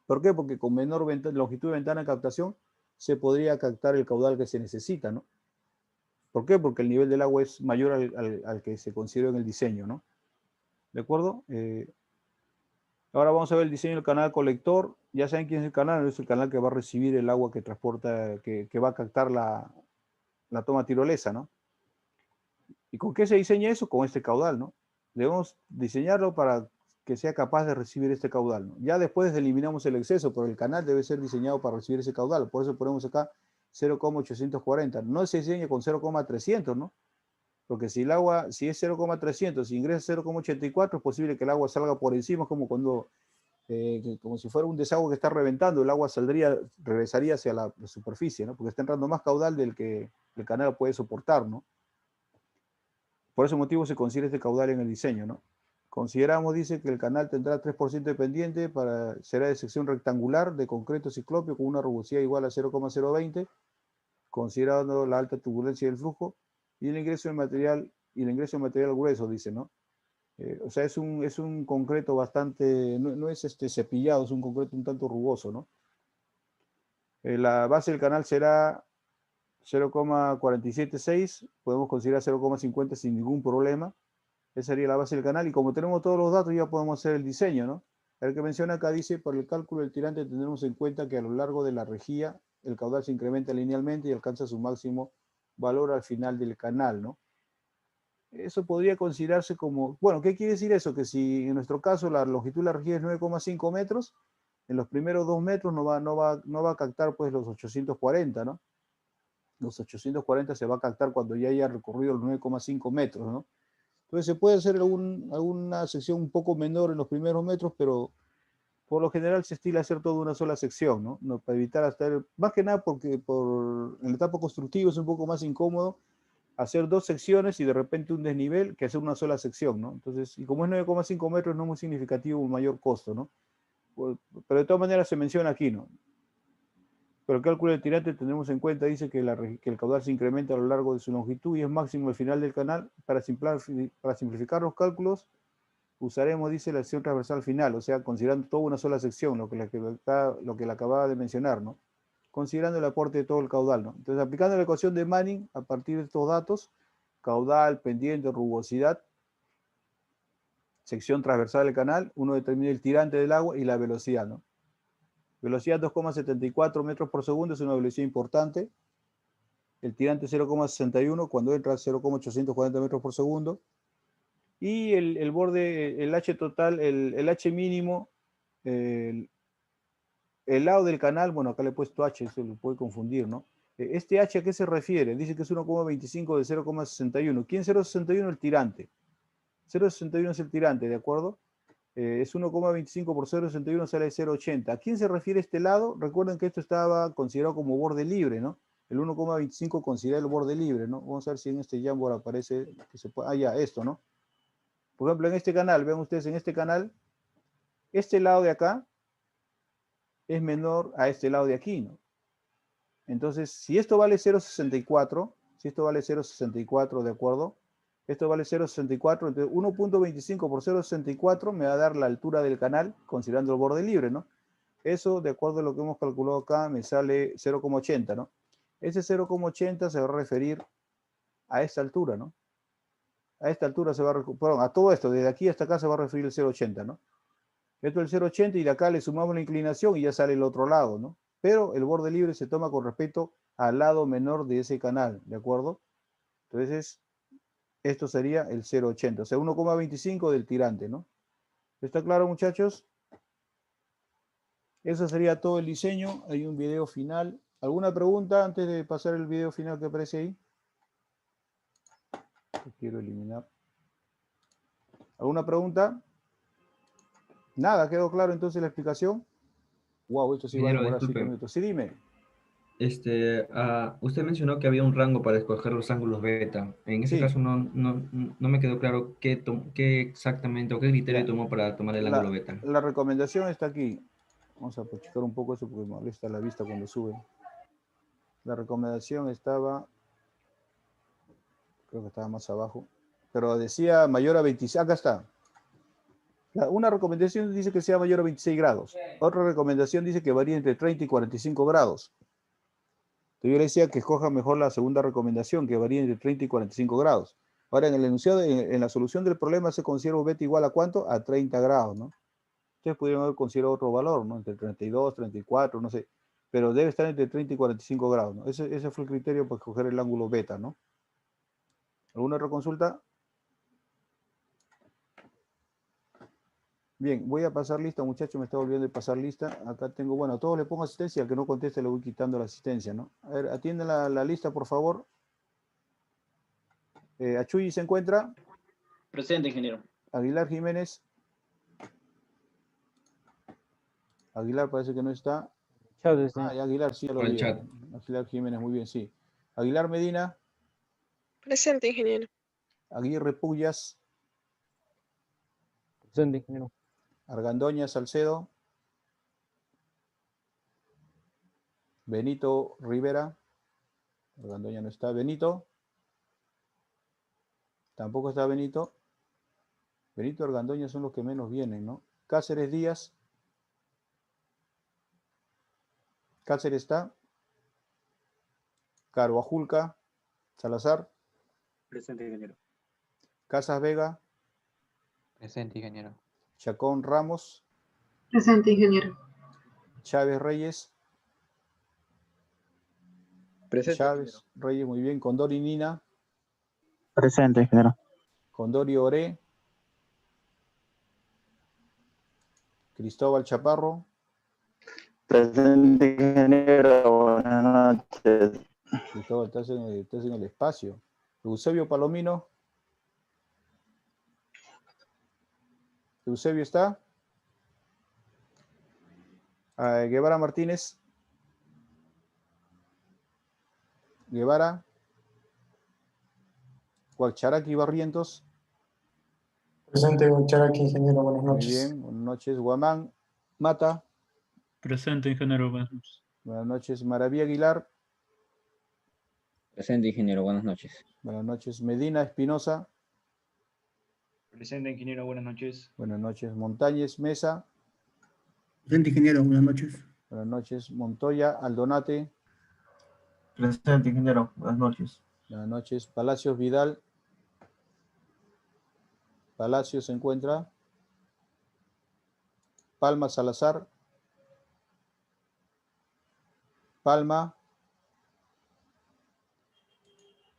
¿Por qué? Porque con menor longitud de ventana de captación se podría captar el caudal que se necesita, ¿no? ¿Por qué? Porque el nivel del agua es mayor al que se consideró en el diseño, ¿no? ¿De acuerdo? Ahora vamos a ver el diseño del canal colector. Ya saben quién es el canal, es el canal que va a recibir el agua que transporta, que va a captar la toma tirolesa, ¿no? ¿Y con qué se diseña eso? Con este caudal, ¿no? Debemos diseñarlo para que sea capaz de recibir este caudal, ¿no? Ya después eliminamos el exceso, pero el canal debe ser diseñado para recibir ese caudal. Por eso ponemos acá 0,840. No se diseña con 0,300, ¿no? Porque si el agua, si es 0,300, si ingresa 0,84, es posible que el agua salga por encima, como cuando, como si fuera un desagüe que está reventando, el agua regresaría hacia la superficie, ¿no? Porque está entrando más caudal del que el canal puede soportar, ¿no? Por ese motivo se considera este caudal en el diseño, ¿no? Consideramos, dice, que el canal tendrá 3% de pendiente, será de sección rectangular de concreto ciclópeo con una rugosidad igual a 0,020, considerando la alta turbulencia del flujo, y el ingreso de material grueso, dice, ¿no? O sea, es un concreto bastante, no es cepillado, es un concreto un tanto rugoso, ¿no? La base del canal será 0,476, podemos considerar 0,50 sin ningún problema. Esa sería la base del canal, y como tenemos todos los datos ya podemos hacer el diseño, ¿no? El que menciona acá dice, para el cálculo del tirante tendremos en cuenta que a lo largo de la rejilla el caudal se incrementa linealmente y alcanza su máximo valor al final del canal, ¿no? Eso podría considerarse como, bueno, ¿qué quiere decir eso? Que si en nuestro caso la longitud de la rejilla es 9,5 metros, en los primeros 2 metros no va a captar pues los 840, ¿no? Los 840 se va a captar cuando ya haya recorrido los 9,5 metros, ¿no? Entonces se puede hacer alguna sección un poco menor en los primeros metros, pero por lo general se estila hacer toda una sola sección, ¿no? No, para evitar estar, más que nada porque en la etapa constructiva es un poco más incómodo hacer 2 secciones y de repente un desnivel que hacer una sola sección, ¿no? Entonces, y como es 9,5 metros, no es muy significativo un mayor costo, ¿no? Pero de todas maneras se menciona aquí, ¿no? Pero el cálculo del tirante tendremos en cuenta, dice que el caudal se incrementa a lo largo de su longitud y es máximo al final del canal. Para simplificar los cálculos, usaremos, dice, la sección transversal final, o sea, considerando toda una sola sección, lo que le acababa de mencionar, ¿no? Considerando el aporte de todo el caudal, ¿no? Entonces, aplicando la ecuación de Manning, a partir de estos datos, caudal, pendiente, rugosidad, sección transversal del canal, uno determina el tirante del agua y la velocidad, ¿no? Velocidad 2,74 metros por segundo es una velocidad importante. El tirante 0,61, cuando entra 0,840 metros por segundo. Y el borde, el H total, el H mínimo, el lado del canal, bueno, acá le he puesto H, eso lo puede confundir, ¿no? Este H, ¿a qué se refiere? Dice que es 1,25 de 0,61. ¿Quién 0,61? El tirante. 0,61 es el tirante, ¿de acuerdo? Es 1,25 por 0,61 sale 0,80. ¿A quién se refiere este lado? Recuerden que esto estaba considerado como borde libre, ¿no? El 1,25 considera el borde libre, ¿no? Vamos a ver si en este Jamboard aparece, que se puede, ya, esto, ¿no? Por ejemplo, en este canal, vean ustedes, en este canal, este lado de acá es menor a este lado de aquí, ¿no? Entonces, si esto vale 0,64, ¿de acuerdo? Esto vale 0,64, entonces 1,25 por 0,64 me va a dar la altura del canal, considerando el borde libre, ¿no? Eso, de acuerdo a lo que hemos calculado acá, me sale 0,80, ¿no? Ese 0,80 se va a referir a esta altura, ¿no? A esta altura se va a, perdón, a todo esto, desde aquí hasta acá se va a referir el 0,80, ¿no? Esto es el 0,80 y de acá le sumamos la inclinación y ya sale el otro lado, ¿no? Pero el borde libre se toma con respecto al lado menor de ese canal, ¿de acuerdo? Entonces, esto sería el 0,80, o sea, 1,25 del tirante, ¿no? ¿Está claro, muchachos? Eso sería todo el diseño. Hay un video final. ¿Alguna pregunta antes de pasar el video final que aparece ahí? Lo quiero eliminar. ¿Alguna pregunta? Nada, ¿quedó claro entonces la explicación? Wow, esto sí va a Ingeniero, demorar 5 disculpe, minutos. Sí, dime. Usted mencionó que había un rango para escoger los ángulos beta. En ese Sí, caso no me quedó claro qué exactamente o qué criterio ya. tomó para tomar el ángulo beta. La recomendación está aquí. Vamos a achicar un poco eso porque me molesta la vista cuando sube. La recomendación estaba, creo que estaba más abajo, pero decía mayor a 26. Acá está. Una recomendación dice que sea mayor a 26 grados. Otra recomendación dice que varía entre 30 y 45 grados. Entonces yo le decía que escoja mejor la segunda recomendación, que varía entre 30 y 45 grados. Ahora, en el enunciado, en la solución del problema se considera beta igual a ¿cuánto? A 30 grados, ¿no? Ustedes pudieron haber considerado otro valor, ¿no? Entre 32, 34, no sé. Pero debe estar entre 30 y 45 grados, ¿no? Ese fue el criterio para escoger el ángulo beta, ¿no? ¿Alguna otra consulta? Bien, voy a pasar lista, muchachos, me está olvidando de pasar lista. Acá tengo, bueno, a todos le pongo asistencia, al que no conteste le voy quitando la asistencia, ¿no? A ver, atienden la lista, por favor. Achuyi se encuentra. Presente, ingeniero. Aguilar Jiménez. Aguilar parece que no está. Chávez, Ah, y Aguilar sí ya lo Por el vi. chat. Aguilar Jiménez, muy bien, sí. Aguilar Medina. Presente, ingeniero. Aguirre Puyas. presente, ingeniero. Argandoña Salcedo. Benito Rivera. Argandoña no está. Benito. Tampoco está Benito. Benito y Argandoña son los que menos vienen, ¿no? Cáceres Díaz. Cáceres está. Carvajulca. Salazar. Presente, ingeniero. Casas Vega. Presente, ingeniero. Chacón Ramos. Presente, ingeniero. Chávez Reyes. Presente, Chávez Reyes, muy bien. Condori Nina. Presente, ingeniero. Condori Oré. Cristóbal Chaparro. Presente, ingeniero. Buenas noches. Cristóbal, estás en el espacio. Eusebio Palomino. Eusebio está. Guevara Martínez. Guevara. Guacharaqui Barrientos. Presente, Guacharaqui, ingeniero, buenas Muy noches. bien, buenas noches. Guamán Mata. Presente, ingeniero, buenas noches. Buenas noches. Maravilla Aguilar. Presente, ingeniero, buenas noches. Buenas noches. Medina Espinosa. Presente, ingeniero, buenas noches. Buenas noches. Montañez Mesa. Presente, ingeniero, buenas noches. Buenas noches. Montoya Aldonate. Presente, ingeniero, buenas noches. Buenas noches. Palacios Vidal. Palacios se encuentra. Palma Salazar. Palma.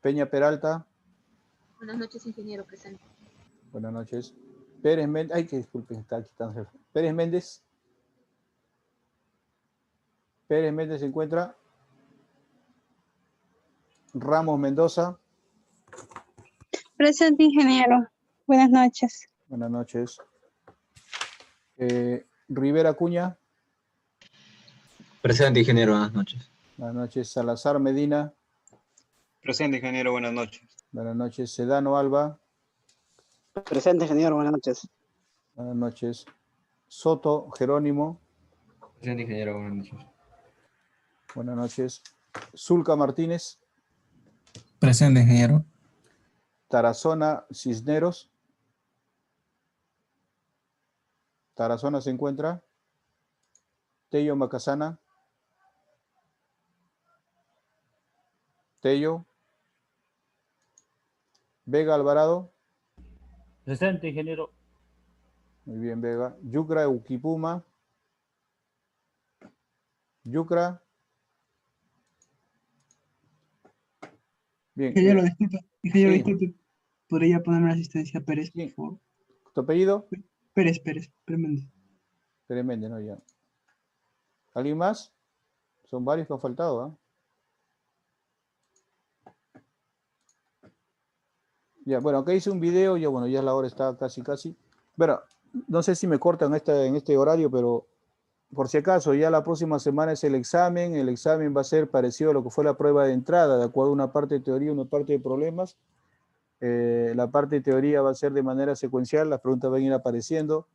Peña Peralta. Buenas noches, ingeniero, presente. Buenas noches. Pérez Méndez. Ay, que disculpen, está aquí. Pérez Méndez. Pérez Méndez se encuentra. Ramos Mendoza. Presente, ingeniero. Buenas noches. Buenas noches. Rivera Cuña. Presente, ingeniero, buenas noches. Buenas noches. Salazar Medina. Presente, ingeniero, buenas noches. Buenas noches. Sedano Alba. Presente, ingeniero, buenas noches. Buenas noches. Soto Jerónimo. Presente, ingeniero, buenas noches. Buenas noches. Zulca Martínez. Presente, ingeniero. Tarazona Cisneros. Tarazona se encuentra. Tello Macasana. Tello. Vega Alvarado. Presente, ingeniero. Muy bien, Vega. Yucra Uquipuma. Yucra. Bien. Ingeniero, disculpa. Ingeniero, sí. disculpe. ¿Podría ponerme la asistencia Pérez, por favor? ¿Tu apellido? Pérez Méndez. Pérez Méndez, no, ya. ¿Alguien más? Son varios que han faltado, ¿ah? Ya, bueno, acá hice un video, ya bueno, ya la hora está casi. Bueno, no sé si me cortan en este horario, pero por si acaso, ya la próxima semana es el examen va a ser parecido a lo que fue la prueba de entrada, de acuerdo a una parte de teoría y una parte de problemas. La parte de teoría va a ser de manera secuencial, las preguntas van a ir apareciendo,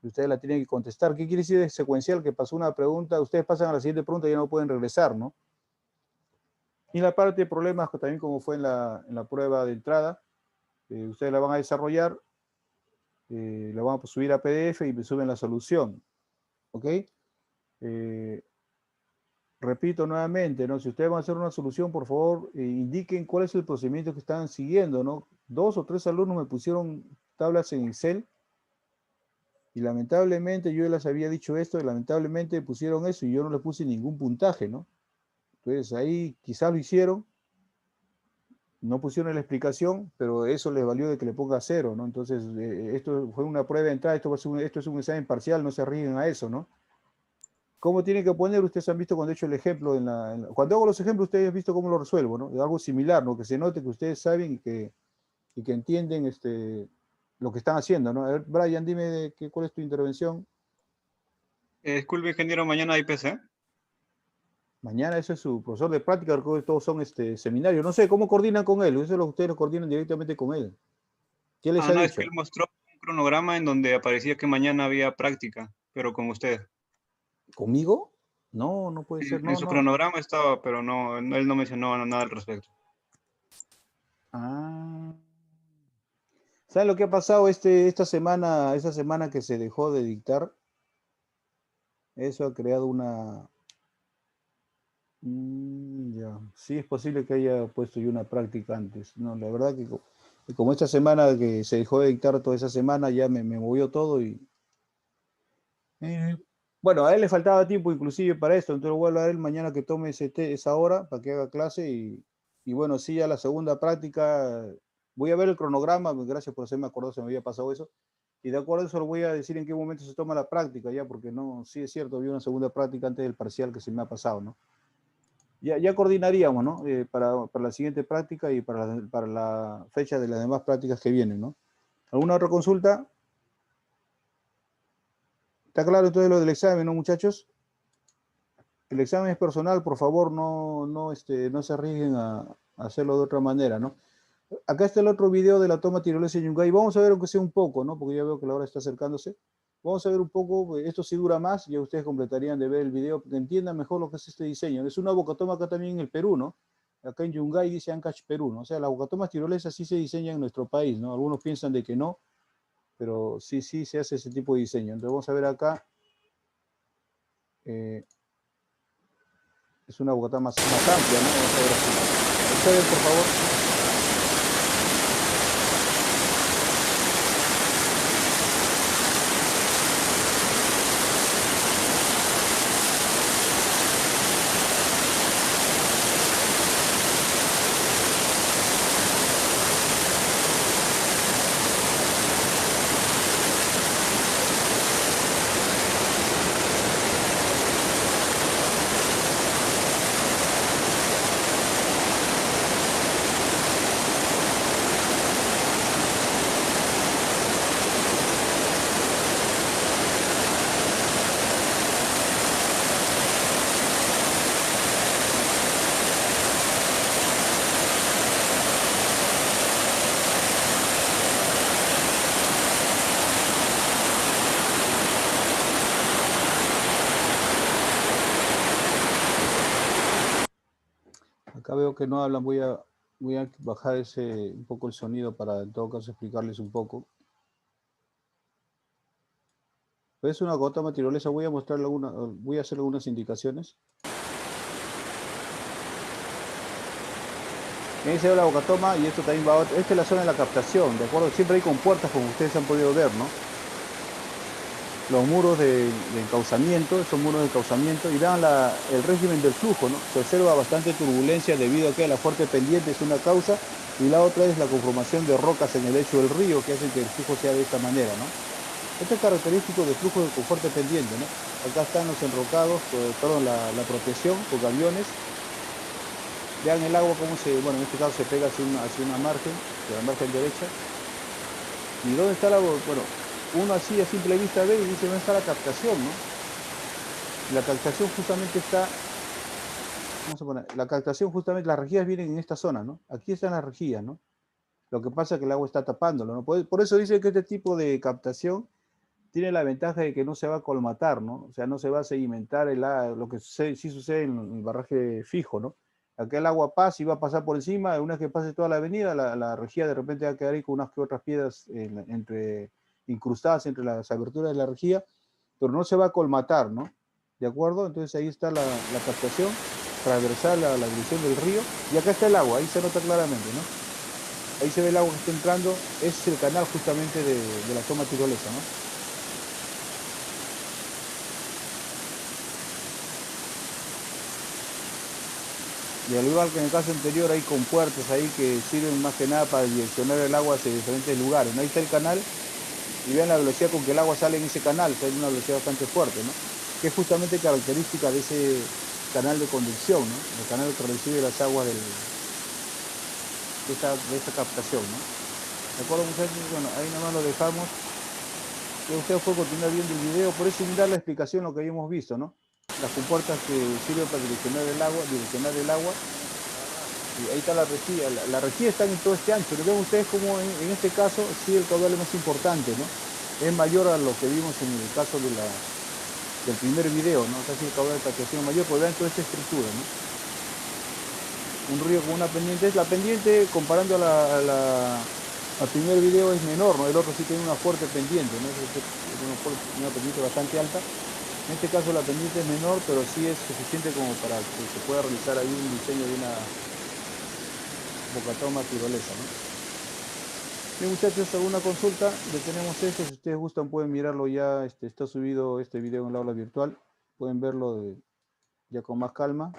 y ustedes la tienen que contestar. ¿Qué quiere decir de secuencial? Que pasó una pregunta, ustedes pasan a la siguiente pregunta y ya no pueden regresar, ¿no? Y la parte de problemas, también como fue en la prueba de entrada, ustedes la van a desarrollar, la van a subir a PDF y me suben la solución, ¿ok? Repito nuevamente, ¿no? Si ustedes van a hacer una solución, por favor, indiquen cuál es el procedimiento que están siguiendo, ¿no? 2 o 3 alumnos me pusieron tablas en Excel y lamentablemente yo les había dicho esto y lamentablemente pusieron eso y yo no les puse ningún puntaje, ¿no? Entonces ahí quizás lo hicieron, no pusieron la explicación, pero eso les valió de que le ponga 0, ¿no? Entonces esto fue una prueba de entrada, esto es un examen parcial, no se arriesguen a eso, ¿no? ¿Cómo tienen que poner? Ustedes han visto cuando he hecho el ejemplo. Cuando hago los ejemplos, ustedes han visto cómo lo resuelvo, ¿no? Algo similar, ¿no? Que se note que ustedes saben y que entienden lo que están haciendo, ¿no? A ver, Brian, dime cuál es tu intervención. Disculpe, ingeniero, mañana hay PC. Mañana ese es su profesor de práctica, creo que todos son seminarios. No sé, ¿cómo coordinan con él? Eso es lo que ustedes lo coordinan directamente con él. ¿Qué les ha No, dicho? es que él mostró un cronograma en donde aparecía que mañana había práctica, pero con usted. ¿Conmigo? No, no puede ser. En su cronograma estaba, pero no, él no mencionó nada al respecto. Ah. ¿Saben lo que ha pasado esta semana que se dejó de dictar? Eso ha creado una... ya. Sí, es posible que haya puesto yo una práctica antes. No, la verdad que como esta semana que se dejó de dictar toda esa semana, ya me movió todo y... bueno, a él le faltaba tiempo inclusive para esto, entonces voy a hablar a él mañana que tome esa hora para que haga clase y bueno, sí, ya la segunda práctica, voy a ver el cronograma, gracias por hacerme acordar, se me había pasado eso, y de acuerdo a eso lo voy a decir en qué momento se toma la práctica, ya, porque no, sí es cierto, había una segunda práctica antes del parcial que se me ha pasado, ¿no? Ya coordinaríamos, ¿no? Para la siguiente práctica y para la fecha de las demás prácticas que vienen, ¿no? ¿Alguna otra consulta? ¿Está claro entonces lo del examen, no, muchachos? El examen es personal, por favor, no se arriesguen a hacerlo de otra manera, ¿no? Acá está el otro video de la toma tirolesa en Yungay. Vamos a ver aunque sea un poco, ¿no? Porque ya veo que la hora está acercándose. Vamos a ver un poco, esto sí dura más, ya ustedes completarían de ver el video, porque entiendan mejor lo que es este diseño. Es una bocatoma acá también en el Perú, ¿no? Acá en Yungay dice Ancash, Perú, ¿no? O sea, las bocatomas tirolesas sí se diseñan en nuestro país, ¿no? Algunos piensan de que no, pero sí se hace ese tipo de diseño. Entonces vamos a ver acá. Es una bocata más amplia, ¿no? Vamos a ver aquí. Ustedes, por favor. Acá veo que no hablan, voy a bajar un poco el sonido para en todo caso explicarles un poco. Es una bocatoma tirolesa, voy a hacer algunas indicaciones. Esa es la bocatoma y esto también va a esta es la zona de la captación, ¿de acuerdo? Siempre hay compuertas como ustedes han podido ver, ¿no? Los muros de encauzamiento, esos muros de encauzamiento, y vean el régimen del flujo, ¿no? Se observa bastante turbulencia debido a que la fuerte pendiente es una causa y la otra es la conformación de rocas en el lecho del río que hacen que el flujo sea de esta manera, ¿no? Esto es característico de flujo con fuerte pendiente, ¿no? Acá están los enrocados, la protección con gaviones. Vean el agua cómo en este caso se pega hacia una margen, de la margen derecha. ¿Y dónde está uno así a simple vista ve y dice, ¿dónde está la captación, no? La captación justamente está, vamos a poner, la captación justamente, las rejillas vienen en esta zona, ¿no? Aquí están las rejillas, ¿no? Lo que pasa es que el agua está tapándolo, ¿no? Por eso dice que este tipo de captación tiene la ventaja de que no se va a colmatar, ¿no? O sea, no se va a sedimentar lo que sí sucede en el barraje fijo, ¿no? Acá el agua pasa y va a pasar por encima, una vez que pase toda la avenida, la rejilla de repente va a quedar ahí con unas que otras piedras incrustadas entre las aberturas de la rejilla, pero no se va a colmatar, ¿no? ¿De acuerdo? Entonces ahí está la captación transversal a la dirección del río, y acá está el agua, ahí se nota claramente, ¿no? Ahí se ve el agua que está entrando, ese es el canal justamente de la toma tirolesa, ¿no? Y al igual que en el caso anterior hay compuertas ahí que sirven más que nada para direccionar el agua hacia diferentes lugares, ¿no? Ahí está el canal y vean la velocidad con que el agua sale en ese canal, o sea, hay una velocidad bastante fuerte, ¿no? Que es justamente característica de ese canal de conducción, ¿no? El canal que recibe las aguas de esta captación, ¿no? ¿De acuerdo, muchachos? Bueno, ahí nomás lo dejamos. Que ustedes pueden continuar viendo el video, por eso sin dar la explicación lo que habíamos visto, ¿no? Las compuertas que sirven para direccionar el agua, y ahí está la rejilla. La rejilla está en todo este ancho. Lo ven ustedes como en este caso sí el caudal es más importante, ¿no? Es mayor a lo que vimos en el caso del primer video, ¿no? Casi el caudal de captación es mayor, porque vean toda esta estructura, ¿no? Un río con una pendiente, la pendiente comparando al primer video es menor, ¿no? El otro sí tiene una fuerte pendiente, ¿no? Es una pendiente bastante alta. En este caso la pendiente es menor, pero sí es suficiente como para que se pueda realizar ahí un diseño de una bocatoma tirolesa, ¿no? Bien, muchachos, alguna consulta, detenemos esto. Si ustedes gustan pueden mirarlo ya, está subido este video en el aula virtual, pueden verlo ya con más calma.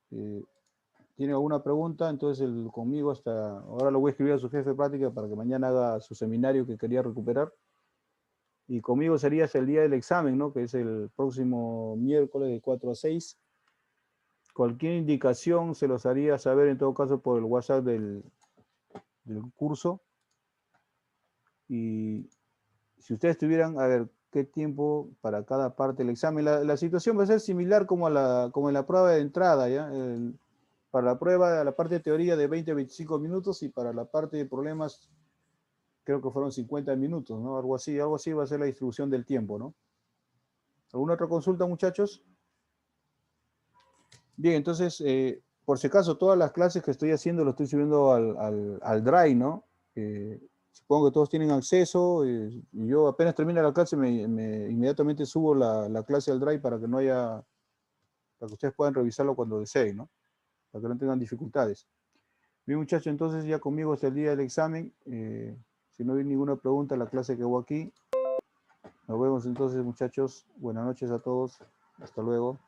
¿Tiene alguna pregunta? Entonces conmigo hasta ahora lo voy a escribir a su jefe de práctica para que mañana haga su seminario que quería recuperar. Y conmigo sería hasta el día del examen, ¿no? Que es el próximo miércoles de 4 a 6. Cualquier indicación se los haría saber en todo caso por el WhatsApp del curso. Y si ustedes tuvieran, a ver, qué tiempo para cada parte del examen. La situación va a ser similar como en la prueba de entrada, ¿ya? Para la prueba, la parte de teoría de 20 a 25 minutos y para la parte de problemas creo que fueron 50 minutos, ¿no? Algo así va a ser la distribución del tiempo, ¿no? ¿Alguna otra consulta, muchachos? Bien, entonces, por si acaso, todas las clases que estoy haciendo lo estoy subiendo al Drive, ¿no? Supongo que todos tienen acceso, y yo apenas termine la clase, inmediatamente subo la clase al Drive para que ustedes puedan revisarlo cuando deseen, ¿no? Para que no tengan dificultades. Bien, muchachos, entonces ya conmigo hasta el día del examen. Si no hay ninguna pregunta, la clase quedó aquí. Nos vemos entonces, muchachos. Buenas noches a todos. Hasta luego.